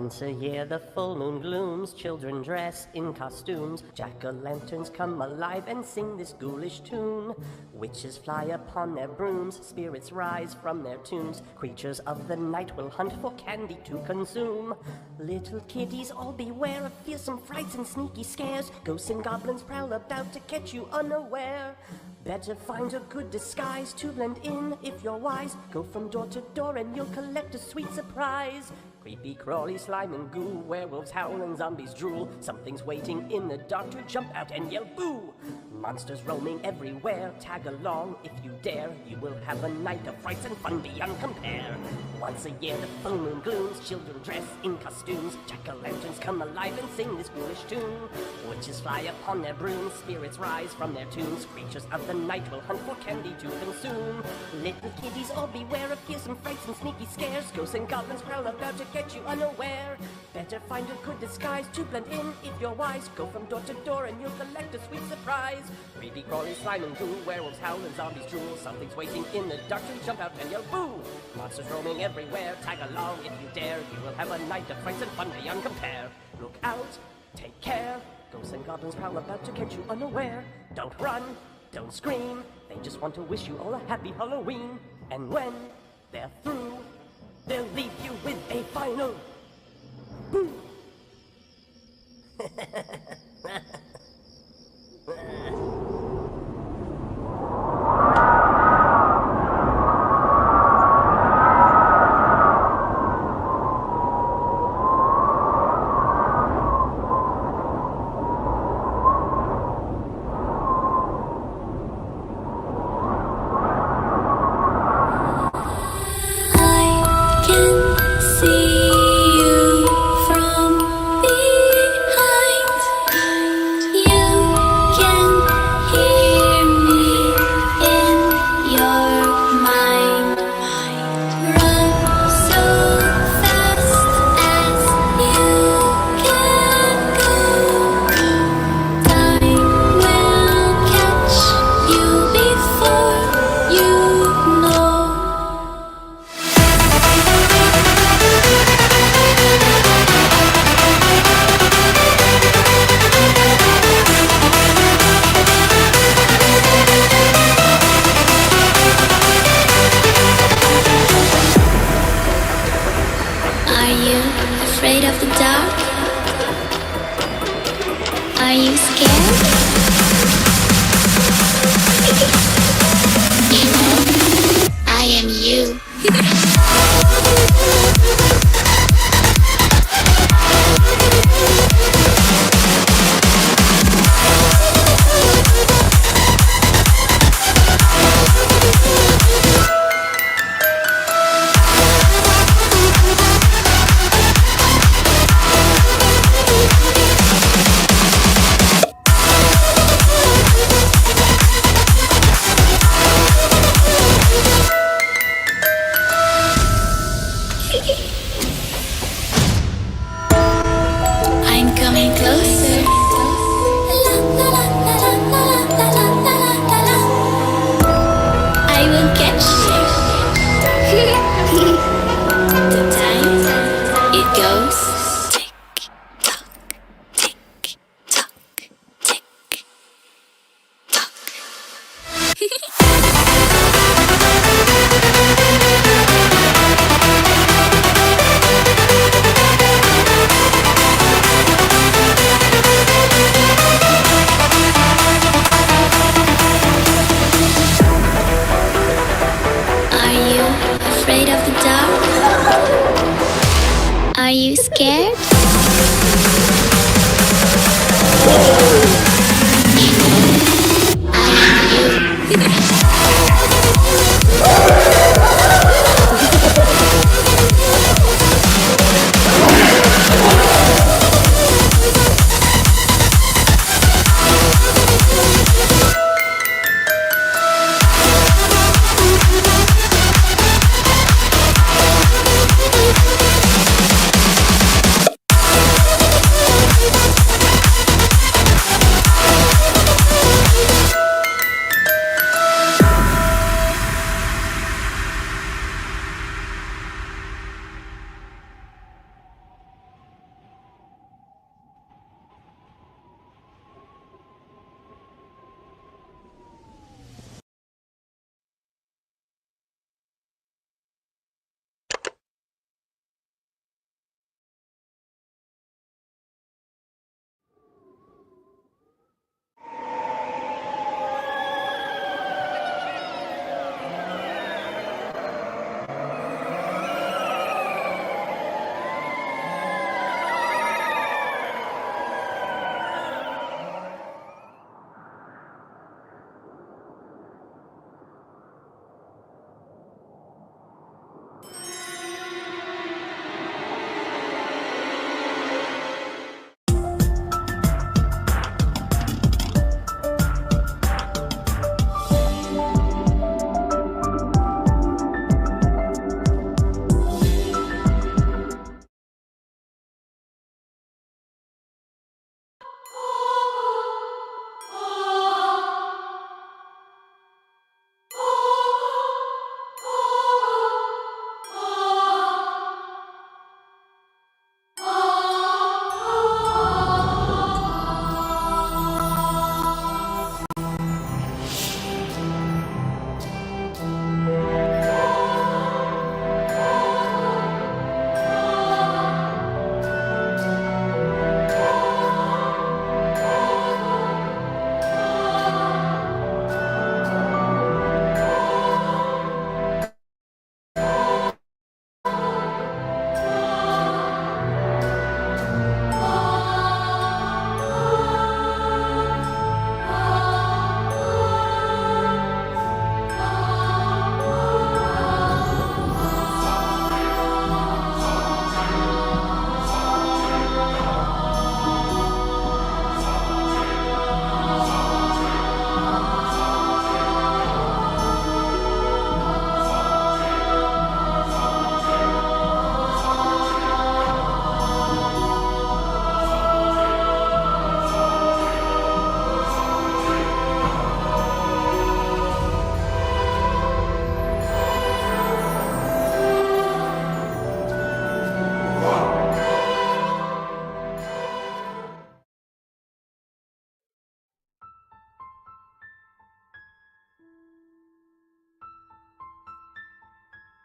Once a year the full moon glooms, children dress in costumes, jack-o'-lanterns come alive and sing this ghoulish tune. Witches fly upon their brooms, spirits rise from their tombs, creatures of the night will hunt for candy to consume. Little kiddies, all beware of fearsome frights and sneaky scares, ghosts and goblins prowl about to catch you unaware. Better find a good disguise to blend in if you're wise. Go from door to door and you'll collect a sweet surprise. Creepy, crawly, slime and goo, werewolves howl and zombies drool. Something's waiting in the dark to jump out and yell boo. Monsters roaming everywhere, tag along if you dare. You will have a night of frights and fun beyond compare. Once a year the full moon glooms, children dress in costumes, jack-o'-lanterns come alive and sing this ghoulish tune. Witches fly upon their brooms, spirits rise from their tombs, creatures of the night will hunt for candy to consume. Little kiddies, all beware of fearsome frights and sneaky scares, ghosts and goblins prowl about to catch you unaware. Better find a good disguise to blend in if you're wise. Go from door to door and you'll collect a sweet surprise. Creepy, crawly, slime and goo, werewolves howl and zombies drool. Something's waiting in the dark to jump out and yell boo. Monsters roaming everywhere, tag along if you dare. You will have a night of frights and fun beyond compare. Look out, take care, ghosts and goblins prowl about to catch you unaware. Don't run, don't scream, they just want to wish you all a happy Halloween. And when they're through, they'll leave you with a final boo. Afraid of the dark? Are you scared? You know, I am you.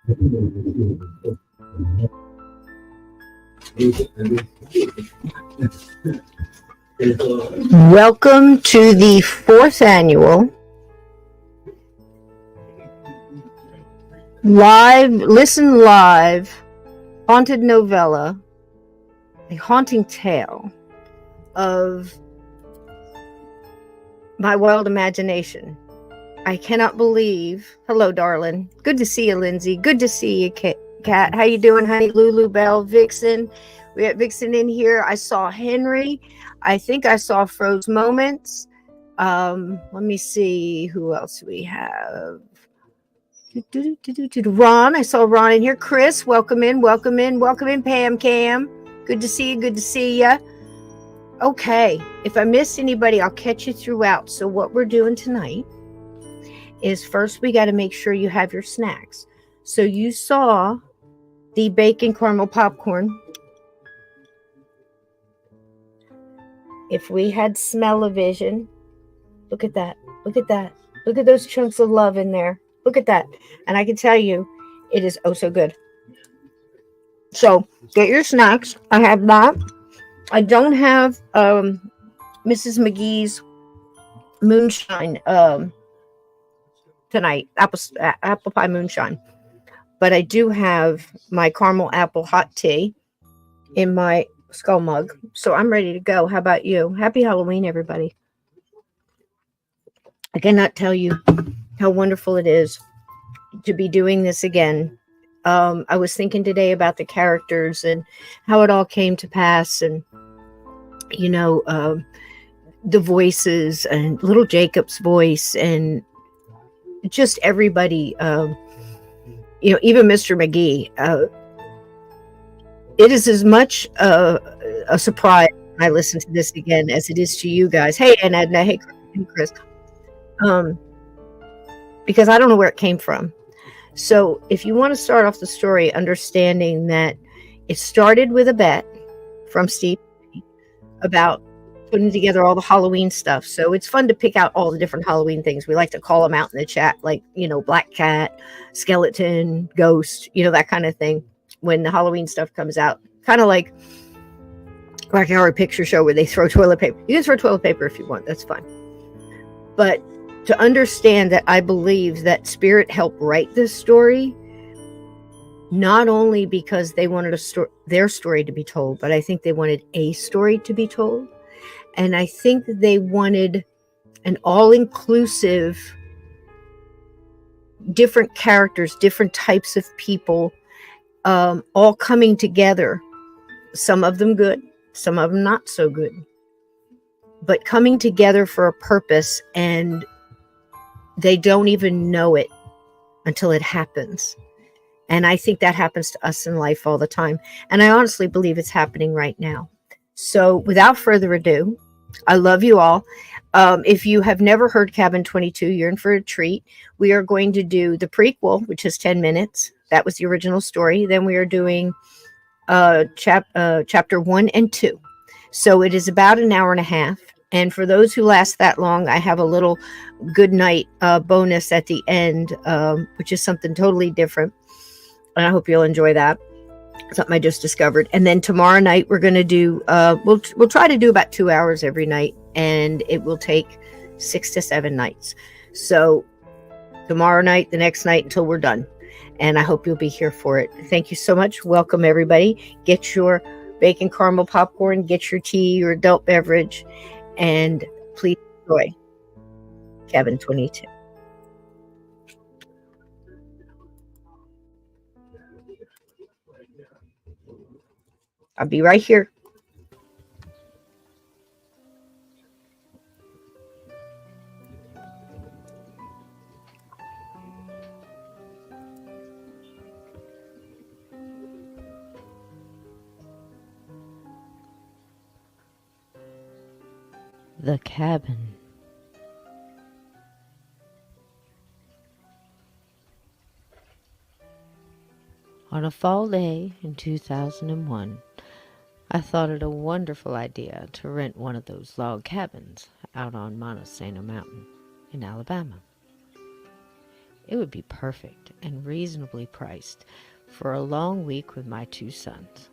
Welcome to the 4th annual Listen Live Haunted Novella, a haunting tale of my wild imagination. I cannot believe. Hello, darling. Good to see you, Lindsay. Good to see you, Kat. How you doing, honey? Lulu, Bell, Vixen. We got Vixen in here. I saw Henry. I think I saw Froze Moments. Let me see who else we have. Ron. I saw Ron in here. Chris, welcome in. Pam Cam. Good to see you. Good to see you. Okay. If I missed anybody, I'll catch you throughout. So what we're doing tonight is first we got to make sure you have your snacks. So you saw the bacon caramel popcorn. If we had smell-o-vision, look at that. Look at that. Look at those chunks of love in there. Look at that. And I can tell you, it is oh so good. So get your snacks. I have that. I don't have Mrs. McGee's moonshine tonight, apple pie moonshine, but I do have my caramel apple hot tea in my skull mug, so I'm ready to go. How about you? Happy Halloween, everybody. I cannot tell you how wonderful it is to be doing this again. I was thinking today about the characters and how it all came to pass, and the voices and little Jacob's voice and just everybody, even Mr. McGee. It is as much a surprise when I listen to this again as it is to you guys. Hey, and Edna. Hey, Chris. Because I don't know where it came from. So if you want to start off the story understanding that it started with a bet from Steve about putting together all the Halloween stuff. So it's fun to pick out all the different Halloween things. We like to call them out in the chat, like, Black Cat, Skeleton, Ghost, that kind of thing. When the Halloween stuff comes out, kind of like Black Horror Picture Show where they throw toilet paper. You can throw toilet paper if you want. That's fine. But to understand that I believe that Spirit helped write this story, not only because they wanted their story to be told, but I think they wanted a story to be told. And I think that they wanted an all-inclusive, different characters, different types of people, all coming together. Some of them good, some of them not so good. But coming together for a purpose, and they don't even know it until it happens. And I think that happens to us in life all the time. And I honestly believe it's happening right now. So without further ado, I love you all. If you have never heard CABIN22, you're in for a treat. We are going to do the prequel, which is 10 minutes. That was the original story. Then we are doing chapter 1 and 2. So it is about an hour and a half. And for those who last that long, I have a little good night bonus at the end, which is something totally different. And I hope you'll enjoy that. Something I just discovered. And then tomorrow night we're going to do, we'll try to do about 2 hours every night, and it will take 6 to 7 nights. So tomorrow night, the next night, until we're done. And I hope you'll be here for it. Thank you so much. Welcome, everybody. Get your bacon caramel popcorn, get your tea, your adult beverage, and please enjoy CABIN22. I'll be right here. The cabin. On a fall day in 2001, I thought it a wonderful idea to rent one of those log cabins out on Montesano Mountain in Alabama. It would be perfect and reasonably priced for a long week with my 2 sons.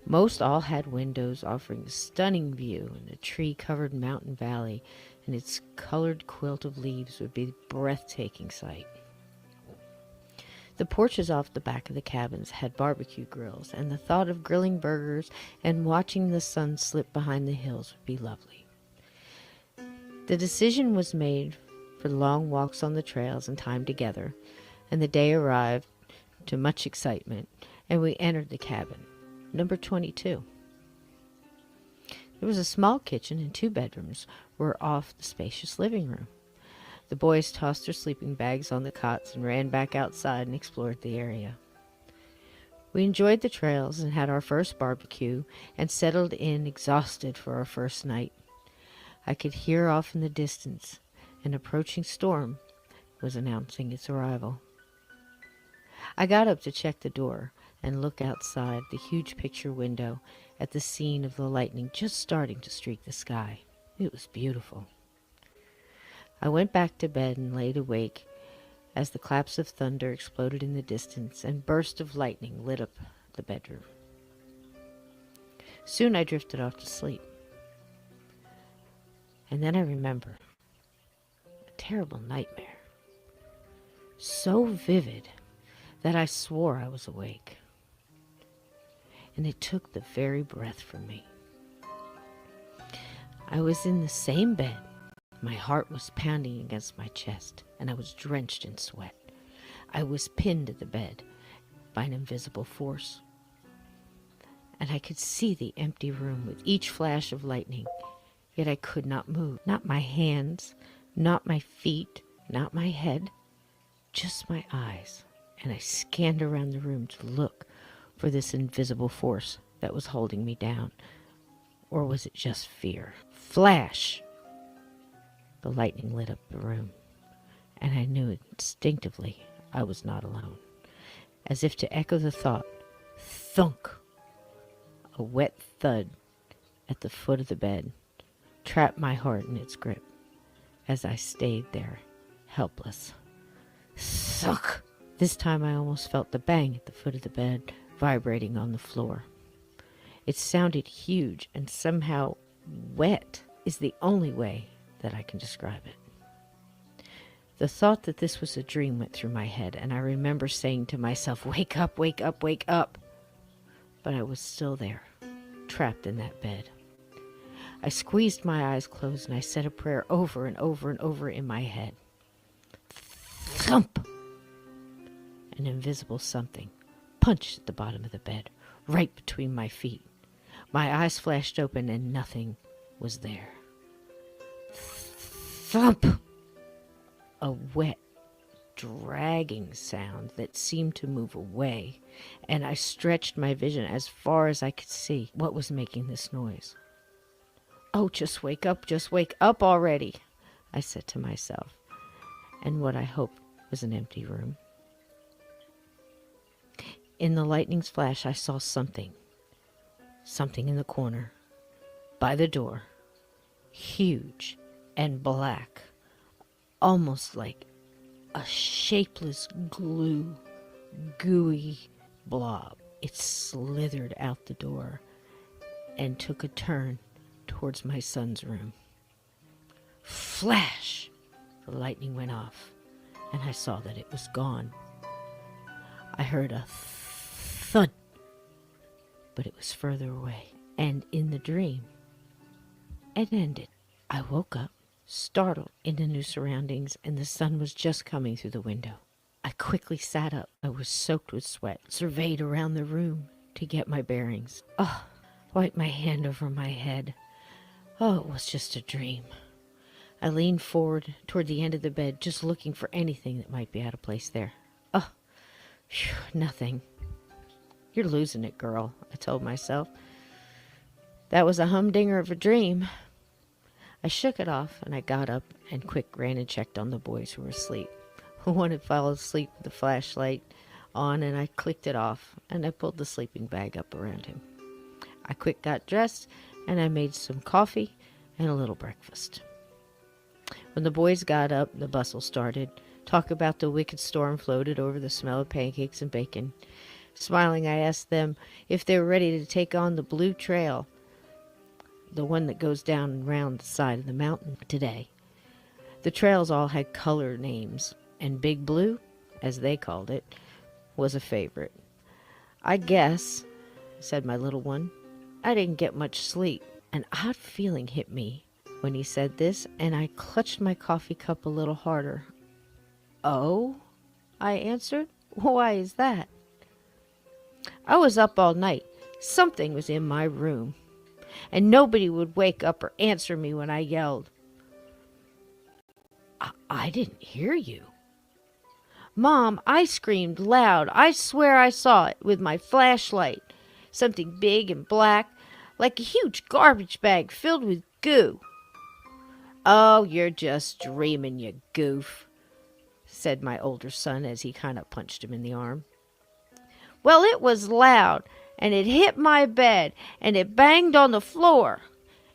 Most all had windows offering a stunning view, and a tree-covered mountain valley and its colored quilt of leaves would be a breathtaking sight. The porches off the back of the cabins had barbecue grills, and the thought of grilling burgers and watching the sun slip behind the hills would be lovely. The decision was made for long walks on the trails and time together, and the day arrived to much excitement, and we entered the cabin, number 22. There was a small kitchen, and 2 bedrooms were off the spacious living room. The boys tossed their sleeping bags on the cots and ran back outside and explored the area. We enjoyed the trails and had our first barbecue and settled in exhausted for our first night. I could hear off in the distance an approaching storm was announcing its arrival. I got up to check the door and look outside the huge picture window at the scene of the lightning just starting to streak the sky. It was beautiful. I went back to bed and laid awake as the claps of thunder exploded in the distance and bursts of lightning lit up the bedroom. Soon I drifted off to sleep. And then I remember a terrible nightmare, so vivid that I swore I was awake, and it took the very breath from me. I was in the same bed. My heart was pounding against my chest, and I was drenched in sweat. I was pinned to the bed by an invisible force, and I could see the empty room with each flash of lightning, yet I could not move. Not my hands, not my feet, not my head, just my eyes. And I scanned around the room to look for this invisible force that was holding me down. Or was it just fear? Flash! The lightning lit up the room, and I knew instinctively I was not alone. As if to echo the thought, thunk! A wet thud at the foot of the bed trapped my heart in its grip as I stayed there, helpless. Thunk! This time I almost felt the bang at the foot of the bed vibrating on the floor. It sounded huge, and somehow wet is the only way that I can describe it. The thought that this was a dream went through my head, and I remember saying to myself, "Wake up, wake up, wake up!" But I was still there, trapped in that bed. I squeezed my eyes closed, and I said a prayer over and over and over in my head. Thump! An invisible something punched at the bottom of the bed, right between my feet. My eyes flashed open, and nothing was there. Thump! A wet, dragging sound that seemed to move away, and I stretched my vision as far as I could see. What was making this noise? Oh, just wake up already, I said to myself, and what I hoped was an empty room. In the lightning's flash, I saw something in the corner, by the door, huge and black, almost like a shapeless gooey blob. It slithered out the door and took a turn towards my son's room. Flash! The lightning went off, and I saw that it was gone. I heard a thud, but it was further away, and in the dream, it ended. I woke up, startled into new surroundings, and the sun was just coming through the window. I quickly sat up. I was soaked with sweat, surveyed around the room to get my bearings. Wiped my hand over my head. It was just a dream. I leaned forward toward the end of the bed, just looking for anything that might be out of place there. Nothing. You're losing it, girl, I told myself. That was a humdinger of a dream. I shook it off, and I got up and quick ran and checked on the boys who were asleep. One had fallen asleep with the flashlight on, and I clicked it off, and I pulled the sleeping bag up around him. I quick got dressed, and I made some coffee and a little breakfast. When the boys got up, the bustle started. Talk about the wicked storm floated over the smell of pancakes and bacon. Smiling, I asked them if they were ready to take on the blue trail, the one that goes down and round the side of the mountain today. The trails all had color names, and Big Blue, as they called it, was a favorite. I guess, said my little one, I didn't get much sleep. An odd feeling hit me when he said this, and I clutched my coffee cup a little harder. Oh, I answered. Why is that? I was up all night. Something was in my room, and nobody would wake up or answer me when I yelled. I didn't hear you. Mom, I screamed loud. I swear I saw it with my flashlight. Something big and black, like a huge garbage bag filled with goo. Oh, you're just dreaming, you goof, said my older son as he kind of punched him in the arm. Well, it was loud, and it hit my bed, and it banged on the floor,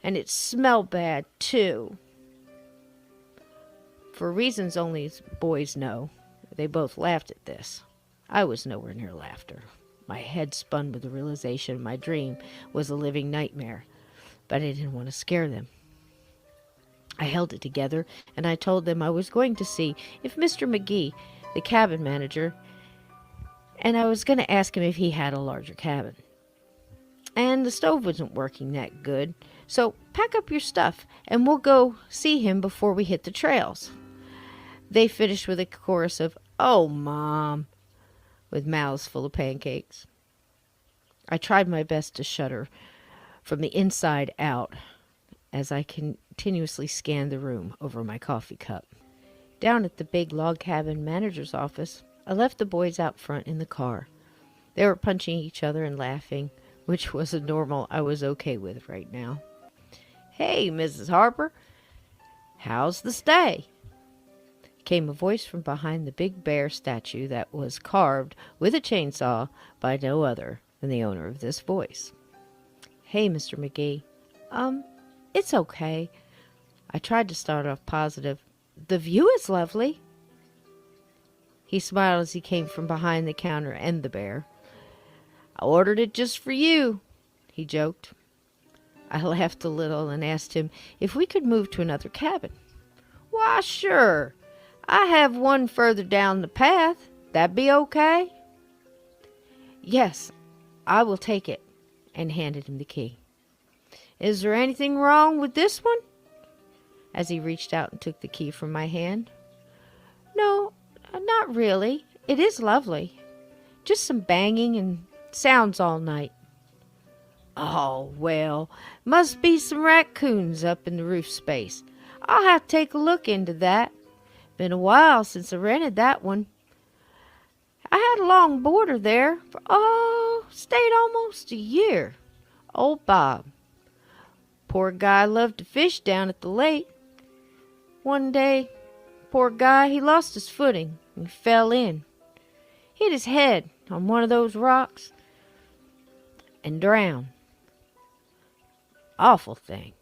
and it smelled bad, too. For reasons only boys know, they both laughed at this. I was nowhere near laughter. My head spun with the realization my dream was a living nightmare, but I didn't want to scare them. I held it together, and I told them I was going to see if Mr. McGee, the cabin manager, and I was going to ask him if he had a larger cabin. And the stove wasn't working that good, so pack up your stuff, and we'll go see him before we hit the trails. They finished with a chorus of, "Oh, Mom," with mouths full of pancakes. I tried my best to shudder from the inside out as I continuously scanned the room over my coffee cup. Down at the big log cabin manager's office, I left the boys out front in the car. They were punching each other and laughing, which was a normal I was okay with right now. "Hey, Mrs. Harper, how's the stay?" Came a voice from behind the big bear statue that was carved with a chainsaw by no other than the owner of this voice. "Hey, Mr. McGee. It's okay." I tried to start off positive. "The view is lovely." He smiled as he came from behind the counter and the bear. "I ordered it just for you," he joked. I laughed a little and asked him if we could move to another cabin. "Why, sure. I have one further down the path. That be okay?" "Yes, I will take it," and handed him the key. "Is there anything wrong with this one?" as he reached out and took the key from my hand. "No, not really. It is lovely. Just some banging and sounds all night." "Oh, well, must be some raccoons up in the roof space. I'll have to take a look into that. Been a while since I rented that one. I had a long boarder there for, stayed almost a year. Old Bob. Poor guy loved to fish down at the lake. One day, poor guy, he lost his footing and fell in. Hit his head on one of those rocks and drowned. Awful thing.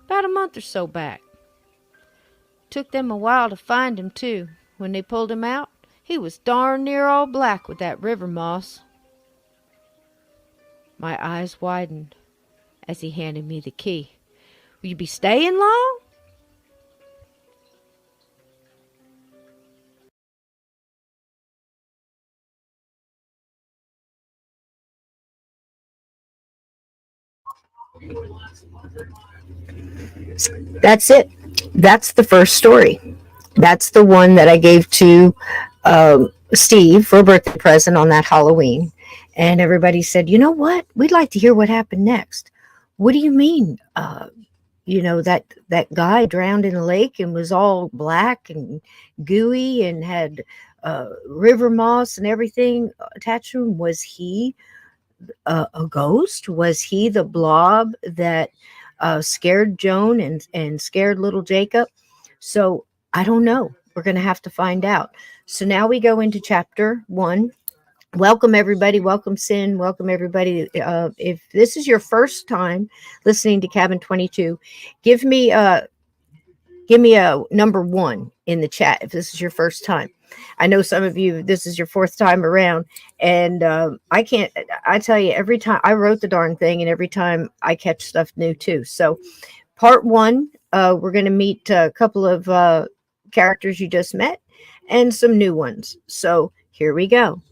About a month or so back. Took them a while to find him, too. When they pulled him out, he was darn near all black with that river moss." My eyes widened as he handed me the key. "Will you be staying long?" That's it. That's the first story. That's the one that I gave to Steve for a birthday present on that Halloween. And everybody said, "You know what? We'd like to hear what happened next." "What do you mean? That guy drowned in a lake and was all black and gooey and had river moss and everything attached to him. Was he a ghost? Was he the blob that scared Joan and scared little Jacob?" So I don't know. We're going to have to find out. So now we go into chapter 1. Welcome, everybody. Welcome, Sin. Welcome, everybody. If this is your first time listening to Cabin 22, give me Give me a number 1 in the chat if this is your first time. I know some of you, this is your fourth time around, and I tell you, every time I wrote the darn thing, and every time I catch stuff new too. So part 1, we're going to meet a couple of characters you just met and some new ones. So here we go.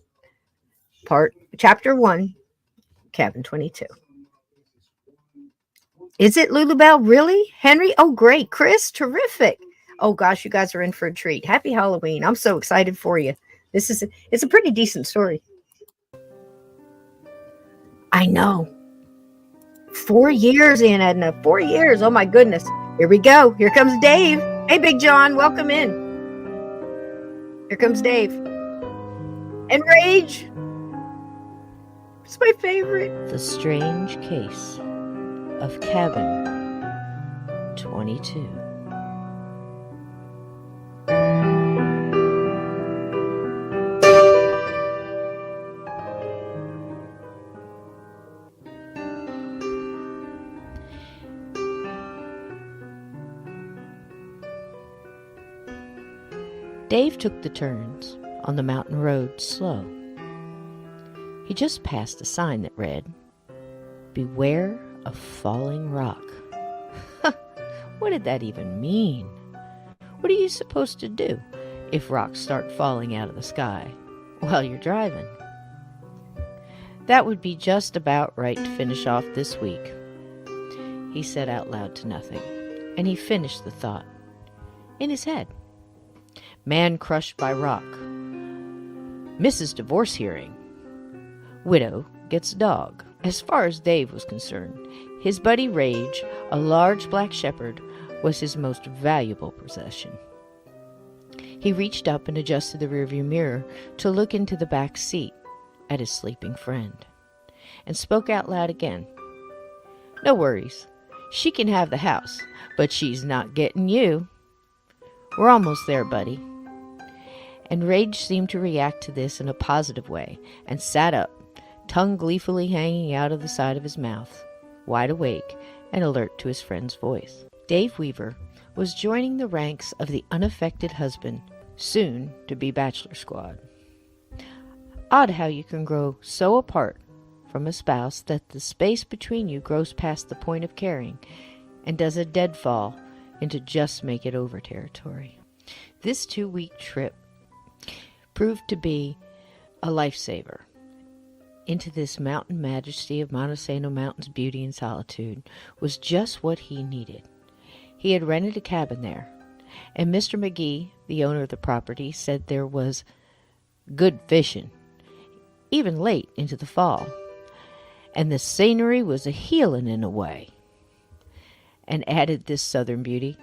Chapter 1, Cabin 22. Is it Lulubelle? Really? Henry? Oh, great. Chris? Terrific. Oh, gosh, you guys are in for a treat. Happy Halloween. I'm so excited for you. It's a pretty decent story. I know. 4 years, Aunt Edna. 4 years. Oh, my goodness. Here we go. Here comes Dave. Hey, Big John. Welcome in. Here comes Dave. And Rage. It's my favorite. The Strange Case of Cabin 22. Dave took the turns on the mountain road slow. He just passed a sign that read, "Beware of falling rock." What did that even mean? What are you supposed to do if rocks start falling out of the sky while you're driving? That would be just about right to finish off this week, he said out loud to nothing, and he finished the thought in his head. Man crushed by rock. Mrs. Divorce hearing. Widow gets dog. As far as Dave was concerned, his buddy Rage, a large black shepherd, was his most valuable possession. He reached up and adjusted the rearview mirror to look into the back seat at his sleeping friend, and spoke out loud again. "No worries. She can have the house, but she's not getting you. We're almost there, buddy." And Rage seemed to react to this in a positive way, and sat up, tongue gleefully hanging out of the side of his mouth, wide awake and alert to his friend's voice. Dave Weaver was joining the ranks of the unaffected husband, soon to be bachelor squad. Odd how you can grow so apart from a spouse that the space between you grows past the point of caring and does a deadfall into just make it over territory. This 2-week trip proved to be a lifesaver into this mountain majesty of Montesano Mountain's beauty and solitude was just what he needed. He had rented a cabin there, and Mr. McGee, the owner of the property, said there was good fishing, even late into the fall, and the scenery was a healing in a way. And added this southern beauty,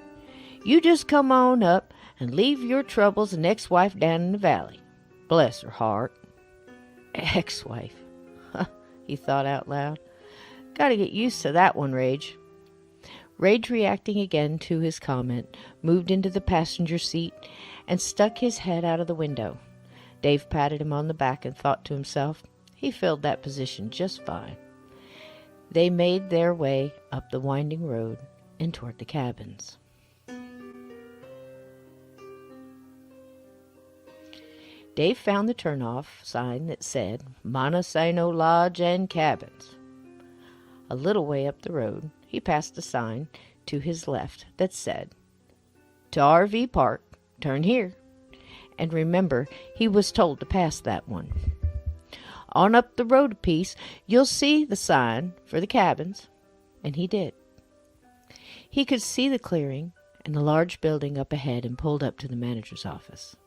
"You just come on up and leave your troubles and ex-wife down in the valley. Bless her heart." Ex-wife. He thought out loud. Gotta get used to that one, Rage. Rage, reacting again to his comment, moved into the passenger seat and stuck his head out of the window. Dave patted him on the back and thought to himself, he filled that position just fine. They made their way up the winding road and toward the cabins. Dave found the turn-off sign that said Montesano Lodge and Cabins. A little way up the road, he passed a sign to his left that said, "To RV Park, turn here." And remember, he was told to pass that one. "On up the road a piece, you'll see the sign for the cabins." And he did. He could see the clearing and the large building up ahead and pulled up to the manager's office.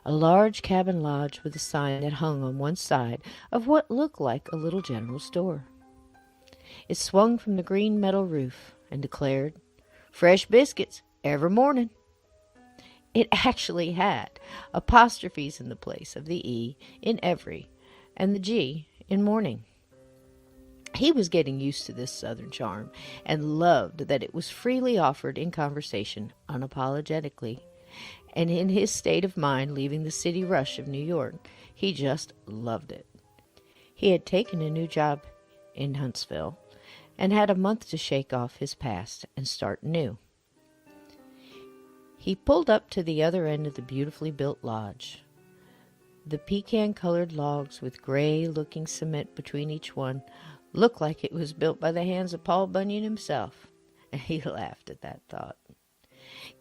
A large cabin lodge with a sign that hung on one side of what looked like a little general store. It swung from the green metal roof and declared, "Fresh biscuits every morning." It actually had apostrophes in the place of the E in every and the G in morning. He was getting used to this southern charm and loved that it was freely offered in conversation unapologetically. And in his state of mind leaving the city rush of New York, he just loved it. He had taken a new job in Huntsville and had a month to shake off his past and start new. He pulled up to the other end of the beautifully built lodge. The pecan-colored logs with gray-looking cement between each one looked like it was built by the hands of Paul Bunyan himself, and he laughed at that thought.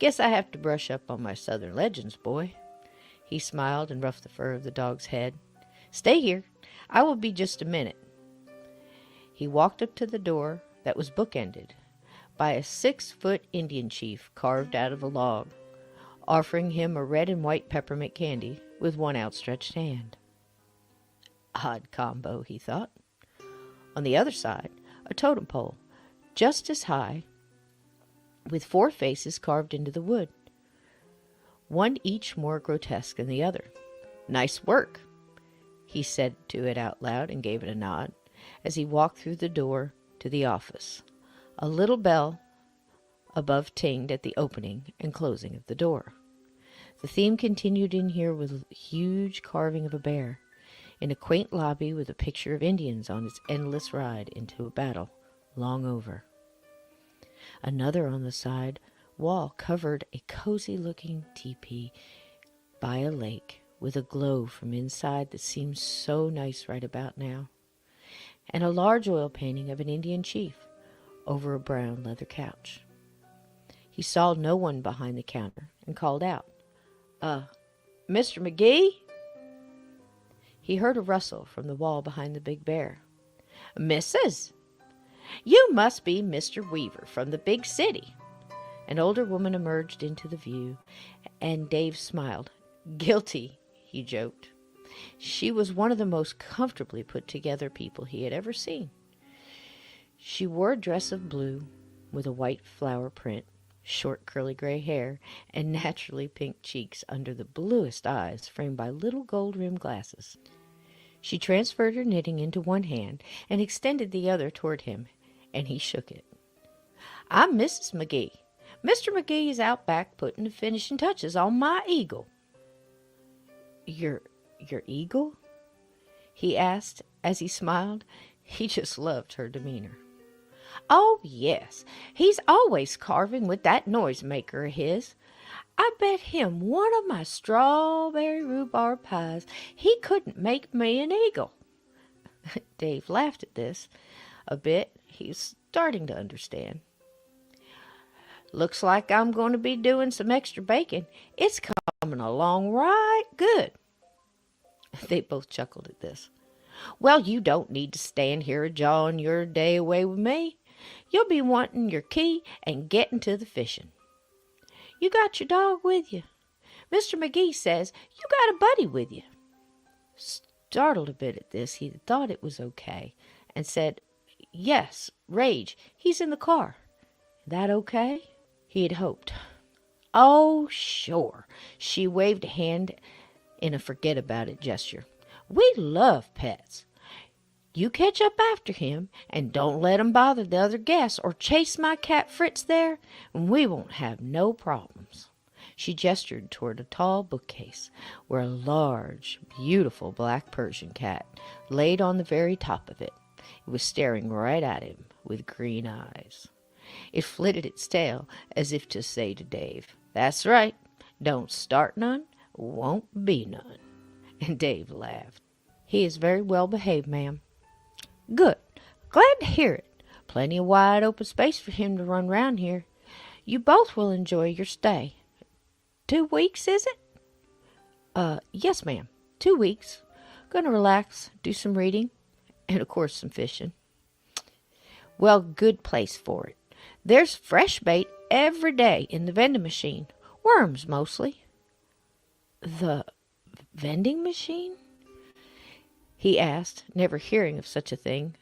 "Guess I have to brush up on my Southern legends, boy." He smiled and ruffled the fur of the dog's head. "Stay here. I will be just a minute." He walked up to the door that was bookended by a 6-foot Indian chief carved out of a log, offering him a red and white peppermint candy with one outstretched hand. Odd combo, he thought. On the other side, a totem pole, just as high, with 4 faces carved into the wood, one each more grotesque than the other. "Nice work," he said to it out loud and gave it a nod as he walked through the door to the office. A little bell above tinged at the opening and closing of the door. The theme continued in here with a huge carving of a bear, in a quaint lobby with a picture of Indians on its endless ride into a battle long over. Another on the side wall covered a cozy-looking teepee by a lake with a glow from inside that seemed so nice right about now, and a large oil painting of an Indian chief over a brown leather couch. He saw no one behind the counter and called out, "Mr. McGee?" He heard a rustle from the wall behind the big bear. "Mrs. You must be Mr. Weaver from the big city." An older woman emerged into the view, and Dave smiled. "Guilty," he joked. She was one of the most comfortably put together people he had ever seen. She wore a dress of blue with a white flower print, short curly gray hair, and naturally pink cheeks under the bluest eyes framed by little gold-rimmed glasses. She transferred her knitting into one hand and extended the other toward him, and he shook it. "I'm Mrs. McGee. Mr. McGee is out back putting the finishing touches on my eagle." Your eagle?" he asked as he smiled. He just loved her demeanor. "Oh, yes. He's always carving with that noisemaker of his. I bet him one of my strawberry rhubarb pies he couldn't make me an eagle." Dave laughed at this a bit. He was starting to understand. "Looks like I'm going to be doing some extra baking. It's coming along right good." They both chuckled at this. "Well, you don't need to stand here jawing your day away with me. You'll be wanting your key and getting to the fishing. You got your dog with you? Mr. McGee says you got a buddy with you." Startled a bit at this, he thought it was okay and said, "Yes, Rage. He's in the car." "That okay?" he had hoped. "Oh, sure." She waved a hand in a forget-about-it gesture. "We love pets. You catch up after him, and don't let him bother the other guests or chase my cat Fritz there, and we won't have no problems." She gestured toward a tall bookcase where a large, beautiful black Persian cat laid on the very top of it. It was staring right at him with green eyes. It flitted its tail as if to say to Dave, "That's right. Don't start none, won't be none." And Dave laughed. "He is very well behaved, ma'am." "Good. Glad to hear it. Plenty of wide open space for him to run round here. You both will enjoy your stay. 2 weeks, is it?" Yes, ma'am. 2 weeks. Gonna relax, do some reading, and of course some fishing." "Well, good place for it. There's fresh bait every day in the vending machine. Worms, mostly." "The vending machine?" he asked, never hearing of such a thing.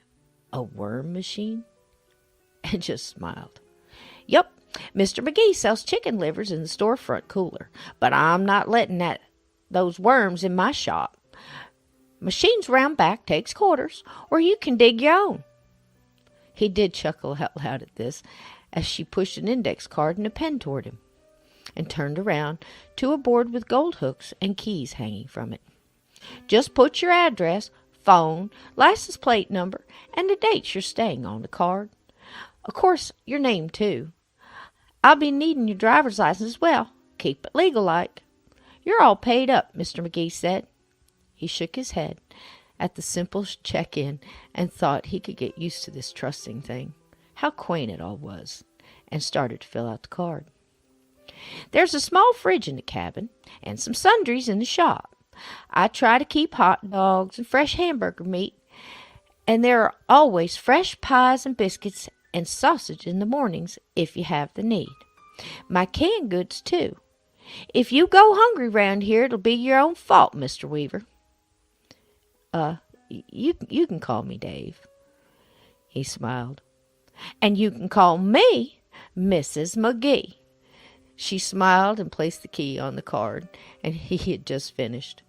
A worm machine? And just smiled. "Yup, Mr. McGee sells chicken livers in the storefront cooler, but I'm not letting those worms in my shop. Machines round back takes quarters, or you can dig your own." He did chuckle out loud at this as she pushed an index card and a pen toward him, and turned around to a board with gold hooks and keys hanging from it. "Just put your address, phone, license plate number, and the dates you're staying on the card. Of course, your name, too. I'll be needing your driver's license as well. keep it legal-like. You're all paid up, Mr. McGee said. He shook his head at the simple check-in and thought he could get used to this trusting thing. How quaint it all was, and started to fill out the card. There's a small fridge in the cabin and some sundries in the shop. I try to keep hot dogs and fresh hamburger meat, and there are always fresh pies and biscuits and sausage in the mornings if you have the need. My canned goods, too. If you go hungry round here, it'll be your own fault, Mr. Weaver. You can call me Dave. He smiled. And you can call me Mrs. McGee. She smiled and placed the key on the card, and he had just finished.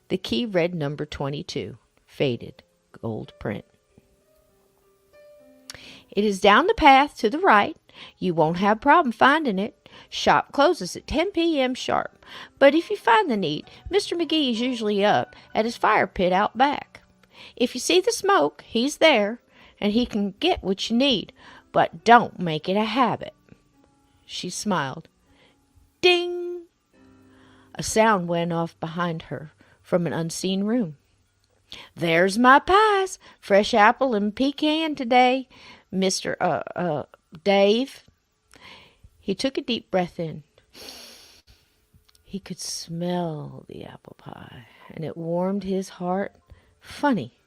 The key read number 22, faded gold print. It is down the path to the right. You won't have a problem finding it. Shop closes at 10 p.m. sharp. But if you find the need, Mr. McGee is usually up at his fire pit out back. If you see the smoke, he's there, and he can get what you need. But don't make it a habit. She smiled. Ding! A sound went off behind her from an unseen room. There's my pies. Fresh apple and pecan today, Mr. Dave. He took a deep breath in. He could smell the apple pie, and it warmed his heart. Funny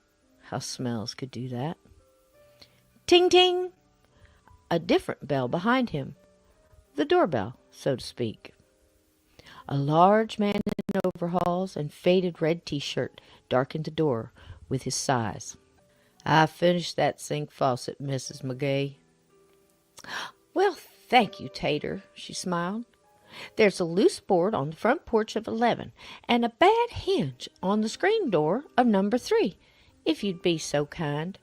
how smells could do that. Ting, ting! A different bell behind him. The doorbell, so to speak. A large man in overalls and faded red t-shirt darkened the door with his sighs. I finished that sink faucet, Mrs. McGee. Well, thank you, Tater, she smiled. There's a loose board on the front porch of 11 and a bad hinge on the screen door of number 3, if you'd be so kind.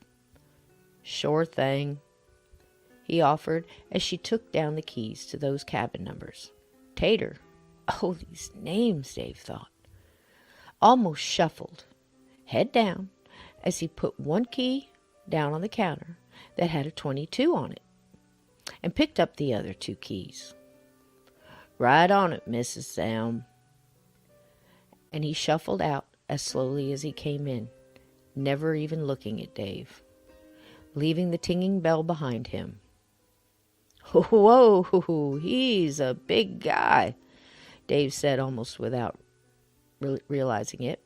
Sure thing, he offered as she took down the keys to those cabin numbers. Tater. Oh, these names, Dave thought. Almost shuffled, head down, as he put one key down on the counter that had a 22 on it, and picked up the other 2 keys. Right on it, Mrs. Sam. And he shuffled out as slowly as he came in, never even looking at Dave, leaving the tinging bell behind him. Whoa, he's a big guy, Dave said almost without realizing it.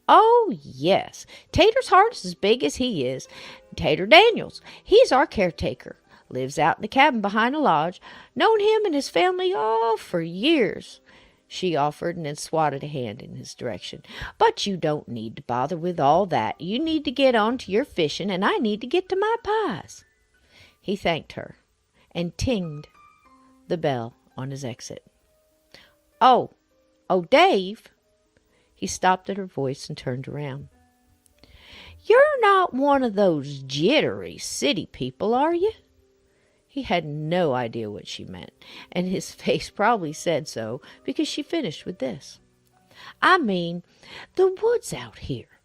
Oh, yes. Tater's heart is as big as he is. Tater Daniels. He's our caretaker. Lives out in the cabin behind the lodge. Known him and his family, for years. She offered and then swatted a hand in his direction. But you don't need to bother with all that. You need to get on to your fishing, and I need to get to my pies. He thanked her and tinged the bell on his exit. Oh, Dave. He stopped at her voice and turned around. You're not one of those jittery city people, are you? He had no idea what she meant, and his face probably said so, because she finished with this. I mean, the woods out here.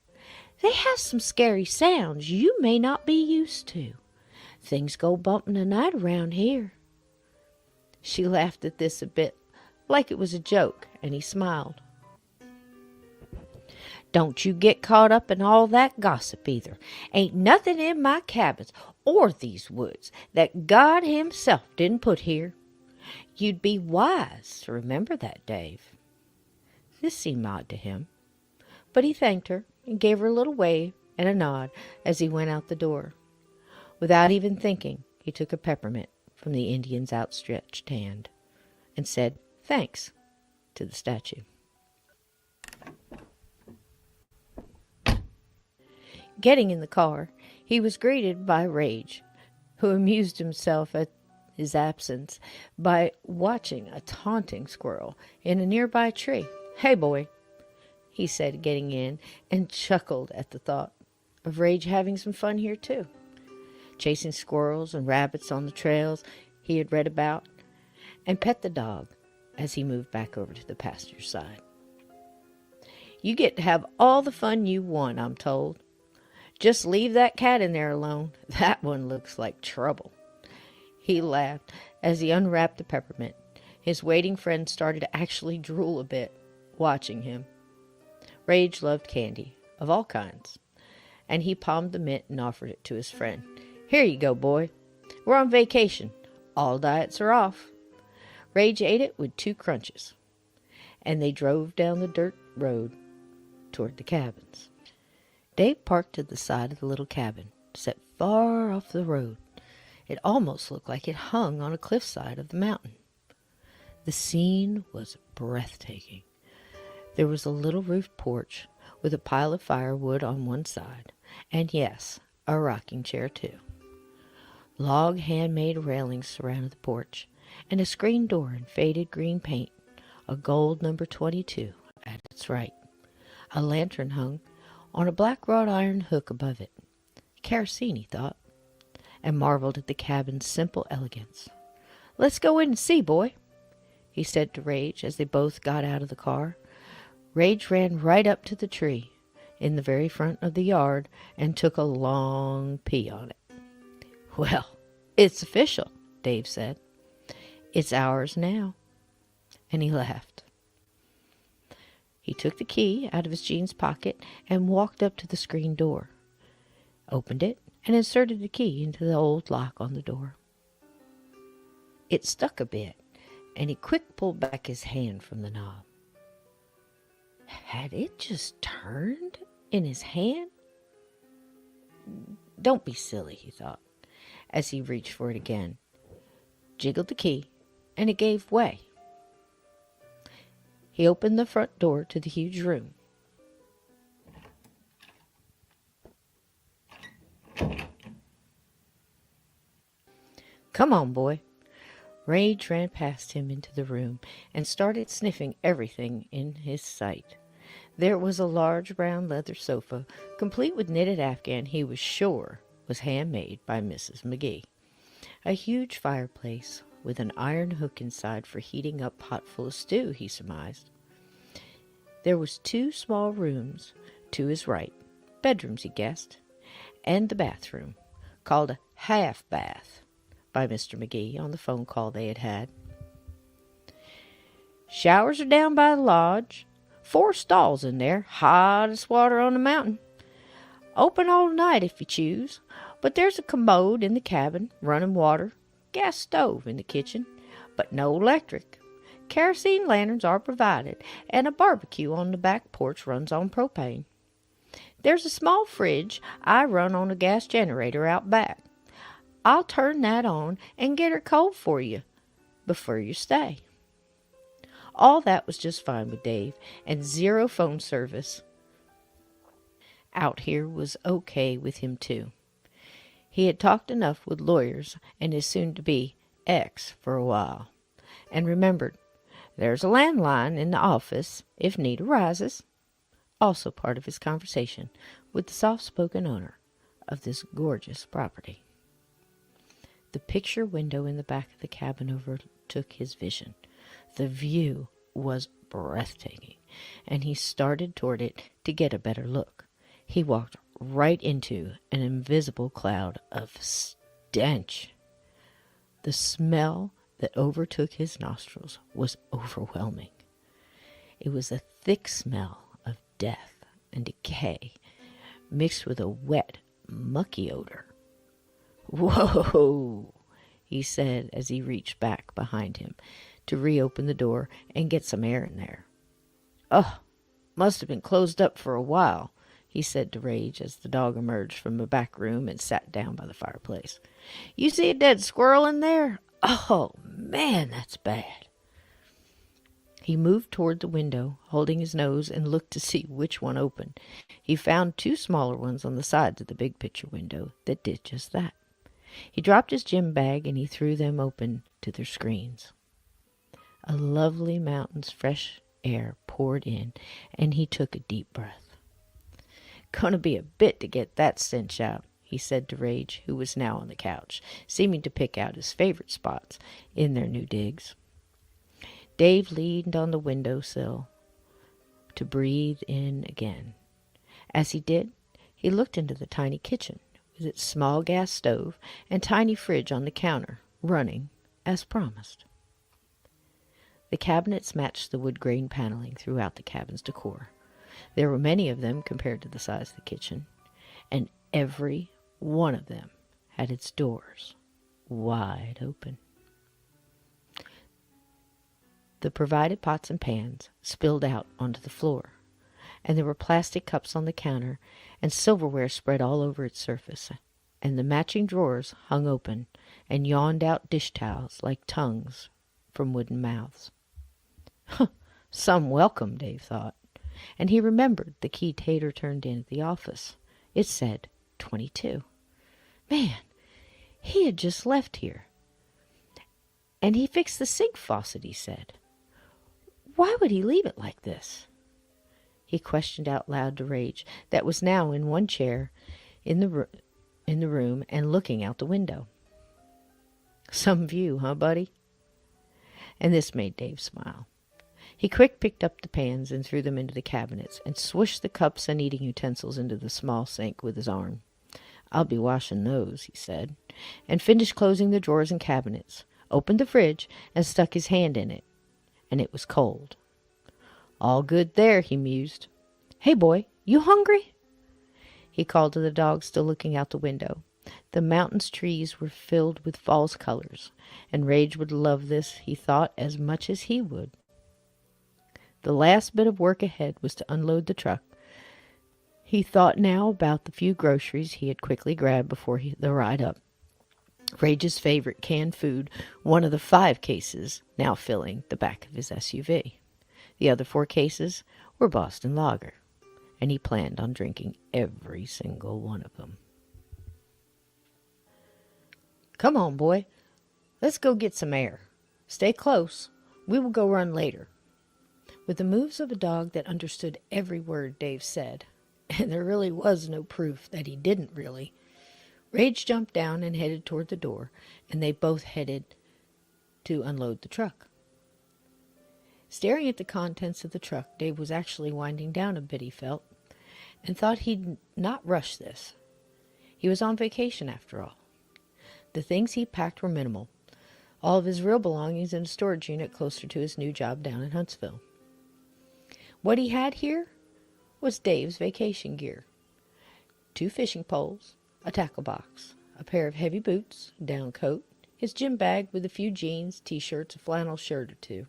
They have some scary sounds you may not be used to. Things go bump in the night around here. She laughed at this a bit, like it was a joke, and he smiled. Don't you get caught up in all that gossip either. Ain't nothing in my cabins or these woods that God himself didn't put here. You'd be wise to remember that, Dave. This seemed odd to him, but he thanked her and gave her a little wave and a nod as he went out the door. Without even thinking, he took a peppermint from the Indian's outstretched hand and said, thanks, to the statue. Getting in the car, he was greeted by Rage, who amused himself at his absence by watching a taunting squirrel in a nearby tree. Hey, boy, he said, getting in, and chuckled at the thought of Rage having some fun here, too, chasing squirrels and rabbits on the trails he had read about, and pet the dog as he moved back over to the passenger side. You get to have all the fun you want, I'm told. Just leave that cat in there alone. That one looks like trouble. He laughed as he unwrapped the peppermint His waiting friend started to actually drool a bit, watching him. Rage loved candy, of all kinds, and he palmed the mint and offered it to his friend. "Here you go, boy. We're on vacation. All diets are off." Rage ate it with 2 crunches, and they drove down the dirt road toward the cabins. Dave parked at the side of the little cabin, set far off the road. It almost looked like it hung on a cliffside of the mountain. The scene was breathtaking. There was a little roofed porch with a pile of firewood on one side, and yes, a rocking chair too. Log handmade railings surrounded the porch, and a screen door in faded green paint, a gold number 22 at its right. A lantern hung on a black wrought iron hook above it. Kerosene, he thought, and marveled at the cabin's simple elegance. "Let's go in and see, boy," he said to Rage as they both got out of the car. Rage ran right up to the tree in the very front of the yard and took a long pee on it. "Well, it's official," Dave said. "It's ours now." And he laughed. He took the key out of his jeans pocket and walked up to the screen door, opened it, and inserted the key into the old lock on the door. It stuck a bit, and he quick pulled back his hand from the knob. Had it just turned in his hand? Don't be silly, he thought, as he reached for it again, jiggled the key, and it gave way. He opened the front door to the huge room. "Come on, boy." Rage ran past him into the room and started sniffing everything in his sight. There was a large brown leather sofa, complete with knitted afghan he was sure was handmade by Mrs. McGee. A huge fireplace with an iron hook inside for heating up pot full of stew, he surmised. There was 2 small rooms to his right, bedrooms he guessed, and the bathroom, called a half bath by Mr. McGee on the phone call they had had. "Showers are down by the lodge. 4 stalls in there, hottest water on the mountain. Open all night if you choose, but there's a commode in the cabin, running water, gas stove in the kitchen, but no electric. Kerosene lanterns are provided, and a barbecue on the back porch runs on propane. There's a small fridge I run on a gas generator out back. I'll turn that on and get her cold for you before you stay." All that was just fine with Dave, and 0 phone service out here was okay with him too. He had talked enough with lawyers and his soon-to-be ex for a while, and remembered there's a landline in the office if need arises, also part of his conversation with the soft-spoken owner of this gorgeous property. The picture window in the back of the cabin overtook his vision. The view was breathtaking, and he started toward it to get a better look. He walked right into an invisible cloud of stench. The smell that overtook his nostrils was overwhelming. It was a thick smell of death and decay, mixed with a wet, mucky odor. "Whoa," he said as he reached back behind him to reopen the door and get some air in there. "Oh, must have been closed up for a while," he said to Rage as the dog emerged from a back room and sat down by the fireplace. "You see a dead squirrel in there? Oh, man, that's bad." He moved toward the window, holding his nose, and looked to see which one opened. He found 2 smaller ones on the sides of the big picture window that did just that. He dropped his gym bag and he threw them open to their screens. A lovely mountain's fresh air poured in, and he took a deep breath. "Gonna be a bit to get that stench out," he said to Rage, who was now on the couch, seeming to pick out his favorite spots in their new digs. Dave leaned on the windowsill to breathe in again. As he did, he looked into the tiny kitchen with its small gas stove and tiny fridge on the counter, running as promised. The cabinets matched the wood grain paneling throughout the cabin's decor. There were many of them compared to the size of the kitchen, and every one of them had its doors wide open. The provided pots and pans spilled out onto the floor, and there were plastic cups on the counter and silverware spread all over its surface, and the matching drawers hung open and yawned out dish towels like tongues from wooden mouths. Some welcome, Dave thought, and he remembered the key Tater turned in at the office. It said 22. Man, he had just left here. And he fixed the sink faucet, he said. Why would he leave it like this? He questioned out loud to Rage, that was now in one chair in the room and looking out the window. Some view, huh, buddy? And this made Dave smile. He quick picked up the pans and threw them into the cabinets and swished the cups and eating utensils into the small sink with his arm. I'll be washing those, he said, and finished closing the drawers and cabinets, opened the fridge, and stuck his hand in it, and it was cold. All good there, he mused. Hey, boy, you hungry? He called to the dog still looking out the window. The mountain's trees were filled with fall's colors, and Rage would love this, he thought, as much as he would. The last bit of work ahead was to unload the truck. He thought now about the few groceries he had quickly grabbed before the ride up. Rage's favorite canned food, one of the 5 cases now filling the back of his SUV. The other 4 cases were Boston Lager, and he planned on drinking every single one of them. Come on, boy. Let's go get some air. Stay close. We will go run later. With the moves of a dog that understood every word Dave said, and there really was no proof that he didn't really, Rage jumped down and headed toward the door, and they both headed to unload the truck. Staring at the contents of the truck, Dave was actually winding down a bit, he felt, and thought he'd not rush this. He was on vacation, after all. The things he packed were minimal, all of his real belongings in a storage unit closer to his new job down in Huntsville. What he had here was Dave's vacation gear. 2 fishing poles, a tackle box, a pair of heavy boots, a down coat, his gym bag with a few jeans, t-shirts, a flannel shirt or 2,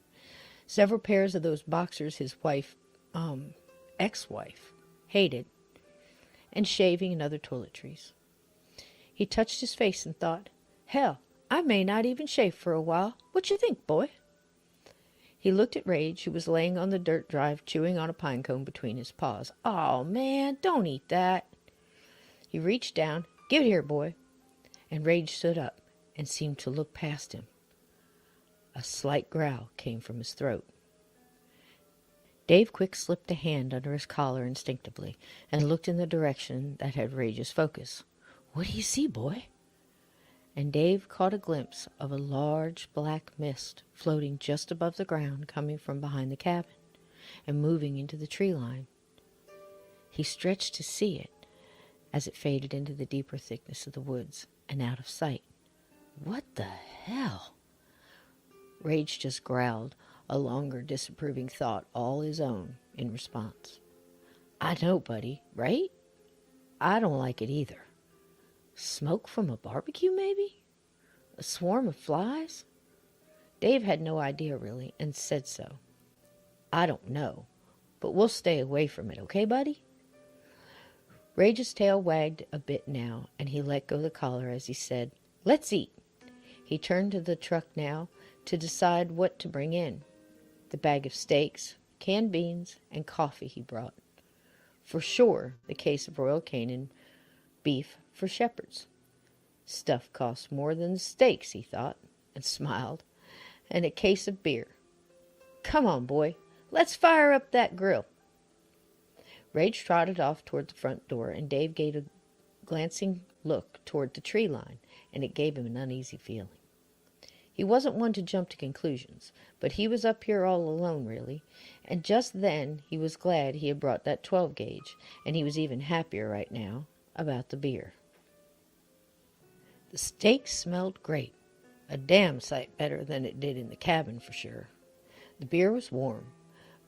several pairs of those boxers his ex-wife, hated, and shaving and other toiletries. He touched his face and thought, hell, I may not even shave for a while. What you think, boy? He looked at Rage, who was laying on the dirt drive, chewing on a pine cone between his paws. Oh, man, don't eat that. He reached down. Give it here, boy. And Rage stood up and seemed to look past him. A slight growl came from his throat. Dave quick slipped a hand under his collar instinctively and looked in the direction that had Rage's focus. What do you see, boy? And Dave caught a glimpse of a large black mist floating just above the ground, coming from behind the cabin and moving into the tree line. He stretched to see it as it faded into the deeper thickness of the woods and out of sight. What the hell? Rage just growled, a longer disapproving thought all his own in response. I know, buddy, right? I don't like it either. Smoke from a barbecue, maybe? A swarm of flies? Dave had no idea, really, and said so. I don't know, but we'll stay away from it, okay, buddy? Rage's tail wagged a bit now, and he let go the collar as he said, Let's eat. He turned to the truck now to decide what to bring in. The bag of steaks, canned beans, and coffee he brought. For sure, the case of Royal Canin beef for shepherds. Stuff costs more than the steaks, he thought, and smiled, and a case of beer. Come on, boy, let's fire up that grill. Rage trotted off toward the front door, and Dave gave a glancing look toward the tree line, and it gave him an uneasy feeling. He wasn't one to jump to conclusions, but he was up here all alone, really, and just then he was glad he had brought that 12-gauge, and he was even happier right now about the beer. The steak smelled great, a damn sight better than it did in the cabin for sure. The beer was warm,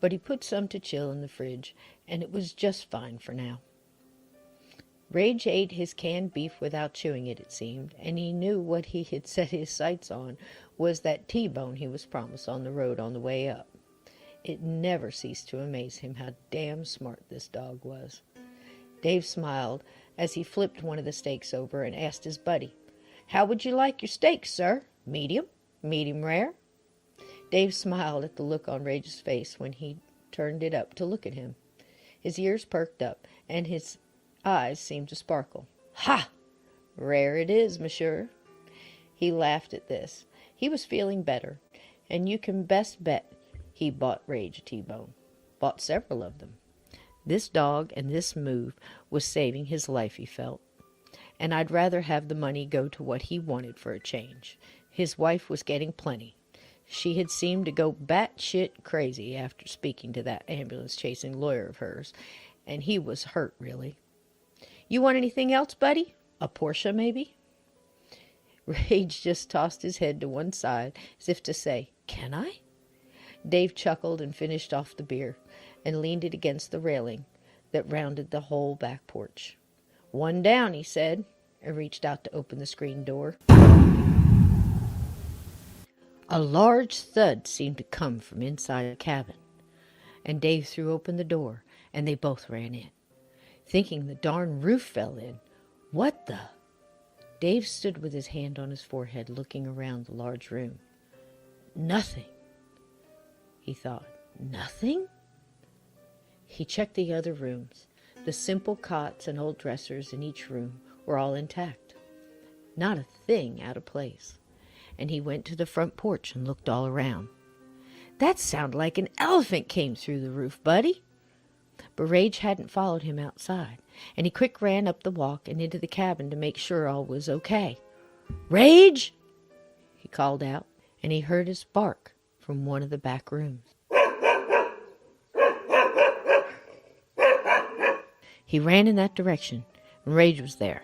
but he put some to chill in the fridge, and it was just fine for now. Rage ate his canned beef without chewing it seemed, and he knew what he had set his sights on was that T-bone he was promised on the road on the way up. It never ceased to amaze him how damn smart this dog was. Dave smiled as he flipped one of the steaks over and asked his buddy, "How would you like your steak, sir? Medium? Medium rare?" Dave smiled at the look on Rage's face when he turned it up to look at him. His ears perked up, and his eyes seemed to sparkle. "Ha! Rare it is, monsieur." He laughed at this. He was feeling better, and you can best bet he bought Rage a T-bone. Bought several of them. This dog and this move was saving his life, he felt. And I'd rather have the money go to what he wanted for a change. His wife was getting plenty. She had seemed to go batshit crazy after speaking to that ambulance-chasing lawyer of hers, and he was hurt, really. "You want anything else, buddy? A Porsche, maybe?" Rage just tossed his head to one side, as if to say, "Can I?" Dave chuckled and finished off the beer, and leaned it against the railing that rounded the whole back porch. "One down," he said, and reached out to open the screen door. A large thud seemed to come from inside the cabin, and Dave threw open the door, and they both ran in, thinking the darn roof fell in. What the? Dave stood with his hand on his forehead, looking around the large room. Nothing, he thought. Nothing? He checked the other rooms. The simple cots and old dressers in each room were all intact. Not a thing out of place. And he went to the front porch and looked all around. "That sounded like an elephant came through the roof, buddy." But Rage hadn't followed him outside, and he quick ran up the walk and into the cabin to make sure all was okay. "Rage!" he called out, and he heard his bark from one of the back rooms. He ran in that direction, and Rage was there,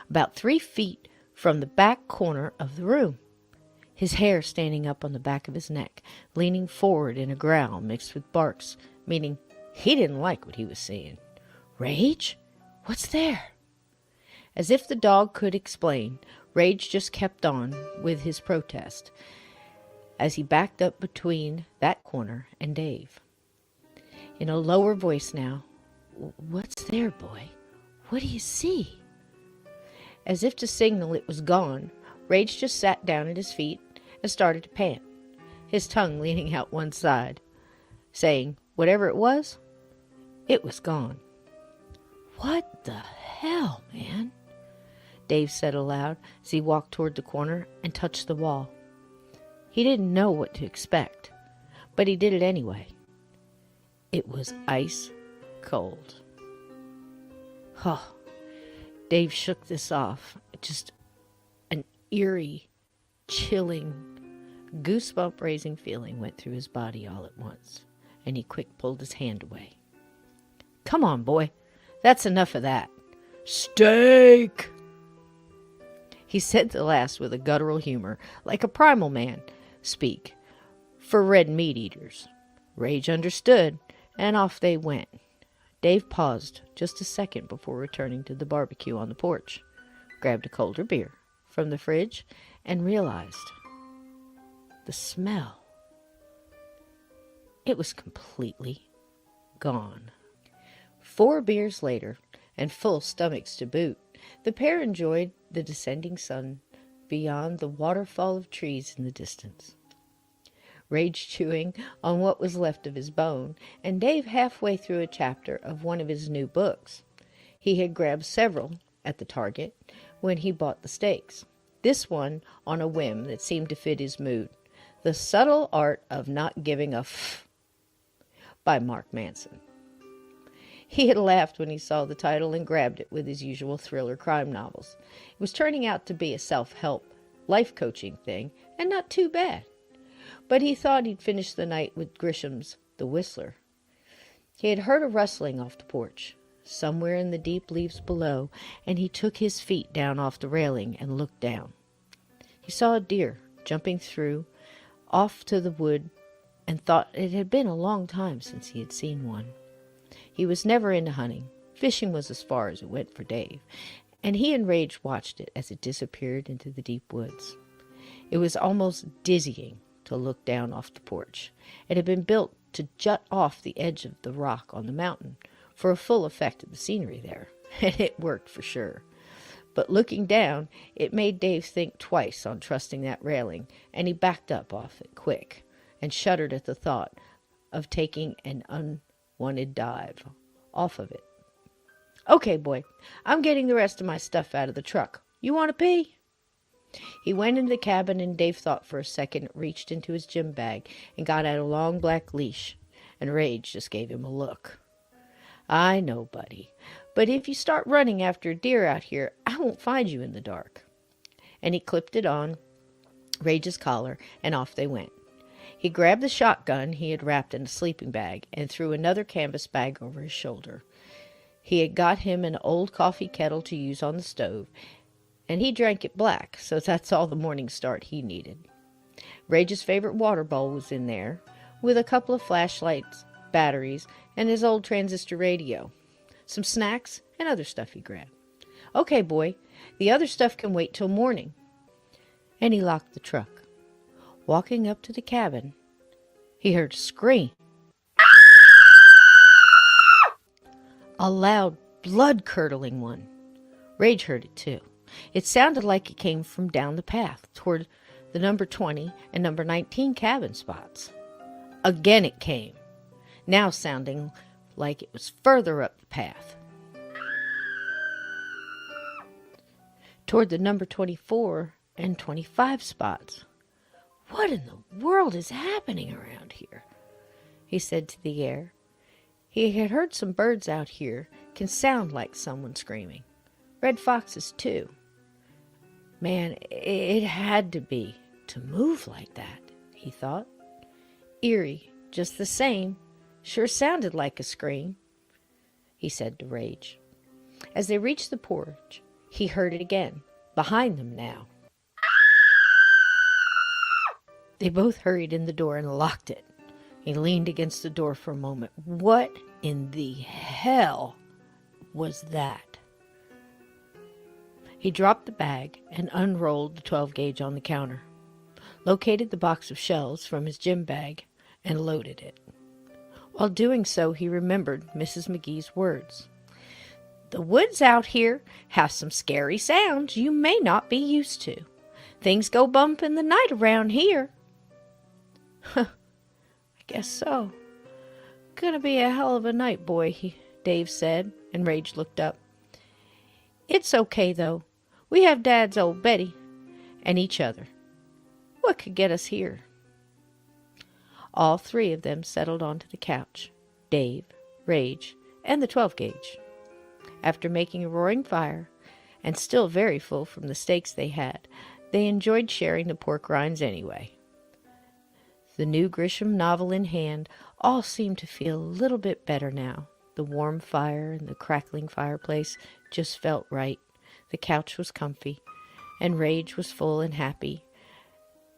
about 3 feet from the back corner of the room, his hair standing up on the back of his neck, leaning forward in a growl mixed with barks, meaning he didn't like what he was seeing. "Rage? What's there?" As if the dog could explain, Rage just kept on with his protest as he backed up between that corner and Dave. In a lower voice now, "What's there, boy? What do you see?" As if to signal it was gone, Rage just sat down at his feet and started to pant, his tongue leaning out one side, saying, whatever it was gone. "What the hell, man?" Dave said aloud as he walked toward the corner and touched the wall. He didn't know what to expect, but he did it anyway. It was ice cold. Dave shook this off. Just an eerie, chilling, goosebump-raising feeling went through his body all at once, and he quick pulled his hand away. "Come on, boy. That's enough of that. Steak!" He said the last with a guttural humor, like a primal man speak, for red meat eaters. Rage understood, and off they went. Dave paused just a second before returning to the barbecue on the porch, grabbed a colder beer from the fridge, and realized the smell. It was completely gone. 4 beers later, and full stomachs to boot, the pair enjoyed the descending sun beyond the waterfall of trees in the distance. Rage chewing on what was left of his bone, and Dave halfway through a chapter of one of his new books. He had grabbed several at the Target when he bought the steaks. This one on a whim that seemed to fit his mood. The Subtle Art of Not Giving a F by Mark Manson. He had laughed when he saw the title and grabbed it with his usual thriller crime novels. It was turning out to be a self-help, life coaching thing, and not too bad. But he thought he'd finish the night with Grisham's The Whistler. He had heard a rustling off the porch, somewhere in the deep leaves below, and he took his feet down off the railing and looked down. He saw a deer jumping through, off to the wood and thought it had been a long time since he had seen one. He was never into hunting. Fishing was as far as it went for Dave, and he and Rage watched it as it disappeared into the deep woods. It was almost dizzying to look down off the porch. It had been built to jut off the edge of the rock on the mountain for a full effect of the scenery there, and it worked for sure. But looking down, it made Dave think twice on trusting that railing, and he backed up off it quick and shuddered at the thought of taking an unwanted dive off of it. "Okay, boy, I'm getting the rest of my stuff out of the truck. You want to pee?" He went into the cabin, and Dave thought for a second, reached into his gym bag and got out a long black leash, and Rage just gave him a look. "I know, buddy, but if you start running after a deer out here, I won't find you in the dark." And he clipped it on Rage's collar, and off they went. He grabbed the shotgun he had wrapped in a sleeping bag and threw another canvas bag over his shoulder. He had got him an old coffee kettle to use on the stove, and he drank it black, so that's all the morning start he needed. Rage's favorite water bowl was in there, with a couple of flashlights, batteries, and his old transistor radio. Some snacks and other stuff he grabbed. "Okay, boy, the other stuff can wait till morning." And he locked the truck. Walking up to the cabin, he heard a scream. A loud, blood-curdling one. Rage heard it too. It sounded like it came from down the path toward the number 20 and number 19 cabin spots. Again it came, now sounding like it was further up the path, toward the number 24 and 25 spots. "What in the world is happening around here?" he said to the air. He had heard some birds out here can sound like someone screaming. Red foxes, too. Man, it had to be to move like that, he thought. Eerie, just the same. Sure sounded like a scream, he said to Rage. As they reached the porch, he heard it again, behind them now. They both hurried in the door and locked it. He leaned against the door for a moment. What in the hell was that? He dropped the bag and unrolled the 12-gauge on the counter, located the box of shells from his gym bag, and loaded it. While doing so, he remembered Mrs. McGee's words. "The woods out here have some scary sounds you may not be used to. Things go bump in the night around here." "Huh, I guess so. Gonna be a hell of a night, boy," Dave said, and Rage looked up. "It's okay, though. We have Dad's old Betty and each other. What could get us here?" All three of them settled onto the couch, Dave, Rage, and the 12-gauge. After making a roaring fire, and still very full from the steaks they had, they enjoyed sharing the pork rinds anyway. The new Grisham novel in hand, all seemed to feel a little bit better now. The warm fire and the crackling fireplace just felt right. The couch was comfy, and Rage was full and happy,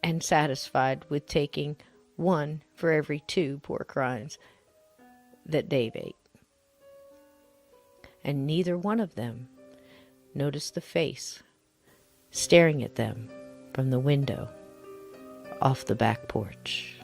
and satisfied with taking one for every 2 pork rinds that Dave ate. And neither one of them noticed the face staring at them from the window off the back porch.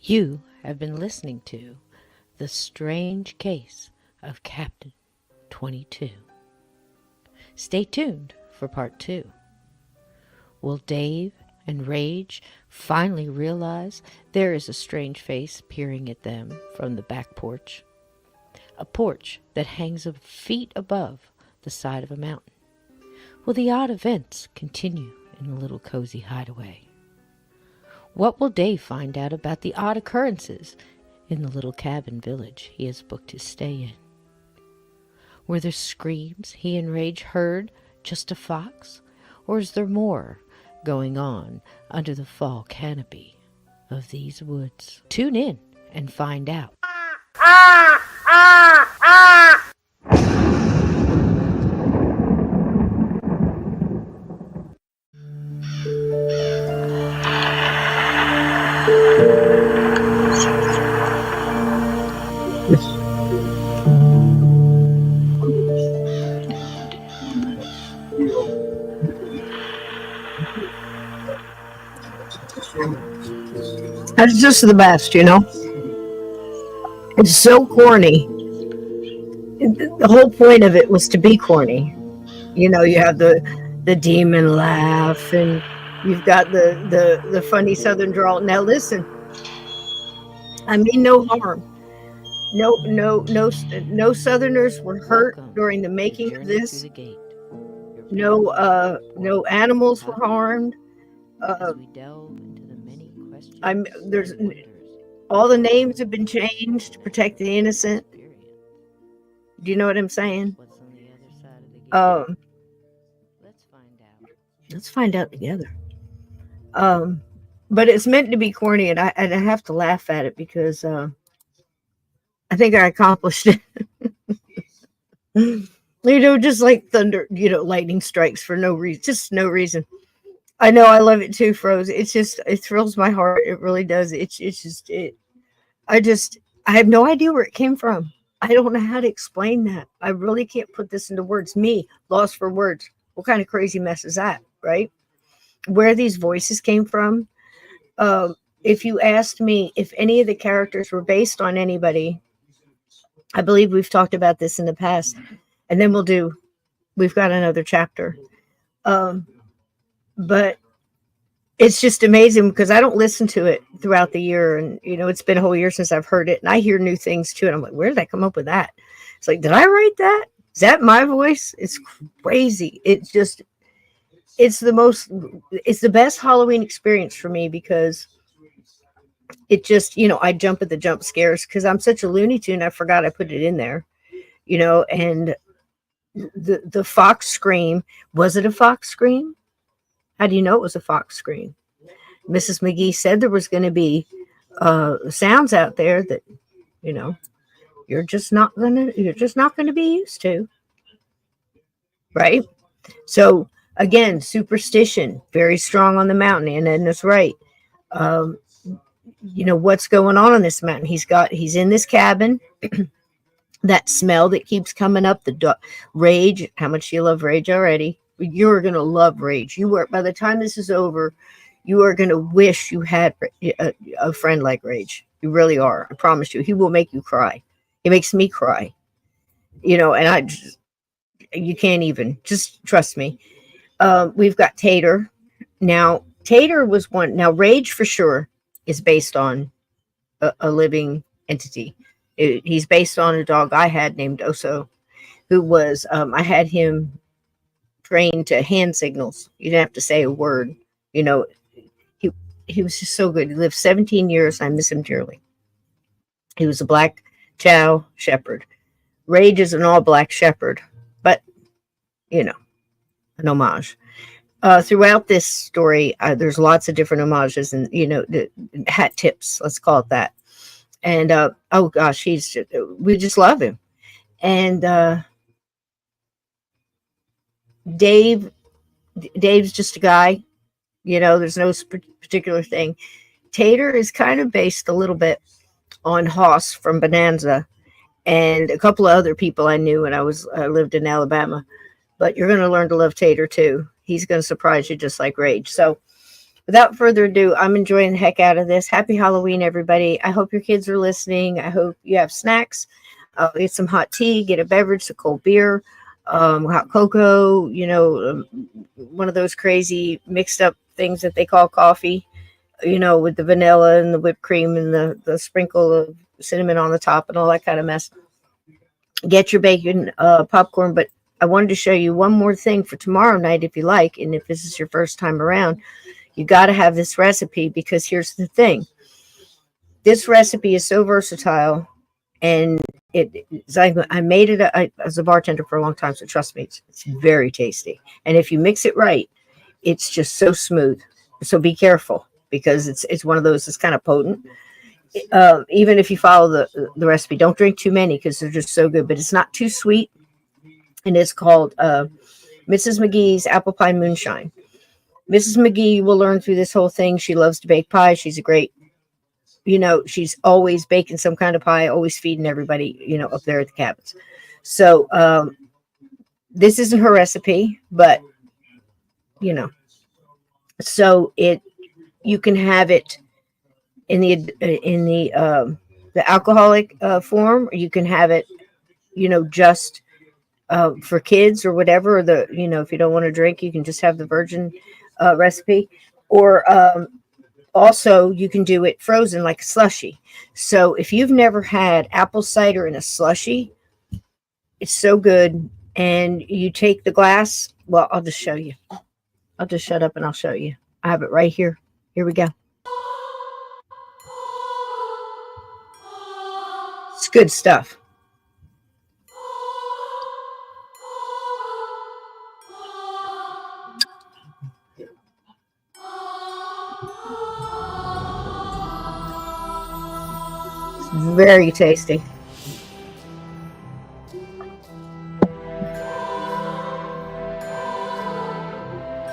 You have been listening to The Strange Case of Captain 22. Stay tuned for part 2. Will Dave and Rage finally realize there is a strange face peering at them from the back porch? A porch that hangs a feet above the side of a mountain. Will the odd events continue in the little cozy hideaway? What will Dave find out about the odd occurrences in the little cabin village he has booked his stay in? Were the screams he and Rage heard just a fox, or is there more going on under the fall canopy of these woods. Tune in and find out. That's just the best, you know. It's so corny. The whole point of it was to be corny. You know, you have the demon laugh, and you've got the funny Southern drawl. Now listen, I mean no harm. No Southerners were hurt Welcome during the to making of Journey Through this. the Gate. No animals were harmed. As we delve into the many questions There's and wonders all the names have been changed to protect the innocent. period. Do you know what I'm saying? What's on the other side of the gate? Let's find out. Let's find out together. But it's meant to be corny, and I have to laugh at it because I think I accomplished it. You know, just like thunder, you know, lightning strikes for no reason, just no reason. I know, I love it too, Froze. It's just, it thrills my heart. It really does. I have no idea where it came from. I don't know how to explain that. I really can't put this into words. Me, lost for words. What kind of crazy mess is that, right? Where these voices came from. If you asked me if any of the characters were based on anybody, I believe we've talked about this in the past, and then we've got another chapter. But it's just amazing because I don't listen to it throughout the year. And, you know, it's been a whole year since I've heard it, and I hear new things too. And I'm like, where did I come up with that? It's like, did I write that? Is that my voice? It's crazy. It's the best Halloween experience for me because it just, you know, I jump at the jump scares because I'm such a Looney Tune. I forgot I put it in there, you know, and the fox scream. Was it a fox scream? How do you know it was a fox scream? Mrs. McGee said there was going to be sounds out there that, you know, you're just not going to be used to. Right? So again, superstition, very strong on the mountain. And that's right. You know, what's going on this mountain? He's in this cabin. That smell that keeps coming up, rage. How much you love rage already? You're going to love rage. By the time this is over, you are going to wish you had a friend like Rage. You really are. I promise you. He will make you cry. He makes me cry. You know, and you can't even. Just trust me. We've got Tater. Now, Tater was one. Now, Rage for sure is based on a living entity. He's based on a dog I had named Oso, who was, I had him trained to hand signals. You didn't have to say a word. You know, he was just so good. He lived 17 years. I miss him dearly. He was a black chow shepherd. Rage is an all black shepherd, but, you know, an homage. Throughout this story, there's lots of different homages and, you know, the hat tips, let's call it that. And, oh gosh, we just love him. And, Dave's just a guy, you know, there's no particular thing. Tater is kind of based a little bit on Hoss from Bonanza and a couple of other people I knew when I lived in Alabama. But you're going to learn to love Tater too. He's going to surprise you just like Rage. So without further ado, I'm enjoying the heck out of this. Happy Halloween, everybody. I hope your kids are listening. I hope you have snacks. Get some hot tea, get a beverage, some cold beer, hot cocoa, you know, one of those crazy mixed up things that they call coffee, you know, with the vanilla and the whipped cream and the sprinkle of cinnamon on the top and all that kind of mess. Get your bacon, popcorn. But I wanted to show you one more thing for tomorrow night, if you like. And if this is your first time around, you got to have this recipe, because here's the thing. This recipe is so versatile, and I made it as a bartender for a long time, so trust me, it's very tasty. And if you mix it right, it's just so smooth. So be careful, because it's one of those that's kind of potent. Even if you follow the recipe, don't drink too many because they're just so good. But it's not too sweet, and it's called Mrs. McGee's Apple Pie Moonshine. Mrs. McGee will learn through this whole thing. She loves to bake pie. She's a great, she's always baking some kind of pie, always feeding everybody, up there at the cabins. So this isn't her recipe, but so you can have it in the alcoholic form, or you can have it, just for kids or whatever. If you don't want to drink, you can just have the virgin recipe, or also you can do it frozen like a slushy. So if you've never had apple cider in a slushy, it's so good. And you take the glass. Well, I'll just show you. I'll just shut up and I'll show you. I have it right here. Here we go. It's good stuff. It's very tasty.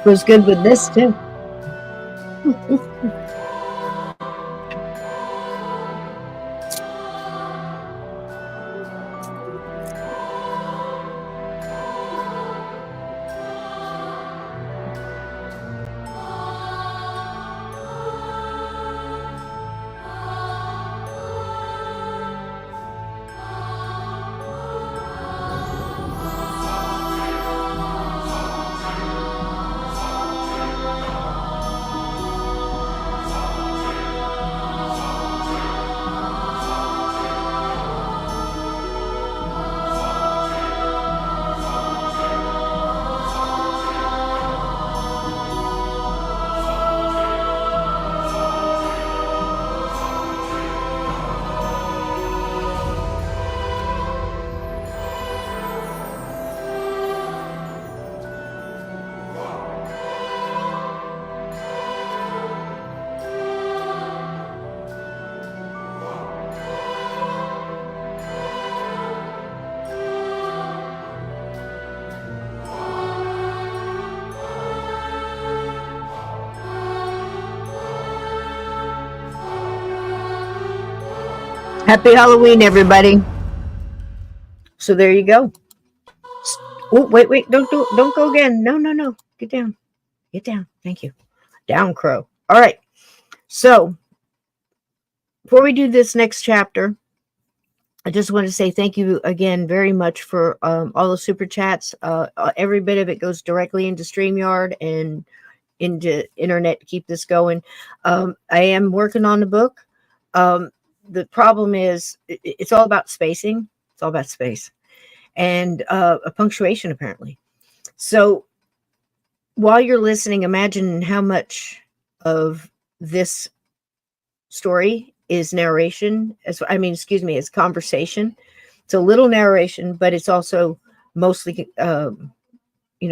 Goes good with this too. Happy Halloween, everybody. So there you go. Oh, wait. Don't go again. No. Get down. Thank you. Down, Crow. All right. So before we do this next chapter, I just want to say thank you again very much for all the super chats. Every bit of it goes directly into StreamYard and into internet to keep this going. I am working on the book. The problem is it's all about spacing. It's all about space and a punctuation, apparently. So while you're listening, imagine how much of this story is narration. Is conversation. It's a little narration, but it's also mostly,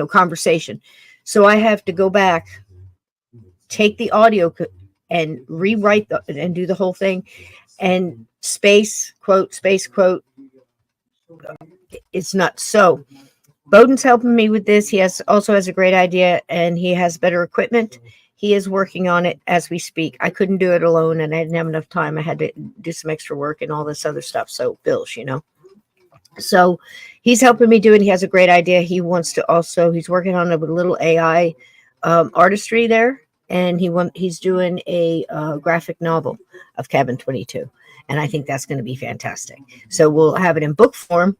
conversation. So I have to go back, take the audio and rewrite and do the whole thing. And space, quote. It's nuts. So Bowden's helping me with this. He also has a great idea, and he has better equipment. He is working on it as we speak. I couldn't do it alone, and I didn't have enough time. I had to do some extra work and all this other stuff. So bills, So he's helping me do it. He has a great idea. He wants to also, he's working on a little AI artistry there. And he's doing a graphic novel of CABIN22. And I think that's going to be fantastic. So we'll have it in book form,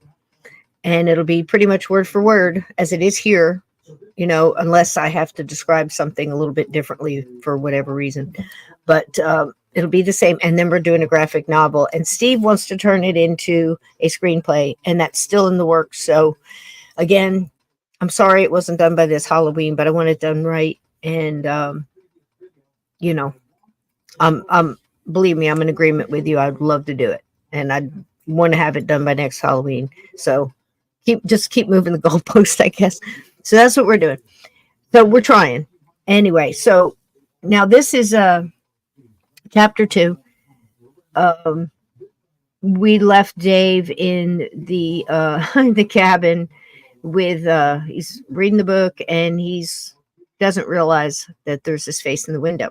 and it'll be pretty much word for word as it is here, unless I have to describe something a little bit differently for whatever reason. But it'll be the same. And then we're doing a graphic novel. And Steve wants to turn it into a screenplay, and that's still in the works. So again, I'm sorry it wasn't done by this Halloween, but I want it done right. And believe me, I'm in agreement with you. I'd love to do it, and I'd want to have it done by next Halloween. So keep moving the goalpost, I guess. So that's what we're doing. So we're trying. Anyway, so now this is chapter 2. Um, we left Dave in the the cabin with he's reading the book, and he's doesn't realize that there's this face in the window.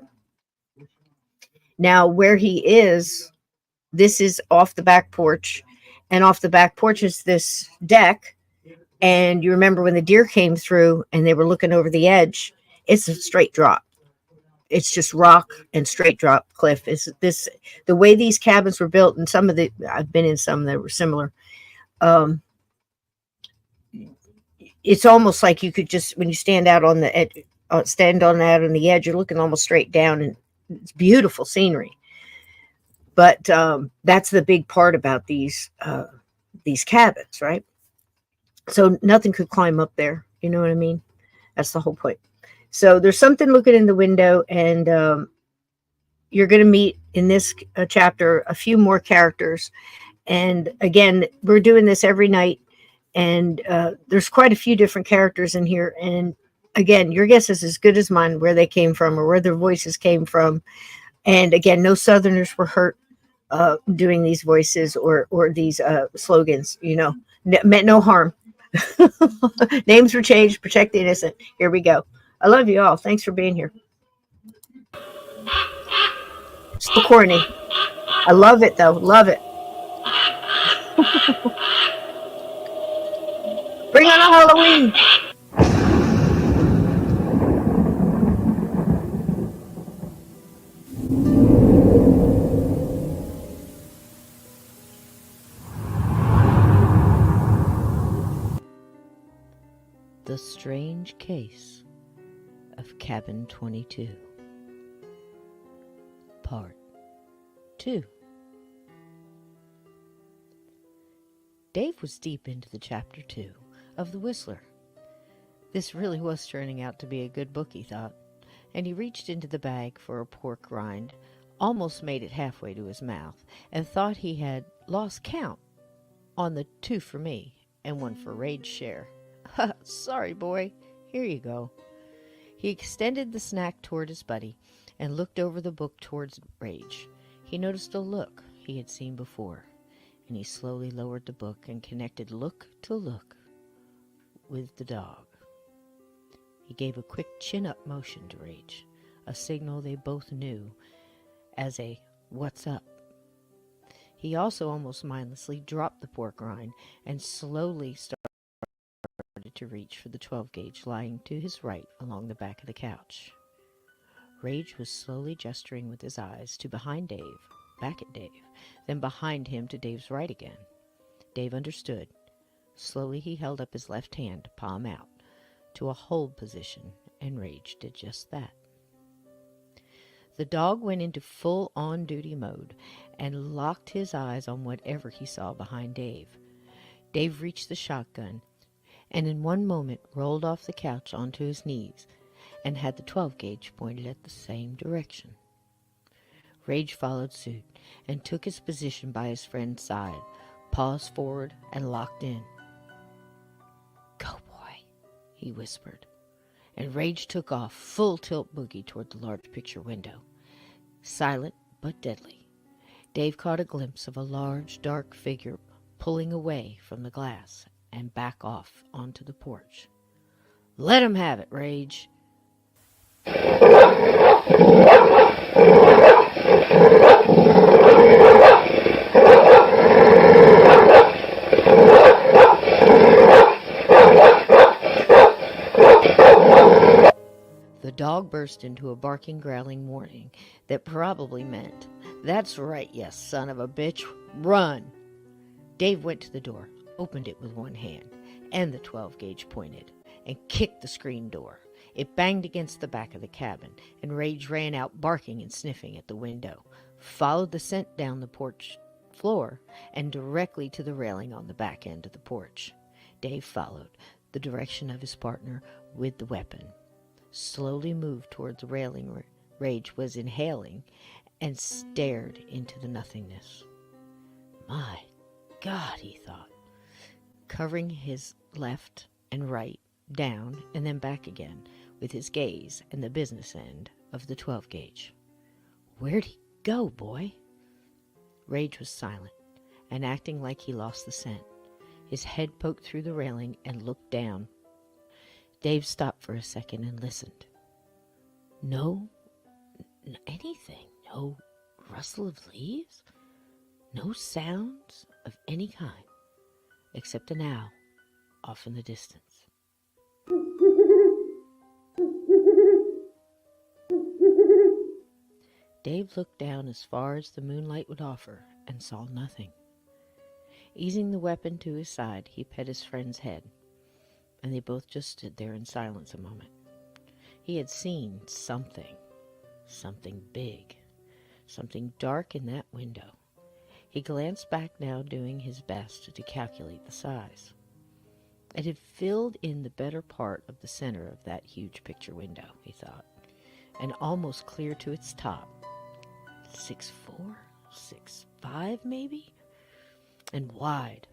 Now where he is, this is off the back porch, and off the back porch is this deck. And you remember when the deer came through and they were looking over the edge, it's a straight drop. It's just rock and straight drop cliff. Is this the way these cabins were built? And some of the I've been in some that were similar. It's almost like you could just, when you stand out on the edge, stand on out on the edge, you're looking almost straight down, and it's beautiful scenery. But that's the big part about these cabins, right? So nothing could climb up there. You know what I mean? That's the whole point. So there's something looking in the window, and you're going to meet in this chapter a few more characters. And again, we're doing this every night, and there's quite a few different characters in here. And again, your guess is as good as mine where they came from or where their voices came from. And again, no Southerners were hurt doing these voices or these slogans. You know, meant no harm. Names were changed. Protect the innocent. Here we go. I love you all. Thanks for being here. It's so corny. I love it, though. Love it. Bring on a Halloween. The Strange Case of Cabin 22, Part 2. Dave was deep into the Chapter 2 of The Whistler. This really was turning out to be a good book, he thought, and he reached into the bag for a pork rind, almost made it halfway to his mouth, and thought he had lost count on the 2 for me and 1 for Rage's share. Sorry, boy. Here you go. He extended the snack toward his buddy and looked over the book towards Rage. He noticed a look he had seen before, and he slowly lowered the book and connected look to look with the dog. He gave a quick chin-up motion to Rage, a signal they both knew as a "what's up?" He also almost mindlessly dropped the pork rind and slowly started to reach for the 12-gauge lying to his right along the back of the couch. Rage was slowly gesturing with his eyes to behind Dave, back at Dave, then behind him to Dave's right again. Dave understood. Slowly he held up his left hand, palm out, to a hold position, and Rage did just that. The dog went into full on-duty mode and locked his eyes on whatever he saw behind Dave. Dave reached the shotgun and in one moment rolled off the couch onto his knees and had the 12-gauge pointed at the same direction. Rage followed suit and took his position by his friend's side, paused forward and locked in. "Go, boy," he whispered, and Rage took off full tilt boogie toward the large picture window. Silent but deadly, Dave caught a glimpse of a large, dark figure pulling away from the glass and back off onto the porch. "Let him have it, Rage." The dog burst into a barking, growling warning that probably meant, "That's right, you son of a bitch, run!" Dave went to the door, opened it with one hand, and the 12-gauge pointed, and kicked the screen door. It banged against the back of the cabin, and Rage ran out barking and sniffing at the window, followed the scent down the porch floor, and directly to the railing on the back end of the porch. Dave followed the direction of his partner with the weapon, slowly moved toward the railing Rage was inhaling, and stared into the nothingness. My God, he thought, covering his left and right, down and then back again, with his gaze and the business end of the 12-gauge. "Where'd he go, boy?" Rage was silent and acting like he lost the scent. His head poked through the railing and looked down. Dave stopped for a second and listened. No anything. No rustle of leaves. No sounds of any kind, except an owl off in the distance. Dave looked down as far as the moonlight would offer and saw nothing. Easing the weapon to his side, he pet his friend's head, and they both just stood there in silence a moment. He had seen something big, something dark in that window. He glanced back now, doing his best to calculate the size. It had filled in the better part of the center of that huge picture window, he thought, and almost clear to its top. 6'4", 6'5", maybe? And wide.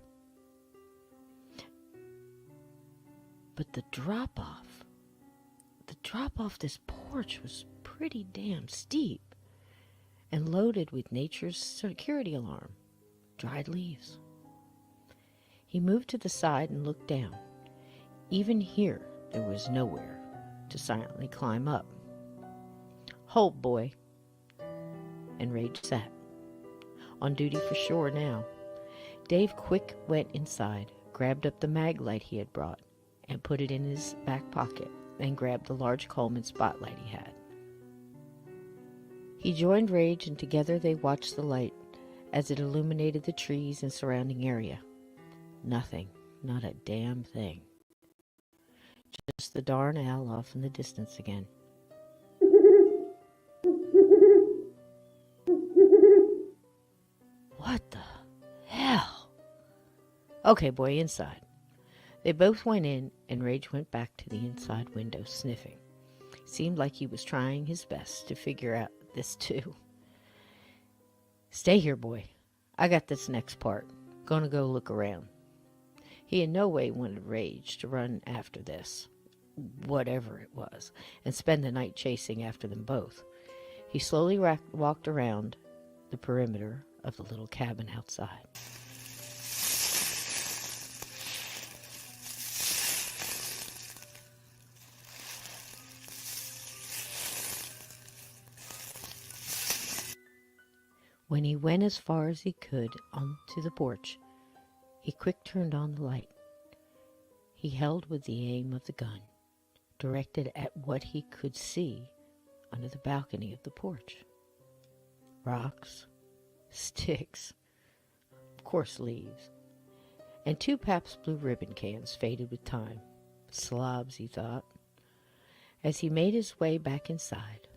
But the drop-off this porch was pretty damn steep and loaded with nature's security alarm, dried leaves. He moved to the side and looked down. Even here, there was nowhere to silently climb up. "Hold, boy." And Rage sat, on duty for sure now. Dave quick went inside, grabbed up the mag light he had brought, and put it in his back pocket, and grabbed the large Coleman spotlight he had. He joined Rage, and together they watched the light as it illuminated the trees and surrounding area. Nothing, not a damn thing. Just the darn owl off in the distance again. What the hell? "Okay, boy, inside." They both went in, and Rage went back to the inside window, sniffing. Seemed like he was trying his best to figure out this too. "Stay here, boy. I got this next part. Gonna go look around." He in no way wanted Rage to run after this, whatever it was, and spend the night chasing after them both. He slowly walked around the perimeter of the little cabin outside. When he went as far as he could onto the porch, he quick turned on the light. He held with the aim of the gun, directed at what he could see under the balcony of the porch. Rocks, sticks, of course leaves, and 2 Pabst Blue Ribbon cans faded with time. Slobs, he thought. As he made his way back inside,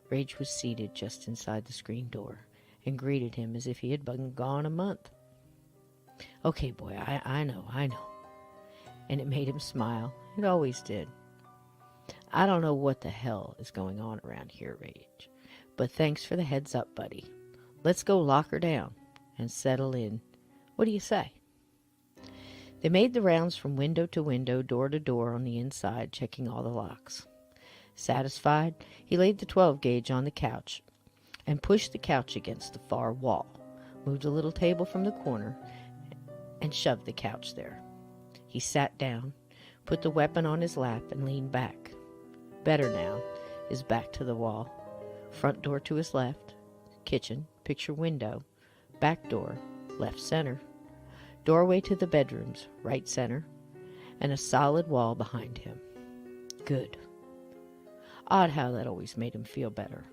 Rage was seated just inside the screen door and greeted him as if he had been gone a month. "Okay, boy, I know. And it made him smile. It always did. "I don't know what the hell is going on around here, Rage, but thanks for the heads up, buddy. Let's go lock her down and settle in. What do you say?" They made the rounds from window to window, door to door on the inside, checking all the locks. Satisfied, he laid the 12-gauge on the couch and pushed the couch against the far wall, moved a little table from the corner, and shoved the couch there. He sat down, put the weapon on his lap, and leaned back. Better now, his back to the wall. Front door to his left, kitchen, picture window, back door, left center, doorway to the bedrooms, right center, and a solid wall behind him. Good. Odd how that always made him feel better.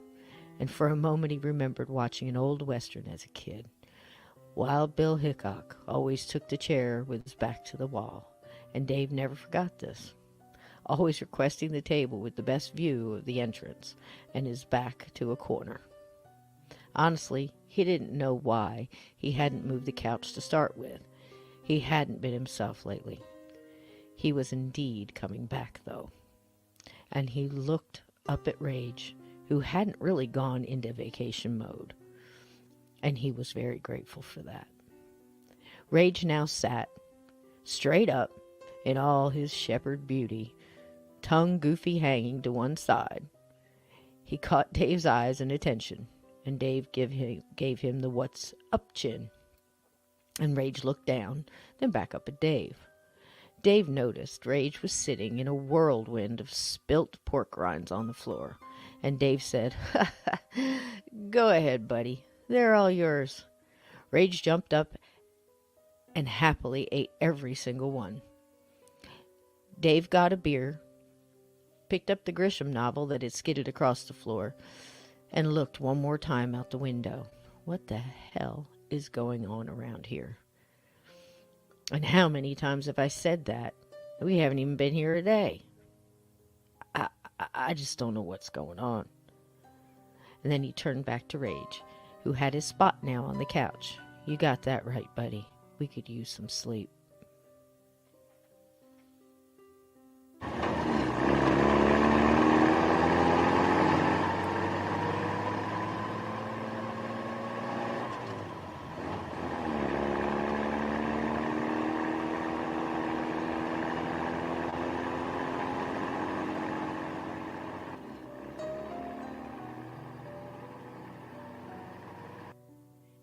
And for a moment he remembered watching an old Western as a kid. Wild Bill Hickok always took the chair with his back to the wall, and Dave never forgot this, always requesting the table with the best view of the entrance and his back to a corner. Honestly, he didn't know why he hadn't moved the couch to start with. He hadn't been himself lately. He was indeed coming back, though. And he looked up at Rage, who hadn't really gone into vacation mode, and he was very grateful for that. Rage now sat straight up in all his shepherd beauty, tongue goofy hanging to one side. He caught Dave's eyes and attention, and Dave gave him the what's up chin. And Rage looked down, then back up at Dave. Dave noticed Rage was sitting in a whirlwind of spilt pork rinds on the floor, and Dave said, "Go ahead, buddy. They're all yours." Rage jumped up and happily ate every single one. Dave got a beer, picked up the Grisham novel that had skidded across the floor, and looked one more time out the window. What the hell is going on around here? And how many times have I said that? We haven't even been here a day. I just don't know what's going on. And then he turned back to Rage, who had his spot now on the couch. "You got that right, buddy. We could use some sleep."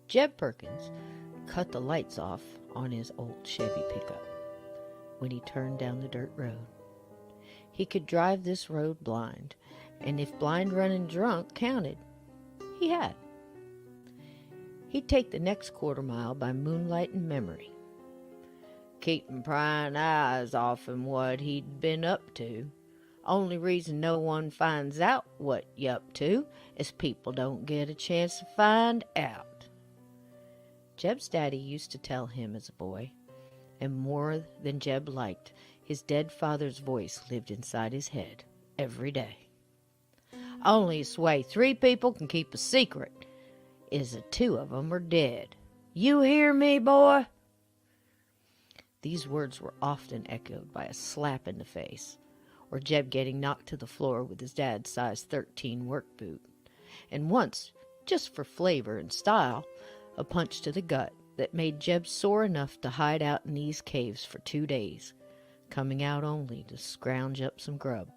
Jeb Perkins cut the lights off on his old Chevy pickup when he turned down the dirt road. He could drive this road blind, and if blind running drunk counted, he had. He'd take the next quarter mile by moonlight and memory, keeping prying eyes off him what he'd been up to. Only reason no one finds out what you up to is people don't get a chance to find out. Jeb's daddy used to tell him as a boy, and more than Jeb liked, his dead father's voice lived inside his head every day. "Only way 3 people can keep a secret is that 2 of them are dead. You hear me, boy?" These words were often echoed by a slap in the face, or Jeb getting knocked to the floor with his dad's size 13 work boot, and once, just for flavor and style, a punch to the gut that made Jeb sore enough to hide out in these caves for 2 days, coming out only to scrounge up some grub.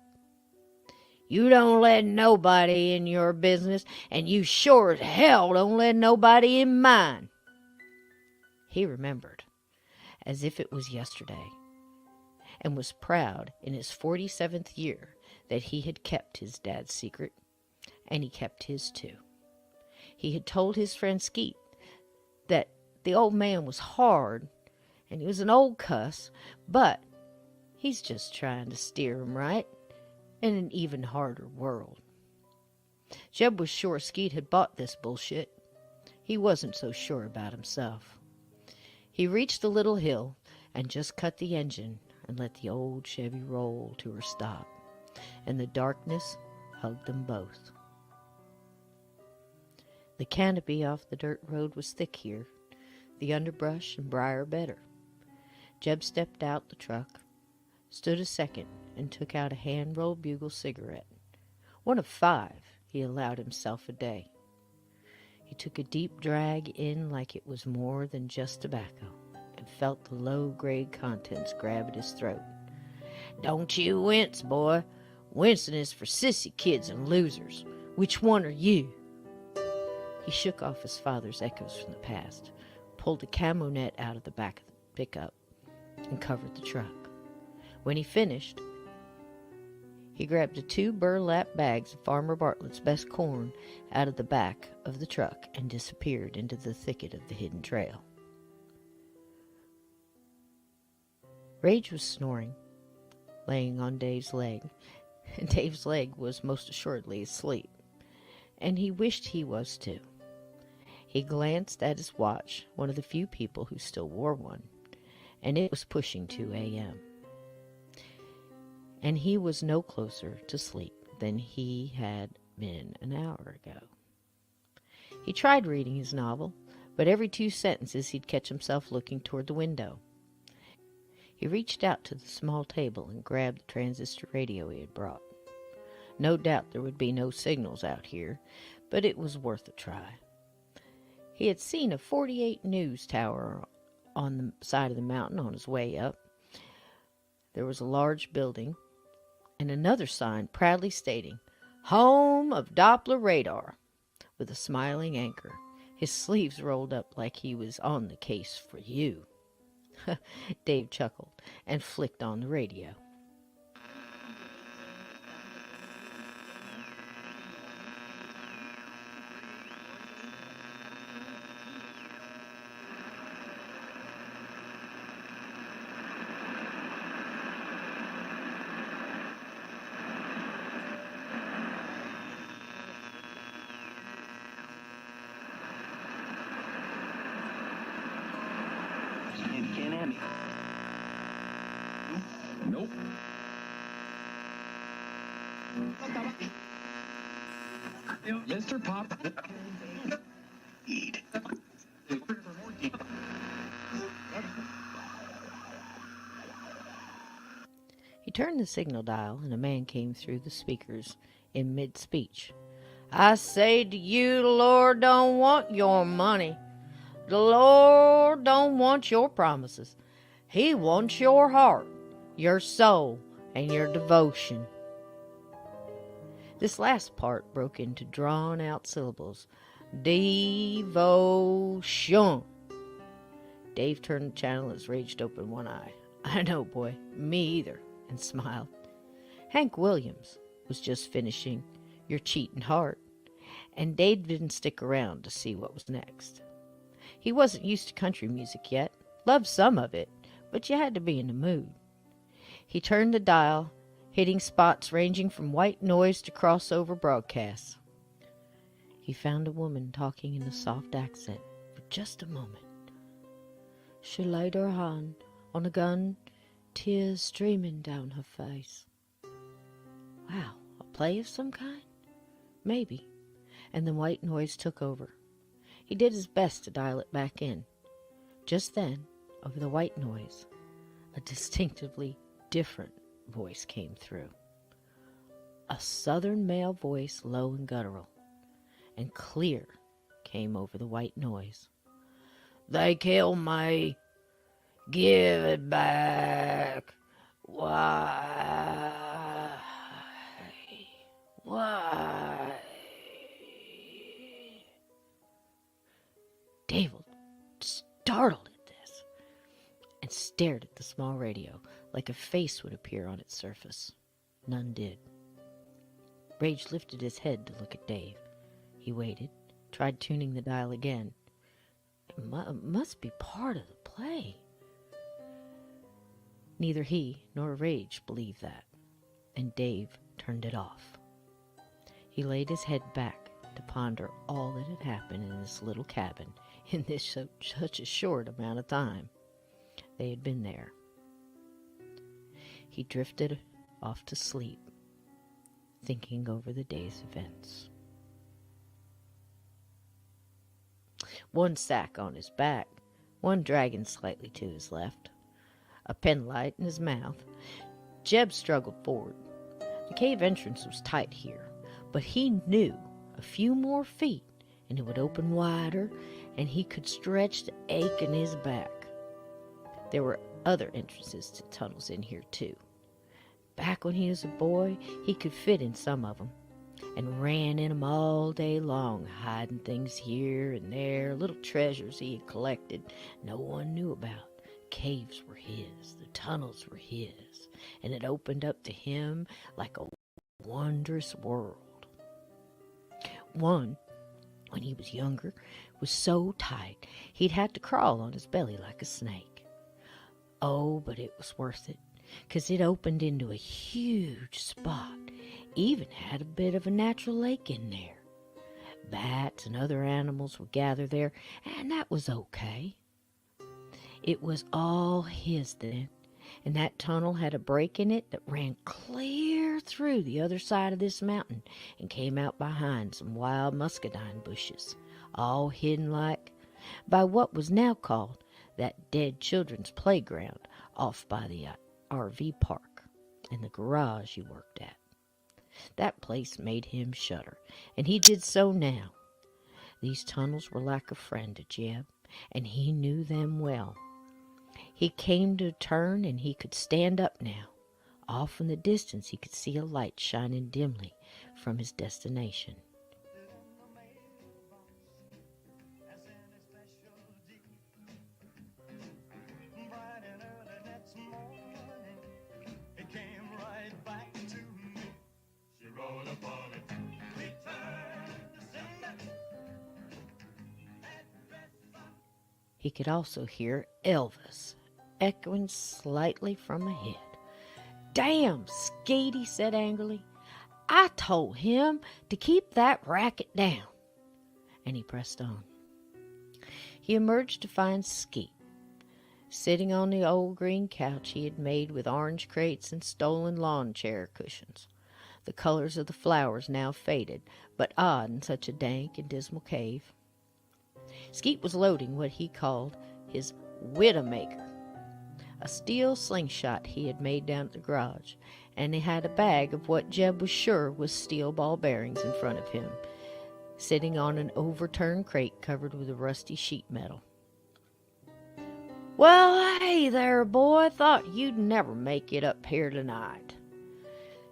"You don't let nobody in your business, and you sure as hell don't let nobody in mine." He remembered, as if it was yesterday, and was proud in his 47th year that he had kept his dad's secret, and he kept his too. He had told his friend Skeet that the old man was hard, and he was an old cuss, but he's just trying to steer him right in an even harder world. Jeb was sure Skeet had bought this bullshit. He wasn't so sure about himself. He reached the little hill and just cut the engine and let the old Chevy roll to her stop, and the darkness hugged them both. The canopy off the dirt road was thick here, the underbrush and briar better. Jeb stepped out the truck, stood a second, and took out a hand-rolled bugle cigarette, one of 5 he allowed himself a day. He took a deep drag in like it was more than just tobacco, and felt the low-grade contents grab at his throat. "Don't you wince, boy. Wincing is for sissy kids and losers. Which one are you?" He shook off his father's echoes from the past, pulled a camo net out of the back of the pickup, and covered the truck. When he finished, he grabbed the 2 burlap bags of Farmer Bartlett's best corn out of the back of the truck and disappeared into the thicket of the hidden trail. Rage was snoring, laying on Dave's leg, and Dave's leg was most assuredly asleep, and he wished he was too. He glanced at his watch, one of the few people who still wore one, and it was pushing 2 a.m. And he was no closer to sleep than he had been an hour ago. He tried reading his novel, but every 2 sentences he'd catch himself looking toward the window. He reached out to the small table and grabbed the transistor radio he had brought. No doubt there would be no signals out here, but it was worth a try. He had seen a 48 news tower on the side of the mountain on his way up. There was a large building and another sign proudly stating, "Home of Doppler Radar," with a smiling anchor, his sleeves rolled up like he was on the case for you. Dave chuckled and flicked on the radio. Can't have me. Nope. Mr. Pop. Eat. He turned the signal dial, and a man came through the speakers in mid-speech. "I say to you, the Lord don't want your money. The Lord don't want your promises. He wants your heart, your soul, and your devotion." This last part broke into drawn-out syllables. Devotion. Dave turned the channel and raged open one eye. "I know, boy. Me either," and smiled. Hank Williams was just finishing Your Cheatin' Heart, and Dave didn't stick around to see what was next. He wasn't used to country music yet, loved some of it, but you had to be in the mood. He turned the dial, hitting spots ranging from white noise to crossover broadcasts. He found a woman talking in a soft accent for just a moment. She laid her hand on a gun, tears streaming down her face. Wow, a play of some kind? Maybe. And the white noise took over. He did his best to dial it back in. Just then, over the white noise, a distinctively different voice came through. A southern male voice, low and guttural, and clear, came over the white noise. "They killed me. Give it back. Why? Why?" Dave was startled at this and stared at the small radio like a face would appear on its surface. None did. Rage lifted his head to look at Dave. He waited, tried tuning the dial again. It must be part of the play. Neither he nor Rage believed that, and Dave turned it off. He laid his head back to ponder all that had happened in this little cabin in such a short amount of time they had been there. He drifted off to sleep, thinking over the day's events. One sack on his back, one dragging slightly to his left, a penlight in his mouth, Jeb struggled forward. The cave entrance was tight here, but he knew a few more feet and it would open wider, and he could stretch the ache in his back. There were other entrances to tunnels in here, too. Back when he was a boy, he could fit in some of them, and ran in them all day long, hiding things here and there, little treasures he had collected no one knew about. Caves were his, the tunnels were his, and it opened up to him like a wondrous world. One, when he was younger, was so tight he'd had to crawl on his belly like a snake. Oh, but it was worth it, 'cause it opened into a huge spot, even had a bit of a natural lake in there. Bats and other animals would gather there, and that was okay. It was all his then, and that tunnel had a break in it that ran clear through the other side of this mountain and came out behind some wild muscadine bushes, all hidden like by what was now called that dead children's playground off by the RV park and the garage he worked at. That place made him shudder, and he did so now. These tunnels were like a friend to Jeb, and he knew them well. He came to a turn, and he could stand up now, Off in the distance he could see a light shining dimly from his destination. He could also hear Elvis echoing slightly from ahead. "Damn, Skeet," he said angrily. "I told him to keep that racket down." And he pressed on. He emerged to find Skeet sitting on the old green couch he had made with orange crates and stolen lawn chair cushions. The colors of the flowers now faded, but odd in such a dank and dismal cave. Skeet was loading what he called his Widowmaker, a steel slingshot he had made down at the garage, and he had a bag of what Jeb was sure was steel ball bearings in front of him, sitting on an overturned crate covered with a rusty sheet metal. "Well, hey there, boy. Thought you'd never make it up here tonight."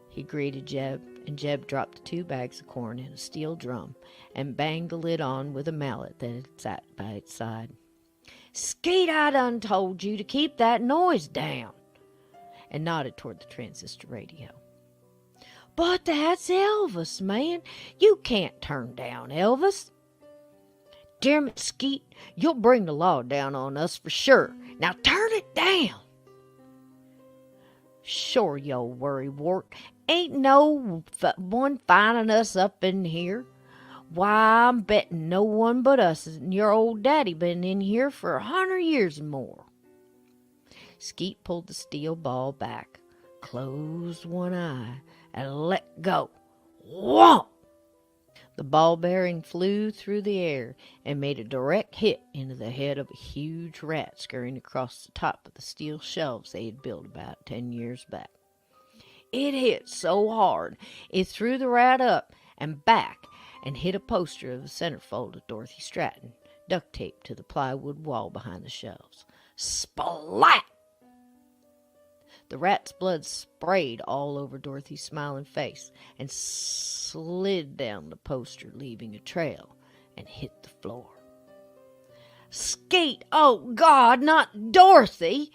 He greeted Jeb, and Jeb dropped the 2 bags of corn in a steel drum and banged the lid on with a mallet that had sat by its side. "Skeet, I done told you to keep that noise down," and nodded toward the transistor radio. "But that's Elvis, man. You can't turn down Elvis." "Damn it, Skeet, you'll bring the law down on us for sure. Now turn it down." "Sure, you old worrywart. Ain't no one finding us up in here. Why, I'm betting no one but us and your old daddy been in here for 100 years and more." Skeet pulled the steel ball back, closed one eye, and let go. Whomp! The ball bearing flew through the air and made a direct hit into the head of a huge rat scurrying across the top of the steel shelves they had built about 10 years back. It hit so hard, it threw the rat up and back and hit a poster of the centerfold of Dorothy Stratton, duct taped to the plywood wall behind the shelves. Splat! The rat's blood sprayed all over Dorothy's smiling face and slid down the poster, leaving a trail, and hit the floor. "Skeet! Oh, God, not Dorothy!"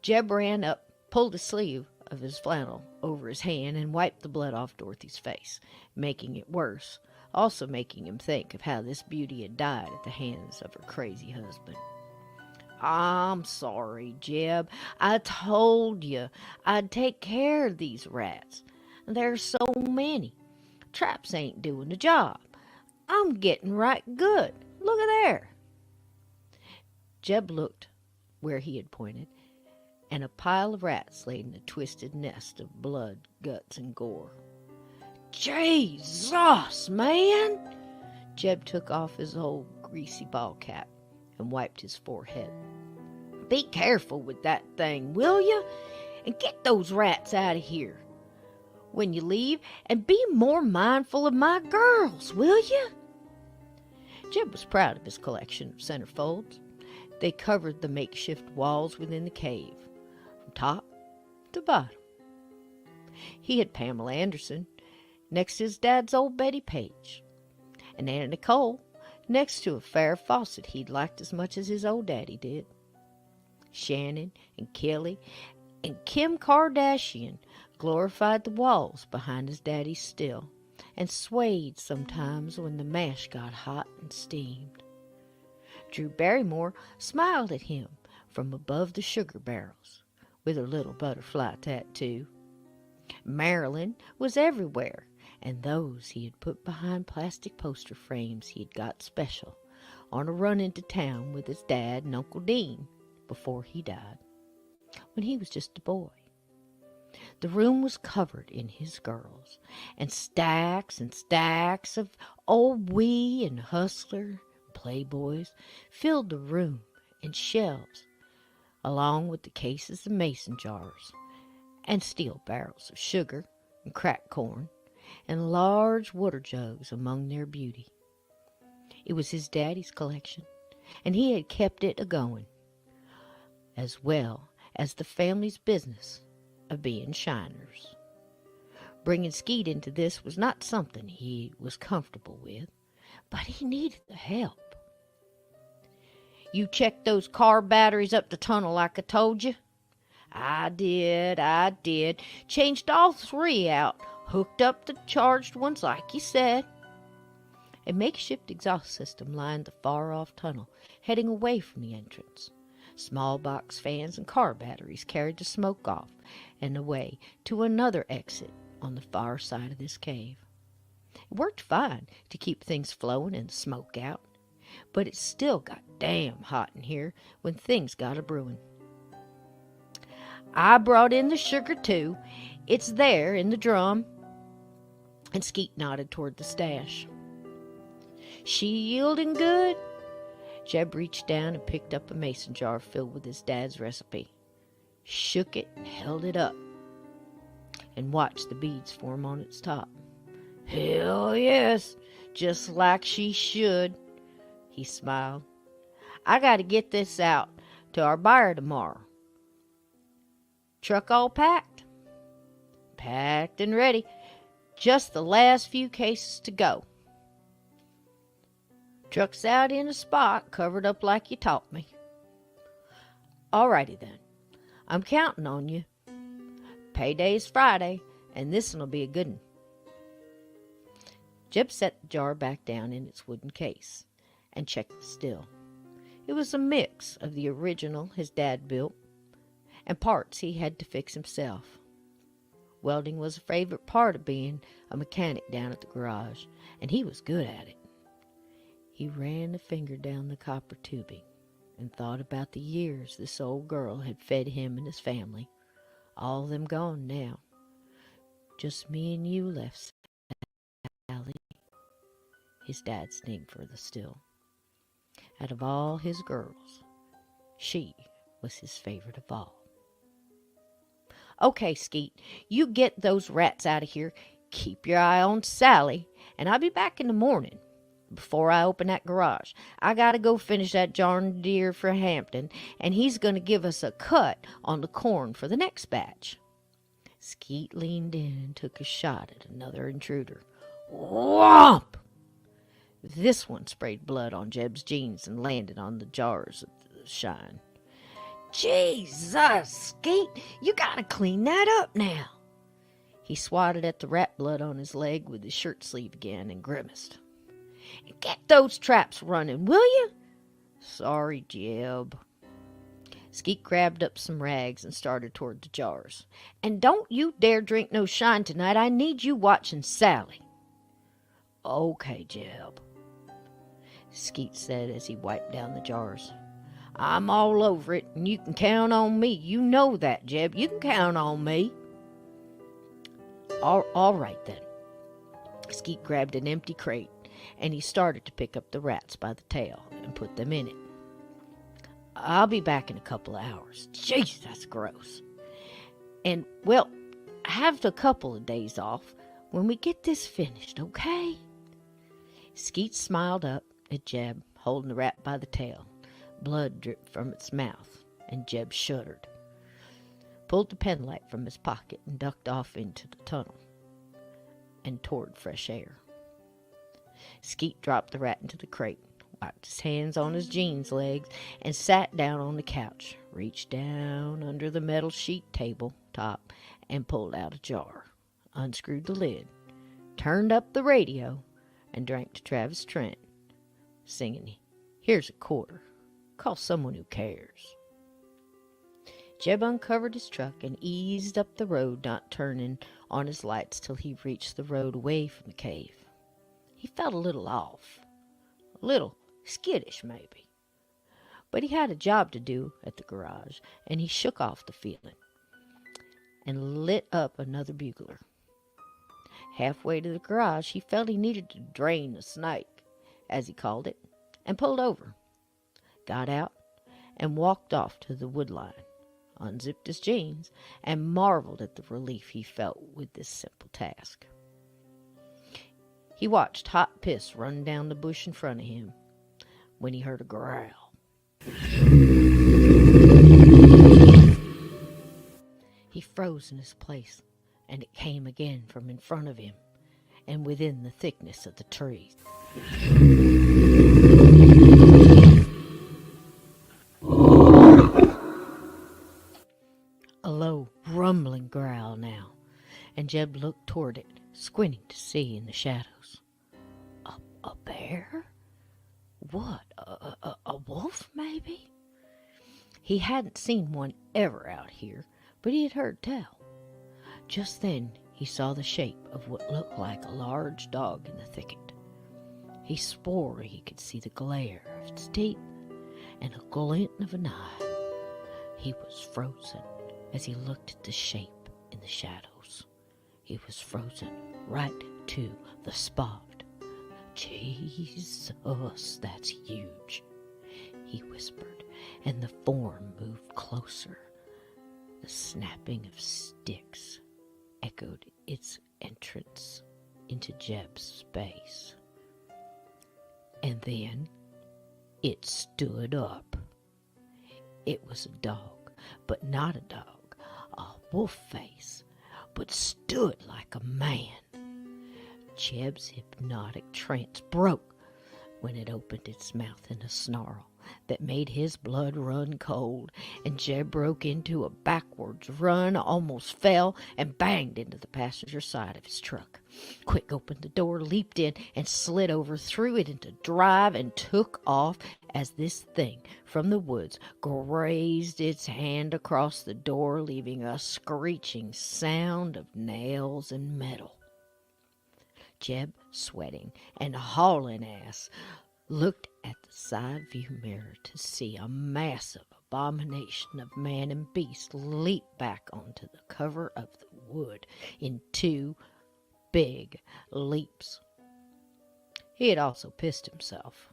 Jeb ran up, pulled the sleeve of his flannel over his hand, and wiped the blood off Dorothy's face, making it worse, also making him think of how this beauty had died at the hands of her crazy husband. "I'm sorry, Jeb. I told you I'd take care of these rats. There's so many. Traps ain't doing the job. I'm getting right good. Look at there." Jeb looked where he had pointed, and a pile of rats lay in a twisted nest of blood, guts, and gore. "Jesus, man!" Jeb took off his old greasy ball cap and wiped his forehead. "Be careful with that thing, will you? And get those rats out of here when you leave, and be more mindful of my girls, will you?" Jeb was proud of his collection of centerfolds. They covered the makeshift walls within the cave, from top to bottom. He had Pamela Anderson next to his dad's old Betty Page, and Anna Nicole next to a Farrah Fawcett he'd liked as much as his old daddy did. Shannon and Kelly and Kim Kardashian glorified the walls behind his daddy's still, and swayed sometimes when the mash got hot and steamed. Drew Barrymore smiled at him from above the sugar barrels, with her little butterfly tattoo. Marilyn was everywhere, and those he had put behind plastic poster frames he had got special on a run into town with his dad and Uncle Dean before he died, when he was just a boy. The room was covered in his girls, and stacks of old Wee and Hustler Playboys filled the room, and shelves, along with the cases of mason jars, and steel barrels of sugar and cracked corn, and large water jugs among their beauty. It was his daddy's collection, and he had kept it a-going, as well as the family's business of being shiners. Bringing Skeet into this was not something he was comfortable with, but he needed the help. "You checked those car batteries up the tunnel like I told you?" I did. Changed all 3 out. Hooked up the charged ones like you said." A makeshift exhaust system lined the far-off tunnel, heading away from the entrance. Small box fans and car batteries carried the smoke off and away to another exit on the far side of this cave. It worked fine to keep things flowing and the smoke out, but it still got damn hot in here when things got a-brewing. "I brought in the sugar, too. It's there in the drum." And Skeet nodded toward the stash. "She yielding good?" Jeb reached down and picked up a mason jar filled with his dad's recipe, shook it and held it up, and watched the beads form on its top. "Hell yes, just like she should," he smiled. "I got to get this out to our buyer tomorrow. Truck all packed?" "Packed and ready. Just the last few cases to go." "Truck's out in a spot, covered up like you taught me." "All righty then. I'm counting on you. Payday's Friday, and this'll be a good one." Jeb set the jar back down in its wooden case and checked the still. It was a mix of the original his dad built and parts he had to fix himself. Welding was a favorite part of being a mechanic down at the garage, and he was good at it. He ran a finger down the copper tubing and thought about the years this old girl had fed him and his family. All of them gone now. "Just me and you left, Sally." His dad snigged further still. Out of all his girls, she was his favorite of all. "Okay, Skeet, you get those rats out of here. Keep your eye on Sally, and I'll be back in the morning. Before I open that garage, I gotta go finish that John Deere for Hampton, and he's gonna give us a cut on the corn for the next batch." Skeet leaned in and took a shot at another intruder. Whomp! This one sprayed blood on Jeb's jeans and landed on the jars of the shine. "Jesus, Skeet, you gotta clean that up now." He swatted at the rat blood on his leg with his shirt sleeve again and grimaced. "Get those traps running, will you?" "Sorry, Jeb." Skeet grabbed up some rags and started toward the jars. "And don't you dare drink no shine tonight. I need you watching Sally." "Okay, Jeb," Skeet said as he wiped down the jars. "I'm all over it, and you can count on me. You know that, Jeb. You can count on me." All right, then. Skeet grabbed an empty crate, and he started to pick up the rats by the tail and put them in it. "I'll be back in a couple of hours." Jeez, that's gross. "And, well, have a couple of days off when we get this finished, okay?" Skeet smiled up at Jeb, holding the rat by the tail. Blood dripped from its mouth, and Jeb shuddered, pulled the penlight from his pocket, and ducked off into the tunnel and toward fresh air. Skeet dropped the rat into the crate, wiped his hands on his jeans legs, and sat down on the couch, reached down under the metal sheet table top, and pulled out a jar, unscrewed the lid, turned up the radio, and drank to Travis Trent, singing, "Here's a quarter. Call someone who cares." Jeb uncovered his truck and eased up the road, not turning on his lights till he reached the road away from the cave. He felt a little off, a little skittish maybe, but he had a job to do at the garage, and he shook off the feeling and lit up another bugler. Halfway to the garage, he felt he needed to drain the snake, as he called it, and pulled over, got out, and walked off to the wood line, unzipped his jeans, and marveled at the relief he felt with this simple task. He watched hot piss run down the bush in front of him when he heard a growl. He froze in his place, and it came again from in front of him and within the thickness of the trees. A low, rumbling growl now, and Jeb looked toward it, squinting to see in the shadows. A bear? What, a wolf, maybe? He hadn't seen one ever out here, but he had heard tell. Just then he saw the shape of what looked like a large dog in the thicket. He swore he could see the glare of its teeth and a glint of an eye. He was frozen as he looked at the shape in the shadows. He was frozen right to the spot. Jesus, that's huge, he whispered, and the form moved closer. The snapping of sticks echoed its entrance into Jeb's space. And then it stood up. It was a dog, but not a dog, a wolf face, but stood like a man. Jeb's hypnotic trance broke when it opened its mouth in a snarl that made his blood run cold, and Jeb broke into a backwards run, almost fell, and banged into the passenger side of his truck. Quick opened the door, leaped in, and slid over, threw it into drive, and took off as this thing from the woods grazed its hand across the door, leaving a screeching sound of nails and metal. Jeb, sweating and hauling ass, looked at the side view mirror to see a massive abomination of man and beast leap back onto the cover of the wood in 2 big leaps. He had also pissed himself.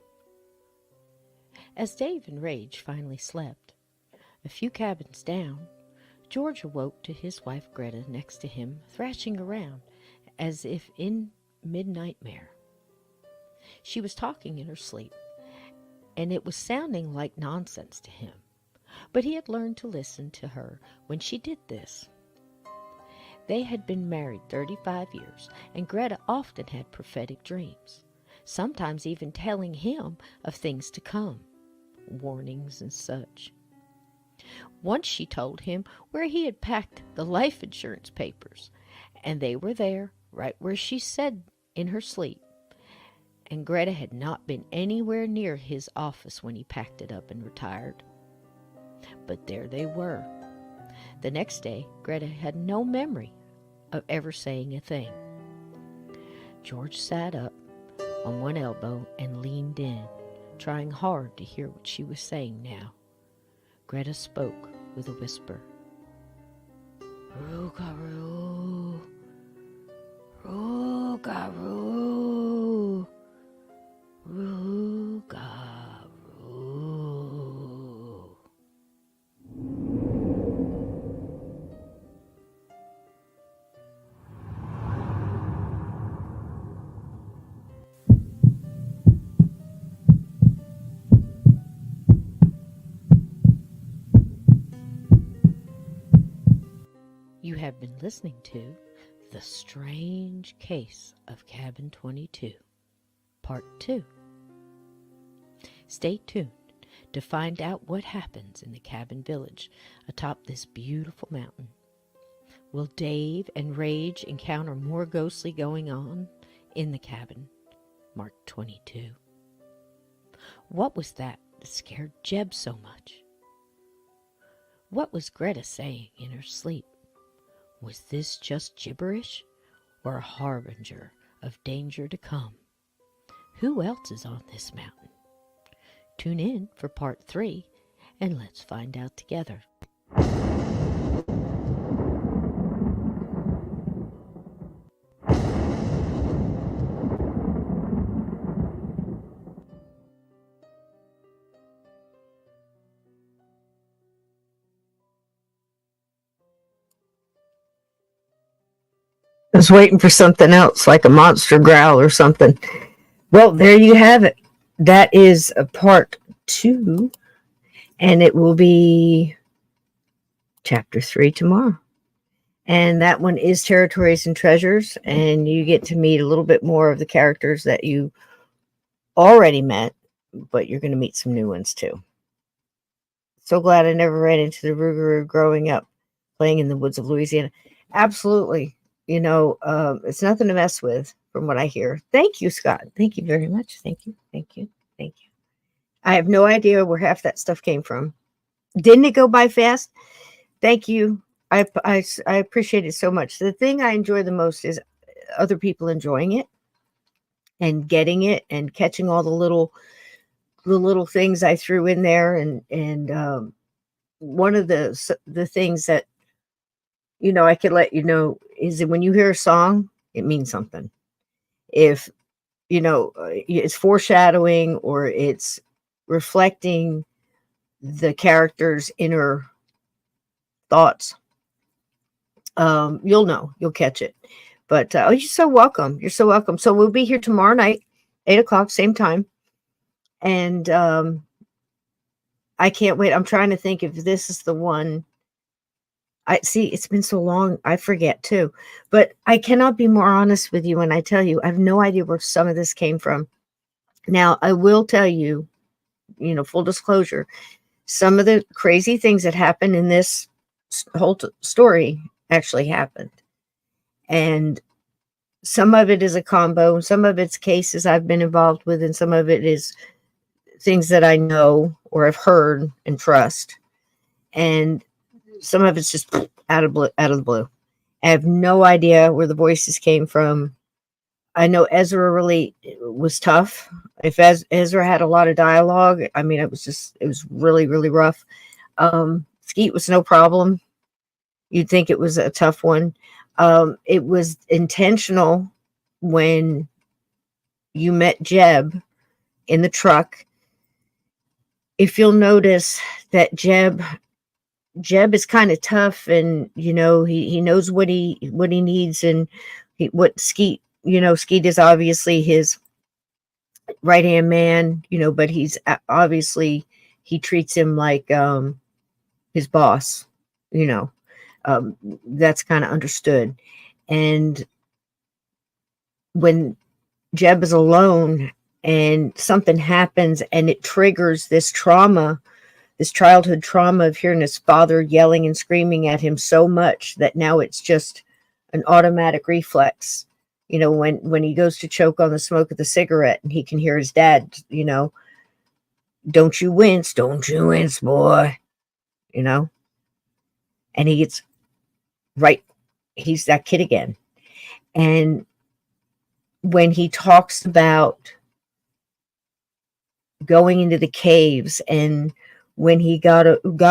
As Dave and Rage finally slept, a few cabins down, George awoke to his wife Greta next to him, thrashing around as if in mid-nightmare. She was talking in her sleep, and it was sounding like nonsense to him, but he had learned to listen to her when she did this. They had been married 35 years, and Greta often had prophetic dreams, sometimes even telling him of things to come, warnings and such. Once she told him where he had packed the life insurance papers, and they were there, right where she said in her sleep, and Greta had not been anywhere near his office when he packed it up and retired. But there they were. The next day, Greta had no memory of ever saying a thing. George sat up on one elbow and leaned in, trying hard to hear what she was saying now. Greta spoke with a whisper. Roo-ga-roo, roo-ga-roo, roo-ga-roo. You have been listening to The Strange Case of Cabin 22, Part 2. Stay tuned to find out what happens in the cabin village atop this beautiful mountain. Will Dave and Rage encounter more ghostly going on in the cabin marked 22? What was that scared Jeb so much? What was Greta saying in her sleep? Was this just gibberish or a harbinger of danger to come? Who else is on this mountain? Tune in for Part 3 and let's find out together. I was waiting for something else, like a monster growl or something. Well, there you have it. That is a part 2, and it will be chapter 3 tomorrow. And that one is Territories and Treasures, and you get to meet a little bit more of the characters that you already met, but you're going to meet some new ones too. So glad I never ran into the Rougarou growing up, playing in the woods of Louisiana. Absolutely. It's nothing to mess with from what I hear. Thank you, Scott. Thank you very much. Thank you. Thank you. Thank you. I have no idea where half that stuff came from. Didn't it go by fast? Thank you. I appreciate it so much. The thing I enjoy the most is other people enjoying it and getting it and catching all the little things I threw in there. And one of the things that, I could let you know is that when you hear a song, it means something. If, it's foreshadowing or it's reflecting the character's inner thoughts, you'll catch it. But you're so welcome. You're so welcome. So we'll be here tomorrow night, 8:00, same time. And I can't wait. I'm trying to think if this is the one. I see it's been so long, I forget too. But I cannot be more honest with you when I tell you I have no idea where some of this came from. Now, I will tell you, full disclosure, some of the crazy things that happened in this whole story actually happened. And some of it is a combo, some of it's cases I've been involved with, and some of it is things that I know or have heard and trust. And some of it's just out of the blue. I have no idea where the voices came from. I know Ezra really was tough. If Ezra had a lot of dialogue, I mean, it was really, really rough. Skeet was no problem. You'd think it was a tough one. It was intentional when you met Jeb in the truck. If you'll notice that Jeb is kind of tough, and he knows what he needs, and what Skeet, Skeet is obviously his right hand man, but he's obviously, he treats him like his boss, that's kind of understood. And when Jeb is alone and something happens and it triggers this trauma, this childhood trauma of hearing his father yelling and screaming at him so much that now it's just an automatic reflex. When he goes to choke on the smoke of the cigarette and he can hear his dad, don't you wince, boy, and he gets right. He's that kid again. And when he talks about going into the caves, and when he got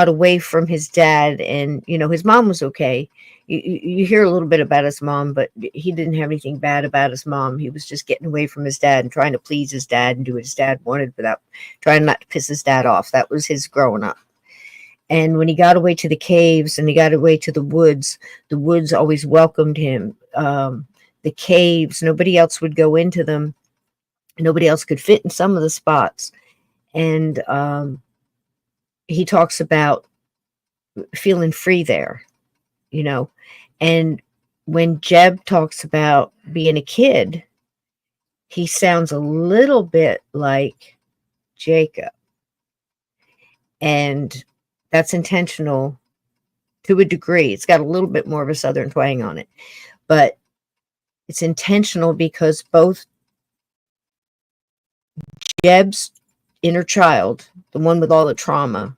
away from his dad, and his mom was okay. You hear a little bit about his mom, but he didn't have anything bad about his mom. He was just getting away from his dad and trying to please his dad and do what his dad wanted without trying not to piss his dad off. That was his growing up. And when he got away to the caves and he got away to the woods always welcomed him. The caves, nobody else would go into them. Nobody else could fit in some of the spots. And he talks about feeling free there, and when Jeb talks about being a kid, he sounds a little bit like Jacob. And that's intentional to a degree. It's got a little bit more of a Southern twang on it, but it's intentional because both Jeb's inner child, the one with all the trauma,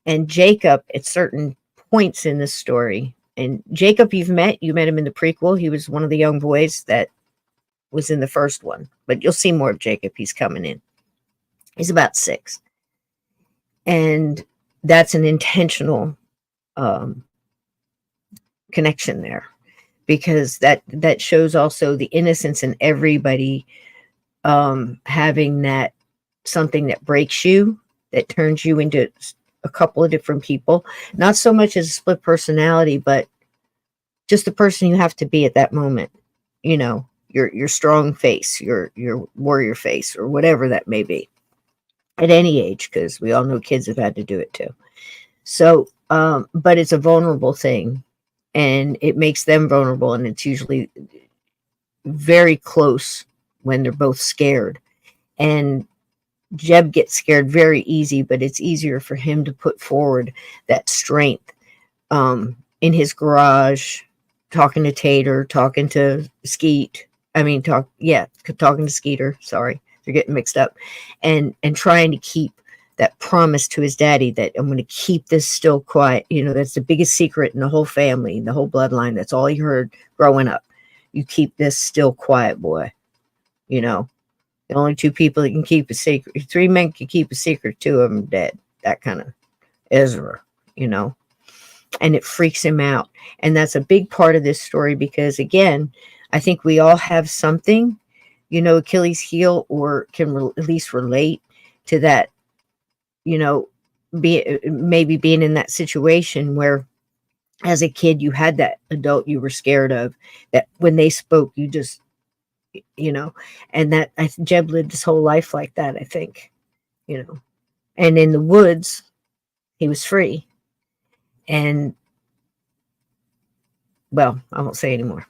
and Jacob at certain points in this story. And Jacob, you met him in the prequel. He was one of the young boys that was in the first one, but you'll see more of Jacob. He's coming in. He's about 6. And that's an intentional connection there, because that shows also the innocence in everybody having that something that breaks you, that turns you into a couple of different people, not so much as a split personality, but just the person you have to be at that moment. Your strong face, your warrior face, or whatever that may be at any age, because we all know kids have had to do it too. So, but it's a vulnerable thing. and it makes them vulnerable, and it's usually very close when they're both scared. And Jeb gets scared very easy, but it's easier for him to put forward that strength in his garage, talking to Tater, talking to Skeet. Talking to Skeeter. Sorry, they're getting mixed up, and trying to keep that promise to his daddy that I'm going to keep this still quiet. That's the biggest secret in the whole family, the whole bloodline. That's all he heard growing up. You keep this still quiet, boy. The only two people that can keep a secret, three men can keep a secret, two of them dead. That kind of Ezra, and it freaks him out. And that's a big part of this story because, again, I think we all have something, Achilles heel, or can at least relate to that, maybe being in that situation where as a kid you had that adult you were scared of, that when they spoke you just, and that Jeb lived his whole life like that, I think, and in the woods he was free. And well, I won't say anymore.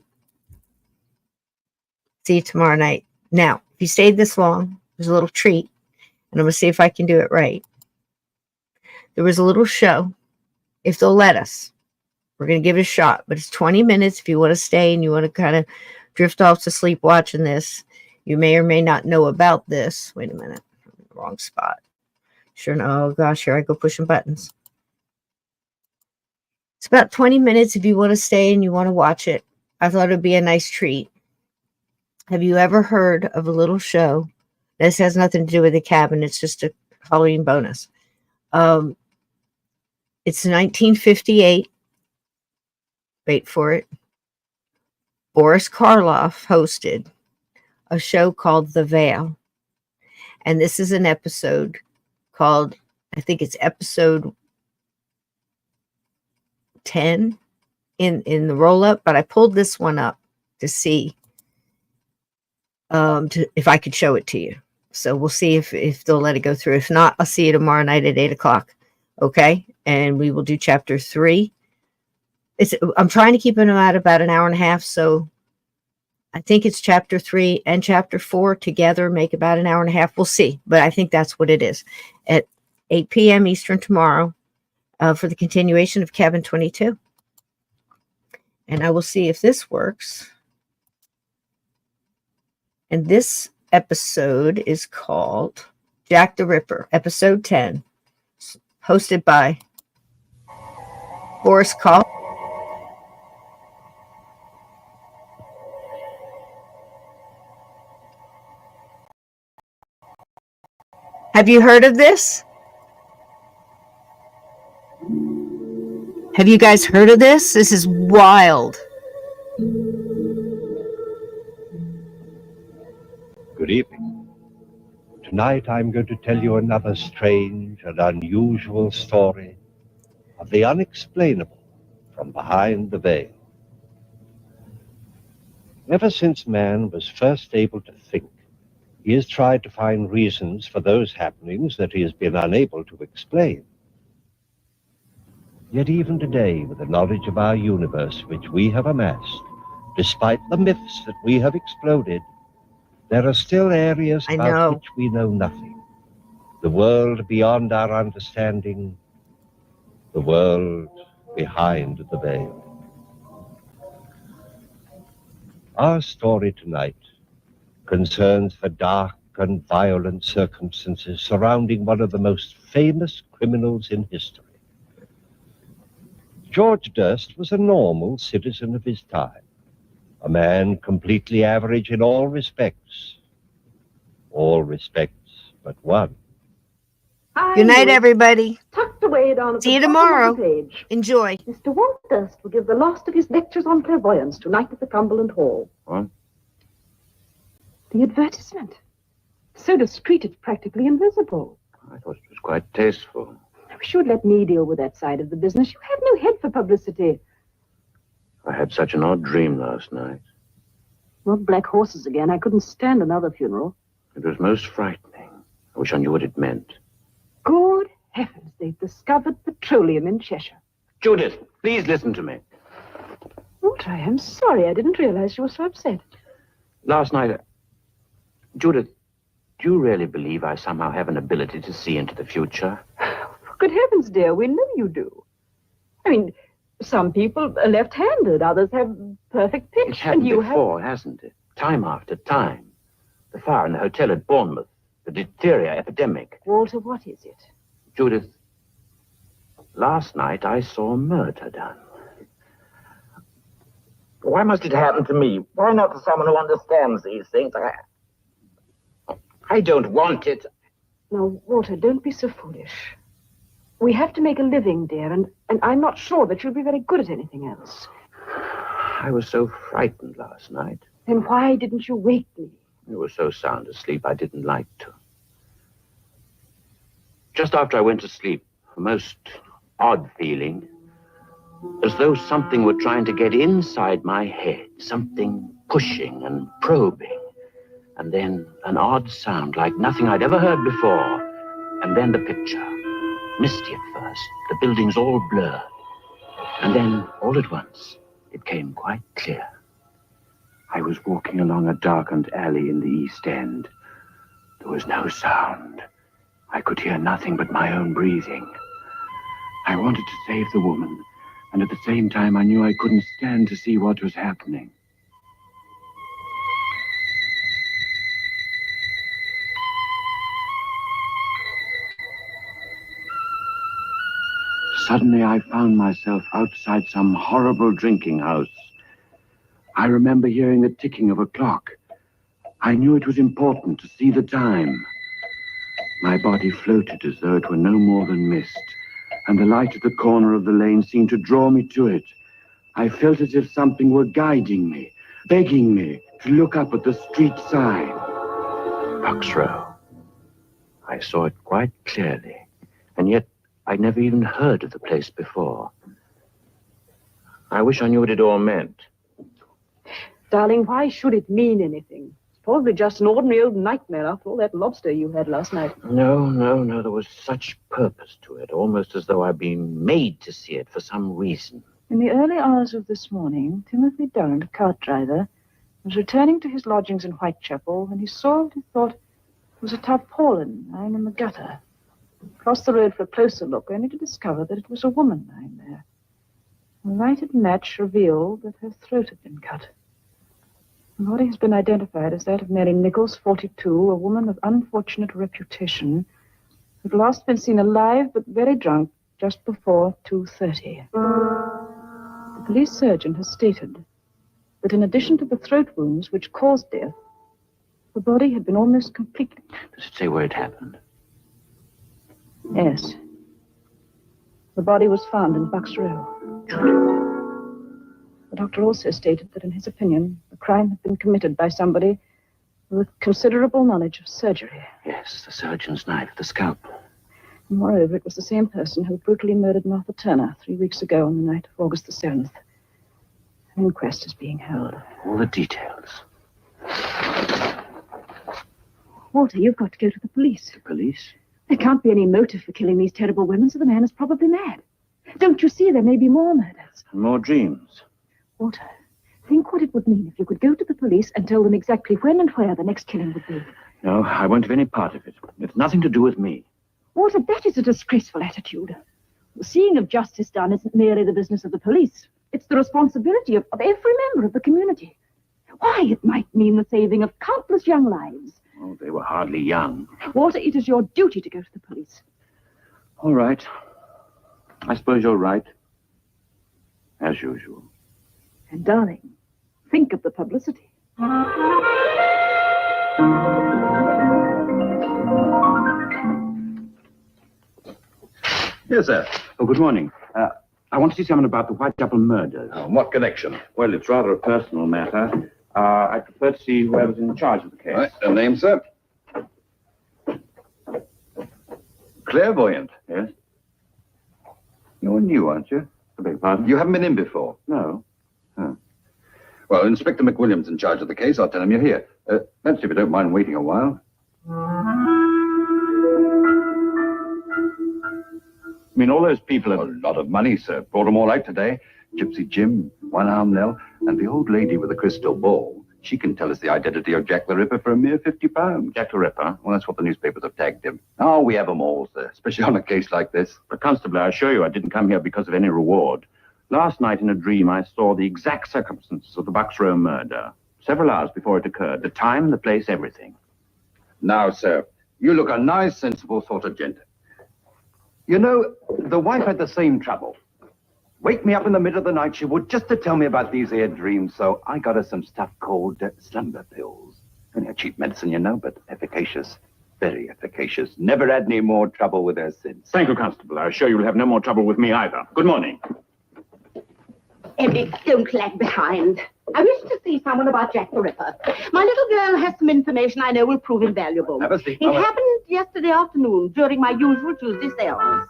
See you tomorrow night. Now, if you stayed this long, there's a little treat, and I'm going to see if I can do it right. There was a little show, if they'll let us. We're going to give it a shot, but it's 20 minutes. If you want to stay and you want to kind of drift off to sleep watching this, you may or may not know about this. Wait a minute. Wrong spot. Sure. No. Oh, gosh, here I go pushing buttons. It's about 20 minutes if you want to stay and you want to watch it. I thought it would be a nice treat. Have you ever heard of a little show? This has nothing to do with the cabin. It's just a Halloween bonus. It's 1958. Wait for it. Boris Karloff hosted a show called The Veil. And this is an episode called, I think it's episode 10 in the roll-up, but I pulled this one up to see if I could show it to you. So we'll see if they'll let it go through. If not, I'll see you tomorrow night at 8 o'clock. Okay? And we will do chapter 3. I'm trying to keep them at about an hour and a half, so I think it's chapter 3 and chapter 4 together make about an hour and a half. We'll see, but I think that's what it is. At 8 p.m. Eastern tomorrow for the continuation of CABIN22. And I will see if this works. And this episode is called Jack the Ripper, episode 10, hosted by Boris Karloff. Have you heard of this? Have you guys heard of this? This is wild. Good evening. Tonight I'm going to tell you another strange and unusual story of the unexplainable from behind the veil. Ever since man was first able to think, he has tried to find reasons for those happenings that he has been unable to explain. Yet even today, with the knowledge of our universe which we have amassed, despite the myths that we have exploded, there are still areas about which we know nothing. The world beyond our understanding, the world behind the veil. Our story tonight concerns the dark and violent circumstances surrounding one of the most famous criminals in history. George Durst was a normal citizen of his time, a man completely average in all respects but one. Good night, everybody. Tucked away down at See the you bottom tomorrow. of the page. Enjoy. Mr. Walt Durst will give the last of his lectures on clairvoyance tonight at the Cumberland Hall. What? The advertisement. So discreet it's practically invisible. I thought it was quite tasteful. I wish you would let me deal with that side of the business. You have no head for publicity. I had such an odd dream last night. Not black horses again. I couldn't stand another funeral. It was most frightening. I wish I knew what it meant. Good heavens, they've discovered petroleum in Cheshire. Judith, please listen to me. Walter, I am sorry. I didn't realize you were so upset. Last night, Judith, do you really believe I somehow have an ability to see into the future? For good heavens, dear, we know you do. I mean, some people are left-handed, others have perfect pitch. It's happened and you before, hasn't it? Time after time. The fire in the hotel at Bournemouth, the diphtheria epidemic. Walter, what is it? Judith, last night I saw a murder done. Why must it happen to me? Why not to someone who understands these things? I don't want it. Now, Walter, don't be so foolish. We have to make a living, dear, and I'm not sure that you'll be very good at anything else. I was so frightened last night. Then why didn't you wake me? I was so sound asleep I didn't like to. Just after I went to sleep, a most odd feeling, as though something were trying to get inside my head, something pushing and probing. And then an odd sound like nothing I'd ever heard before. And then the picture. Misty at first, the buildings all blurred. And then, all at once, it came quite clear. I was walking along a darkened alley in the East End. There was no sound. I could hear nothing but my own breathing. I wanted to save the woman, and at the same time I knew I couldn't stand to see what was happening. Suddenly I found myself outside some horrible drinking house. I remember hearing the ticking of a clock. I knew it was important to see the time. My body floated as though it were no more than mist, and the light at the corner of the lane seemed to draw me to it. I felt as if something were guiding me, begging me to look up at the street sign. Bucks Row. I saw it quite clearly, and yet I'd never even heard of the place before. I wish I knew what it all meant. Darling, why should it mean anything? It's probably just an ordinary old nightmare after all that lobster you had last night. No. There was such purpose to it, almost as though I'd been made to see it for some reason. In the early hours of this morning, Timothy Durrant, a cart driver, was returning to his lodgings in Whitechapel when he saw what he thought was a tarpaulin lying in the gutter. Crossed the road for a closer look, only to discover that it was a woman lying there. A lighted match revealed that her throat had been cut. The body has been identified as that of Mary Nichols, 42, a woman of unfortunate reputation, who had last been seen alive but very drunk just before 2:30. The police surgeon has stated that in addition to the throat wounds which caused death, the body had been almost completely... Does it say where it happened? Yes. The body was found in Bucks Row. The doctor also stated that, in his opinion, the crime had been committed by somebody with considerable knowledge of surgery. Yes, the surgeon's knife, the scalpel. And moreover, it was the same person who brutally murdered Martha Turner 3 weeks ago on the night of August the 7th. An inquest is being held. All the details. Walter, you've got to go to the police. The police? There can't be any motive for killing these terrible women, so the man is probably mad. Don't you see there may be more murders? And more dreams. Walter, think what it would mean if you could go to the police and tell them exactly when and where the next killing would be. No, I won't have any part of it. It's nothing to do with me. Walter, that is a disgraceful attitude. The seeing of justice done isn't merely the business of the police. It's the responsibility of every member of the community. Why, it might mean the saving of countless young lives. Oh, they were hardly young. Walter, it is your duty to go to the police. All right. I suppose you're right. As usual. And, darling, think of the publicity. Yes, sir. Oh, good morning. I want to see someone about the Whitechapel murders. What connection? Well, it's rather a personal matter. I prefer to see whoever's in charge of the case. Right. A name, sir? Clairvoyant. Yes? You're new, aren't you? I beg your pardon? You haven't been in before. No. Well, Inspector McWilliams in charge of the case. I'll tell him you're here. That's if you don't mind waiting a while. I mean, all those people have... A lot of money, sir. Brought them all out today. Gypsy Jim, one-arm Nell, and the old lady with the crystal ball. She can tell us the identity of Jack the Ripper for a mere £50. Jack the Ripper? Well, that's what the newspapers have tagged him. Oh, we have them all, sir, especially on a case like this. But, Constable, I assure you I didn't come here because of any reward. Last night in a dream, I saw the exact circumstances of the Bucks Row murder. Several hours before it occurred. The time, the place, everything. Now, sir, you look a nice, sensible sort of gent. You know, the wife had the same trouble. Wake me up in the middle of the night, she would, just to tell me about these here dreams. So I got her some stuff called slumber pills. Only a cheap medicine, you know, but efficacious. Very efficacious. Never had any more trouble with her since. Thank you, Constable. I assure you will have no more trouble with me either. Good morning. Emily, don't lag behind. I wish to see someone about Jack the Ripper. My little girl has some information I know will prove invaluable. Have a seat. It happened yesterday afternoon during my usual Tuesday seance.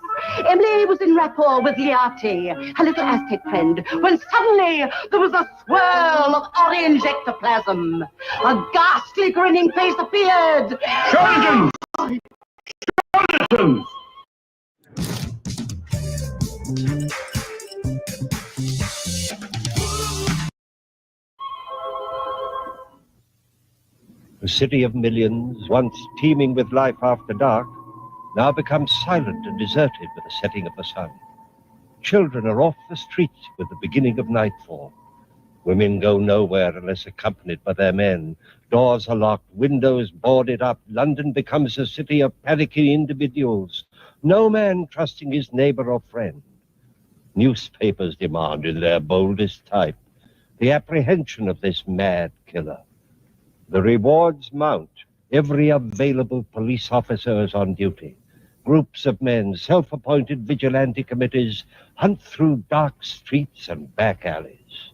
Emily was in rapport with Liati, her little Aztec friend, when suddenly there was a swirl of orange ectoplasm. A ghastly grinning face appeared. Charlatans! Charlatans! The city of millions, once teeming with life after dark, now becomes silent and deserted with the setting of the sun. Children are off the streets with the beginning of nightfall. Women go nowhere unless accompanied by their men. Doors are locked, windows boarded up. London becomes a city of panicking individuals, no man trusting his neighbor or friend. Newspapers demand in their boldest type the apprehension of this mad killer. The rewards mount. Every available police officer is on duty. Groups of men, self-appointed vigilante committees, hunt through dark streets and back alleys.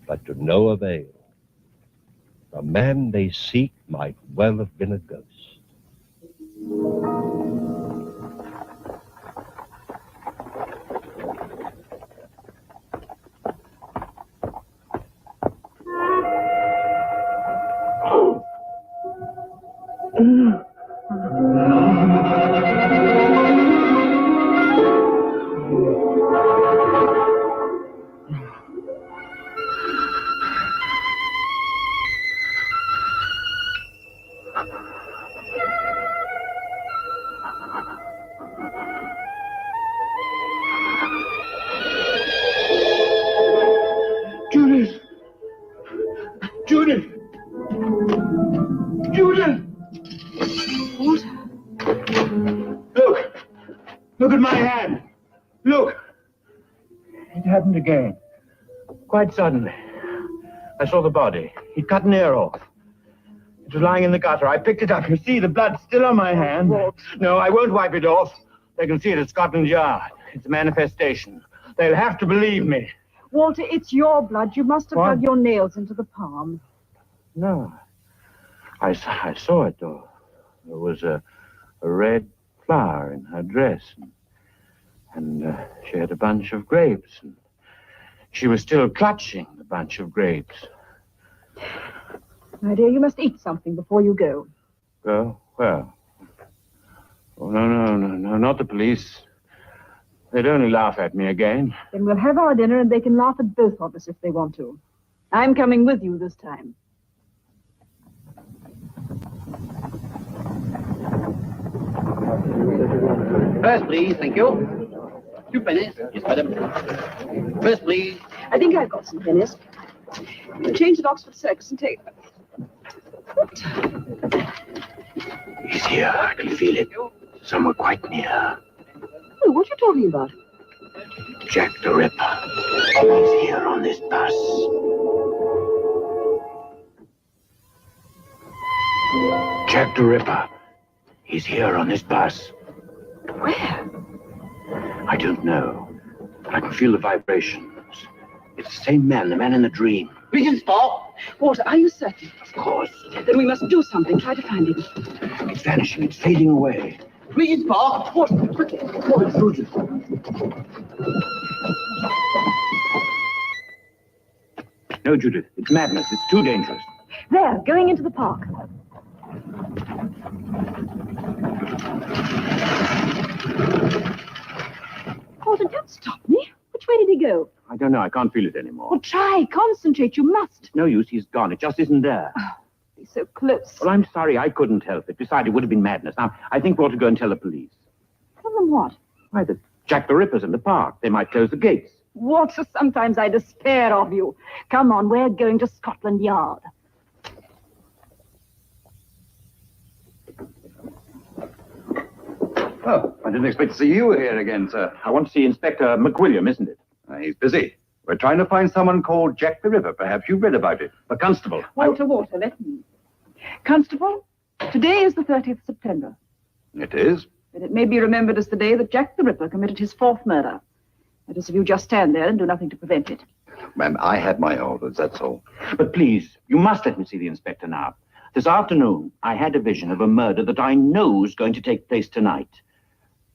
But to no avail. The man they seek might well have been a ghost. Judith! Judith! Judith! What? Look! Look at my hand! Look! It happened again. Quite suddenly. I saw the body. He'd cut an ear off. It was lying in the gutter. I picked it up. You see, the blood's still on my hand. What? No, I won't wipe it off. They can see it at Scotland Yard. It's a manifestation. They'll have to believe me. Walter, it's your blood. You must have What? dug your nails into the palm. No. I saw it, though. There was a red flower in her dress. And she had a bunch of grapes. And she was still clutching the bunch of grapes. My dear, you must eat something before you go. Go? Where? Oh, no, not the police. They'd only laugh at me again. Then we'll have our dinner and they can laugh at both of us if they want to. I'm coming with you this time. First, please, thank you. 2 pennies. Yes, madam. First, please. I think I've got some pennies. We'll change at Oxford Circus and take... What? He's here. I can feel it. Somewhere quite near. Oh, what are you talking about? Jack the Ripper. He's here on this bus. Jack the Ripper. He's here on this bus. Where? I don't know. But I can feel the vibrations. It's the same man, the man in the dream. Regent's Park. Walter, are you certain? Of course. Then we must do something. Try to find him. It's vanishing. It's fading away. Regent's Park. Walter, quickly. It's Judith. No, Judith. It's madness. It's too dangerous. There, going into the park. Walter, don't stop me. Which way did he go? I No, I can't feel it anymore. Well, try. Concentrate. You must. No use. He's gone. It just isn't there. Oh, he's so close. Well, I'm sorry. I couldn't help it. Besides, it would have been madness. Now, I think we ought to go and tell the police. Tell them what? Why, that Jack the Ripper's in the park. They might close the gates. Walter, sometimes I despair of you. Come on, we're going to Scotland Yard. Oh, I didn't expect to see you here again, sir. I want to see Inspector McWilliam, isn't it? He's busy. We're trying to find someone called Jack the Ripper. Perhaps you've read about it. The constable. Walter, let me. Constable, today is the 30th of September. It is? And it may be remembered as the day that Jack the Ripper committed his 4th murder. That is, if you just stand there and do nothing to prevent it. Ma'am, I had my orders, that's all. But please, you must let me see the inspector now. This afternoon, I had a vision of a murder that I know is going to take place tonight.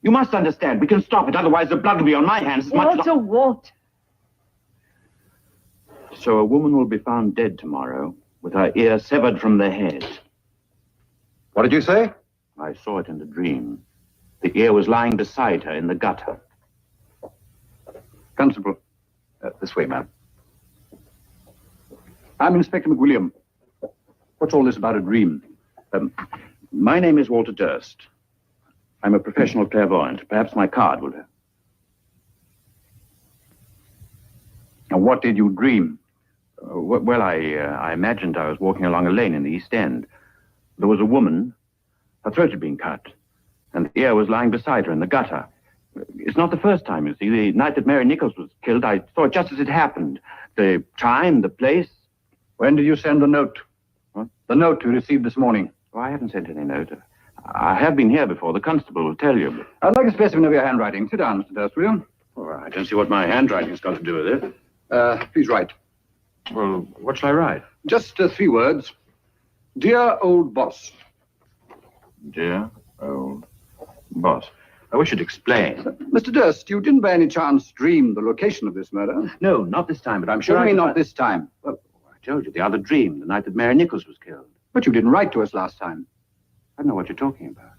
You must understand, we can stop it, otherwise the blood will be on my hands as much as... Walter. So a woman will be found dead tomorrow, with her ear severed from the head. What did you say? I saw it in the dream. The ear was lying beside her in the gutter. Constable, this way, ma'am. I'm Inspector McWilliam. What's all this about a dream? My name is Walter Durst. I'm a professional clairvoyant. Perhaps my card will... Now, what did you dream? Well, I imagined I was walking along a lane in the East End. There was a woman, her throat had been cut, and the ear was lying beside her in the gutter. It's not the first time, you see. The night that Mary Nichols was killed, I saw it just as it happened. The time, the place. When did you send the note? What? The note you received this morning. Oh, I haven't sent any note. I have been here before. The constable will tell you. I'd like a specimen of your handwriting. Sit down, Mr. Durst, will you? Oh, I don't see what my handwriting's got to do with it. Please write. Well, what shall I write? Just 3 words. Dear old boss. Dear old boss. I wish you'd explain. Mr. Durst, you didn't by any chance dream the location of this murder? No, not this time, but I'm sure What do you mean not this time? Well, I told you, the other dream, the night that Mary Nichols was killed. But you didn't write to us last time. I don't know what you're talking about.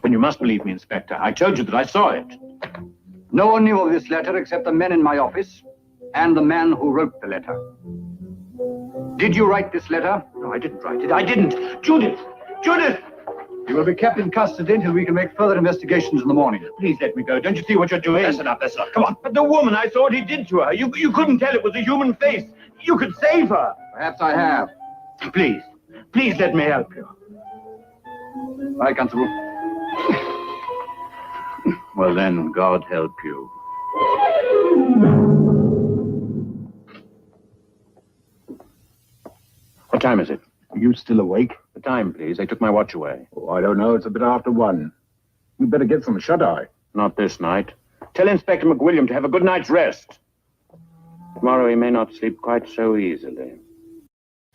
Then you must believe me, Inspector. I told you that I saw it. No one knew of this letter except the men in my office and the man who wrote the letter. Did you write this letter? No, I didn't write it. I didn't. Judith! Judith! You will be kept in custody until we can make further investigations in the morning. Please let me go. Don't you see what you're doing? Listen up. Come on. But the woman, I saw what he did to her. You couldn't tell it was a human face. You could save her. Perhaps I have. Please let me help you. Bye, Constable. Well, then, God help you. What time is it? Are you still awake? The time, please. They took my watch away. Oh, I don't know. It's a bit after 1. We'd better get some shut-eye. Not this night. Tell Inspector McWilliam to have a good night's rest. Tomorrow he may not sleep quite so easily.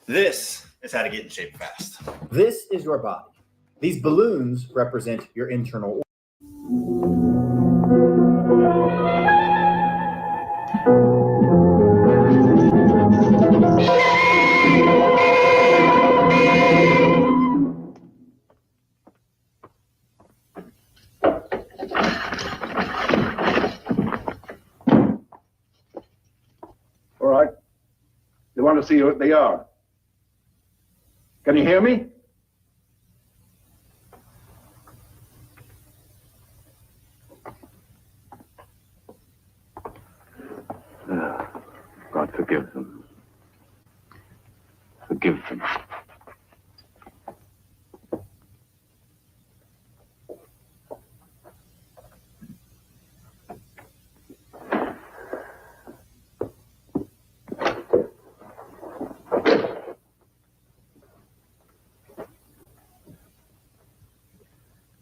This is how to get in shape fast. This is your body. These balloons represent your internal All right. They want to see what they are. Can you hear me? God forgive them. Forgive them.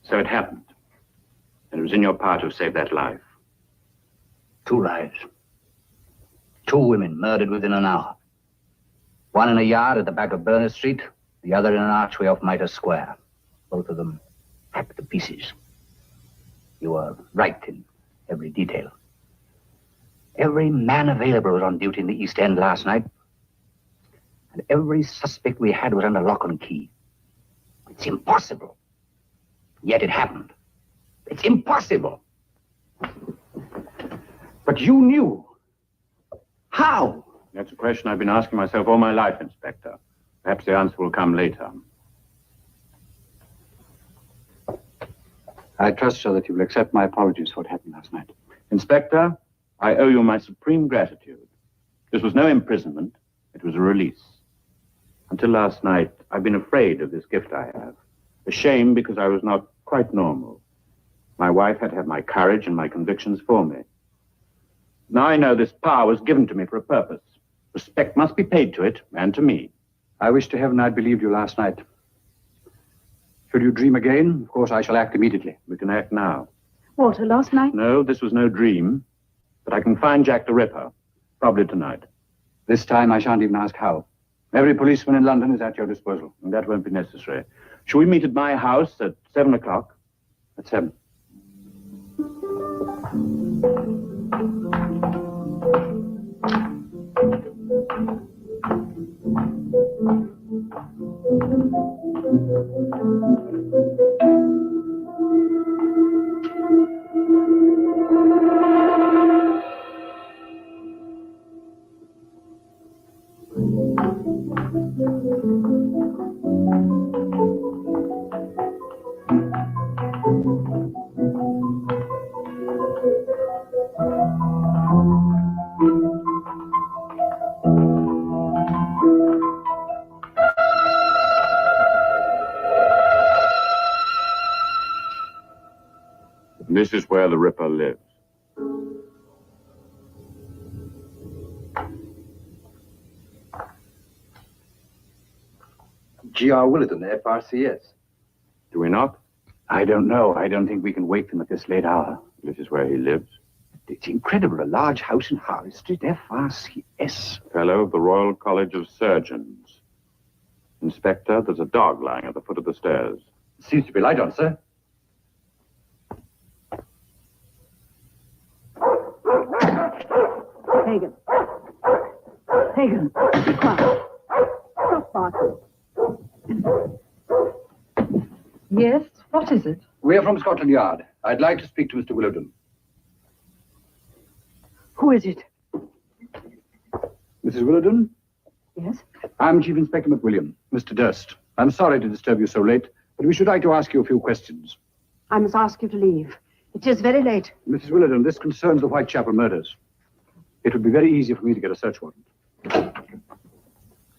So it happened. And it was in your power to save that life. 2 lives. 2 women murdered within an hour. One in a yard at the back of Berners Street, the other in an archway off Mitre Square. Both of them hacked to pieces. You were right in every detail. Every man available was on duty in the East End last night. And every suspect we had was under lock and key. It's impossible. Yet it happened. It's impossible. But you knew. How? That's a question I've been asking myself all my life, Inspector. Perhaps the answer will come later. I trust, sir, that you will accept my apologies for what happened last night. Inspector, I owe you my supreme gratitude. This was no imprisonment. It was a release. Until last night, I've been afraid of this gift I have. Ashamed because I was not quite normal. My wife had to have my courage and my convictions for me. Now I know this power was given to me for a purpose. Respect must be paid to it, and to me. I wish to heaven I'd believed you last night. Should you dream again, of course I shall act immediately. We can act now. Walter, last night? No, this was no dream. But I can find Jack the Ripper. Probably tonight. This time I shan't even ask how. Every policeman in London is at your disposal. And that won't be necessary. Shall we meet at my house at 7 o'clock? At 7. This is where the Ripper lives. G.R. Willerton, FRCS. Do we not? I don't know. I don't think we can wake them at this late hour. This is where he lives. It's incredible. A large house in Harley Street, FRCS. Fellow of the Royal College of Surgeons. Inspector, there's a dog lying at the foot of the stairs. Seems to be light on, sir. Hagen. Hagen, be quiet. Stop barking. Yes? What is it? We're from Scotland Yard. I'd like to speak to Mr. Willowden. Who is it? Mrs. Willowden? Yes? I'm Chief Inspector McWilliam, Mr. Durst. I'm sorry to disturb you so late, but we should like to ask you a few questions. I must ask you to leave. It is very late. Mrs. Willowden, this concerns the Whitechapel murders. It would be very easy for me to get a search warrant.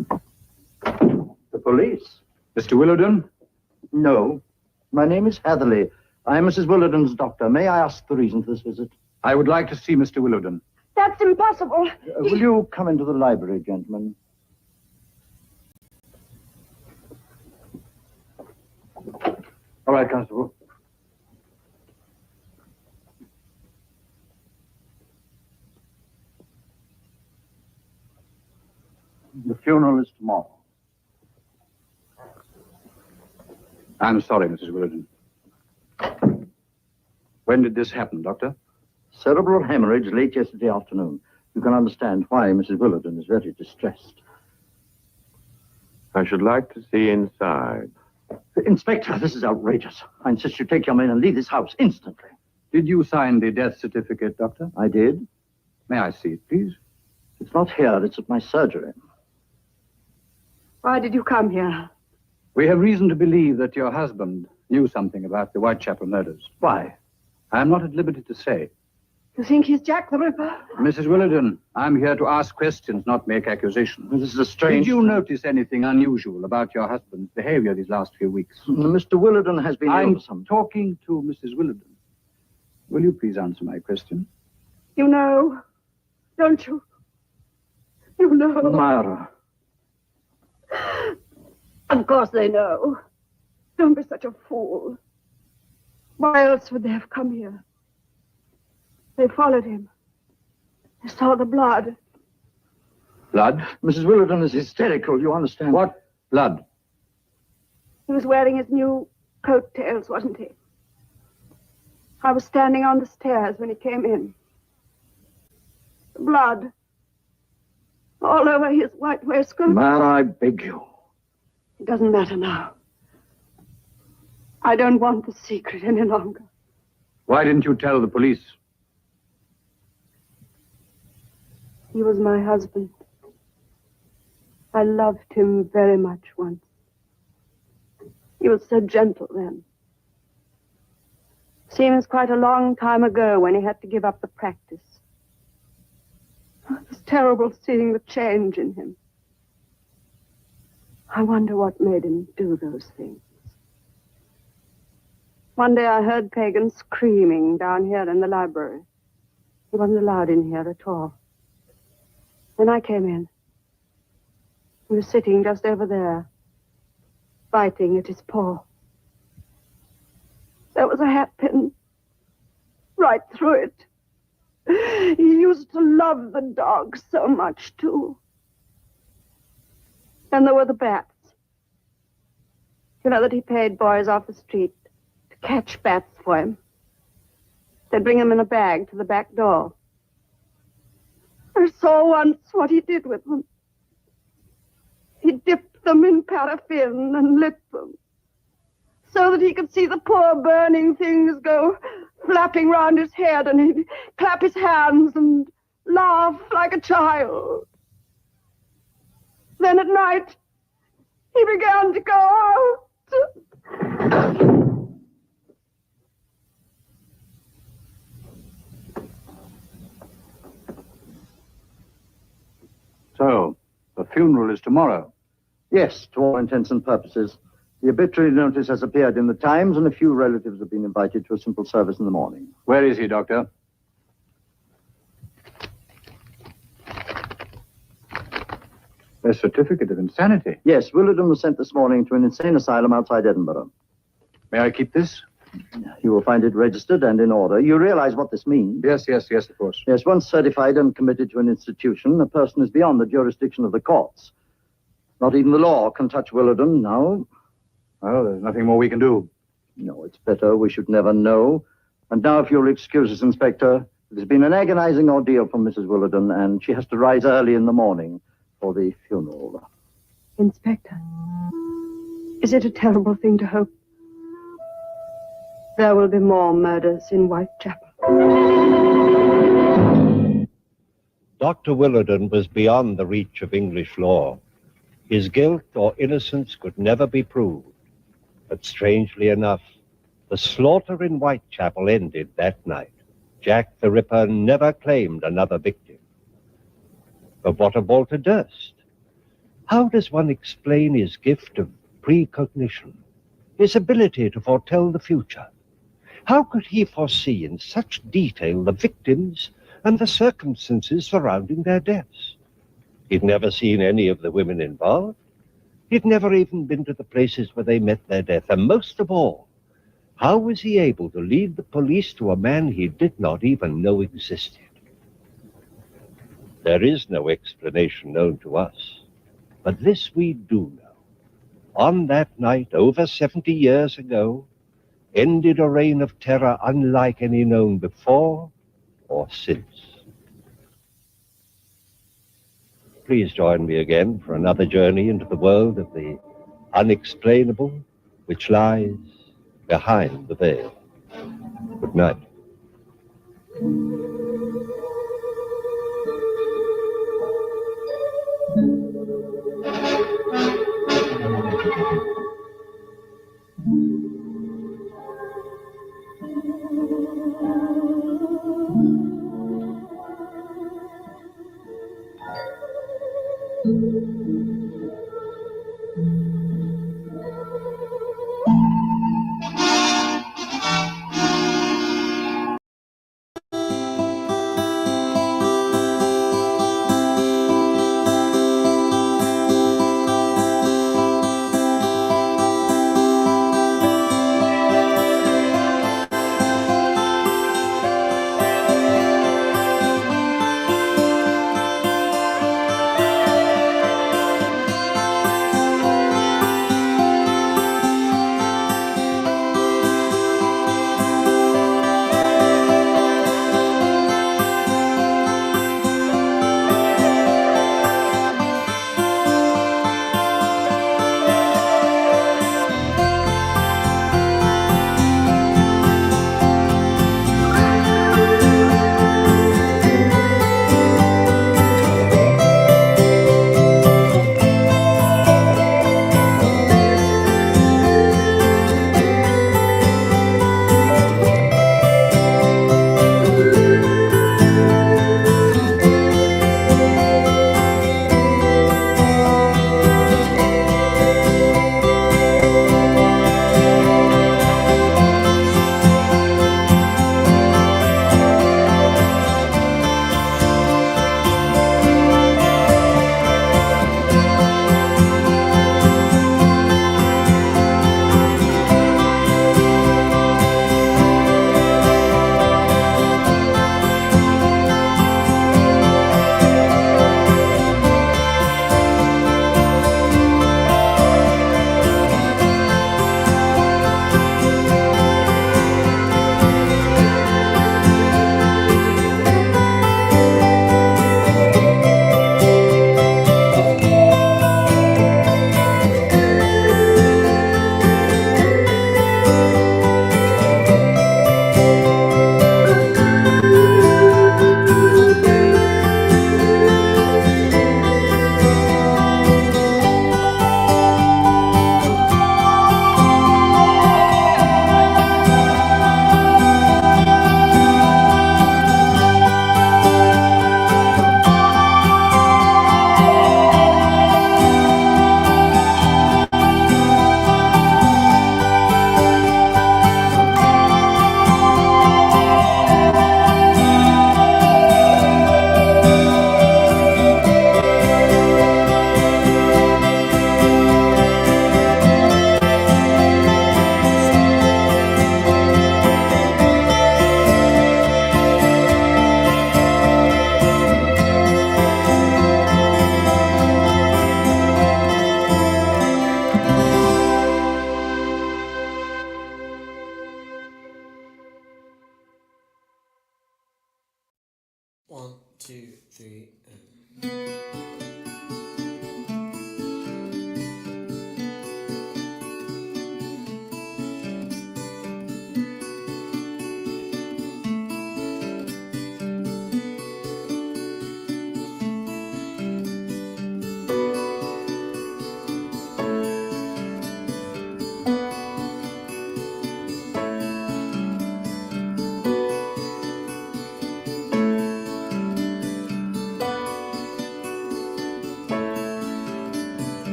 The police? Mr. Willowden? No. My name is Hatherley. I'm Mrs. Willowden's doctor. May I ask the reason for this visit? I would like to see Mr. Willowden. That's impossible. Will you come into the library, gentlemen? All right, Constable. The funeral is tomorrow. I'm sorry, Mrs. Willowden. When did this happen, Doctor? Cerebral hemorrhage late yesterday afternoon. You can understand why Mrs. Willowden is very distressed. I should like to see inside. Inspector, this is outrageous. I insist you take your men and leave this house instantly. Did you sign the death certificate, Doctor? I did. May I see it, please? It's not here. It's at my surgery. Why did you come here? We have reason to believe that your husband knew something about the Whitechapel murders. Why? I am not at liberty to say. You think he's Jack the Ripper? Mrs. Willowden, I'm here to ask questions, not make accusations. This is a strange... Did you notice anything unusual about your husband's behavior these last few weeks? Mr. Willowden has been I'm ill for some... talking to Mrs. Willowden. Will you please answer my question? You know, don't you? You know. Myra. Of course they know. Don't be such a fool. Why else would they have come here? They followed him. They saw the blood. Blood? Mrs. Willowden is hysterical, you understand? What blood? He was wearing his new coattails, wasn't he? I was standing on the stairs when he came in. The blood. All over his white waistcoat. Myra, I beg you. It doesn't matter now. I don't want the secret any longer. Why didn't you tell the police? He was my husband. I loved him very much once. He was so gentle then. Seems quite a long time ago when he had to give up the practice. It was terrible seeing the change in him. I wonder what made him do those things. One day I heard Pagan screaming down here in the library. He wasn't allowed in here at all. When I came in, he was sitting just over there, biting at his paw. There was a hatpin right through it. He used to love the dog so much, too. And there were the bats. You know that he paid boys off the street to catch bats for him. They'd bring them in a bag to the back door. I saw once what he did with them. He dipped them in paraffin and lit them, so that he could see the poor burning things go flapping round his head, and he'd clap his hands and laugh like a child. Then at night, he began to go out. So, the funeral is tomorrow? Yes, to all intents and purposes. The obituary notice has appeared in the Times, and a few relatives have been invited to a simple service in the morning. Where is he, Doctor? A certificate of insanity? Yes, Willardon was sent this morning to an insane asylum outside Edinburgh. May I keep this? You will find it registered and in order. You realize what this means? Yes, of course. Yes, once certified and committed to an institution, a person is beyond the jurisdiction of the courts. Not even the law can touch Willardon now. Well, there's nothing more we can do. No, it's better. We should never know. And now, if you'll excuse us, Inspector, it has been an agonizing ordeal for Mrs. Willardon, and she has to rise early in the morning for the funeral. Inspector, is it a terrible thing to hope there will be more murders in Whitechapel? Dr. Willardon was beyond the reach of English law. His guilt or innocence could never be proved. But strangely enough, the slaughter in Whitechapel ended that night. Jack the Ripper never claimed another victim. But what of Walter Durst? How does one explain his gift of precognition, his ability to foretell the future? How could he foresee in such detail the victims and the circumstances surrounding their deaths? He'd never seen any of the women involved. He'd never even been to the places where they met their death. And most of all, how was he able to lead the police to a man he did not even know existed? There is no explanation known to us, but this we do know. On that night, over 70 years ago, ended a reign of terror unlike any known before or since. Please join me again for another journey into the world of the unexplainable, which lies behind the veil. Good night.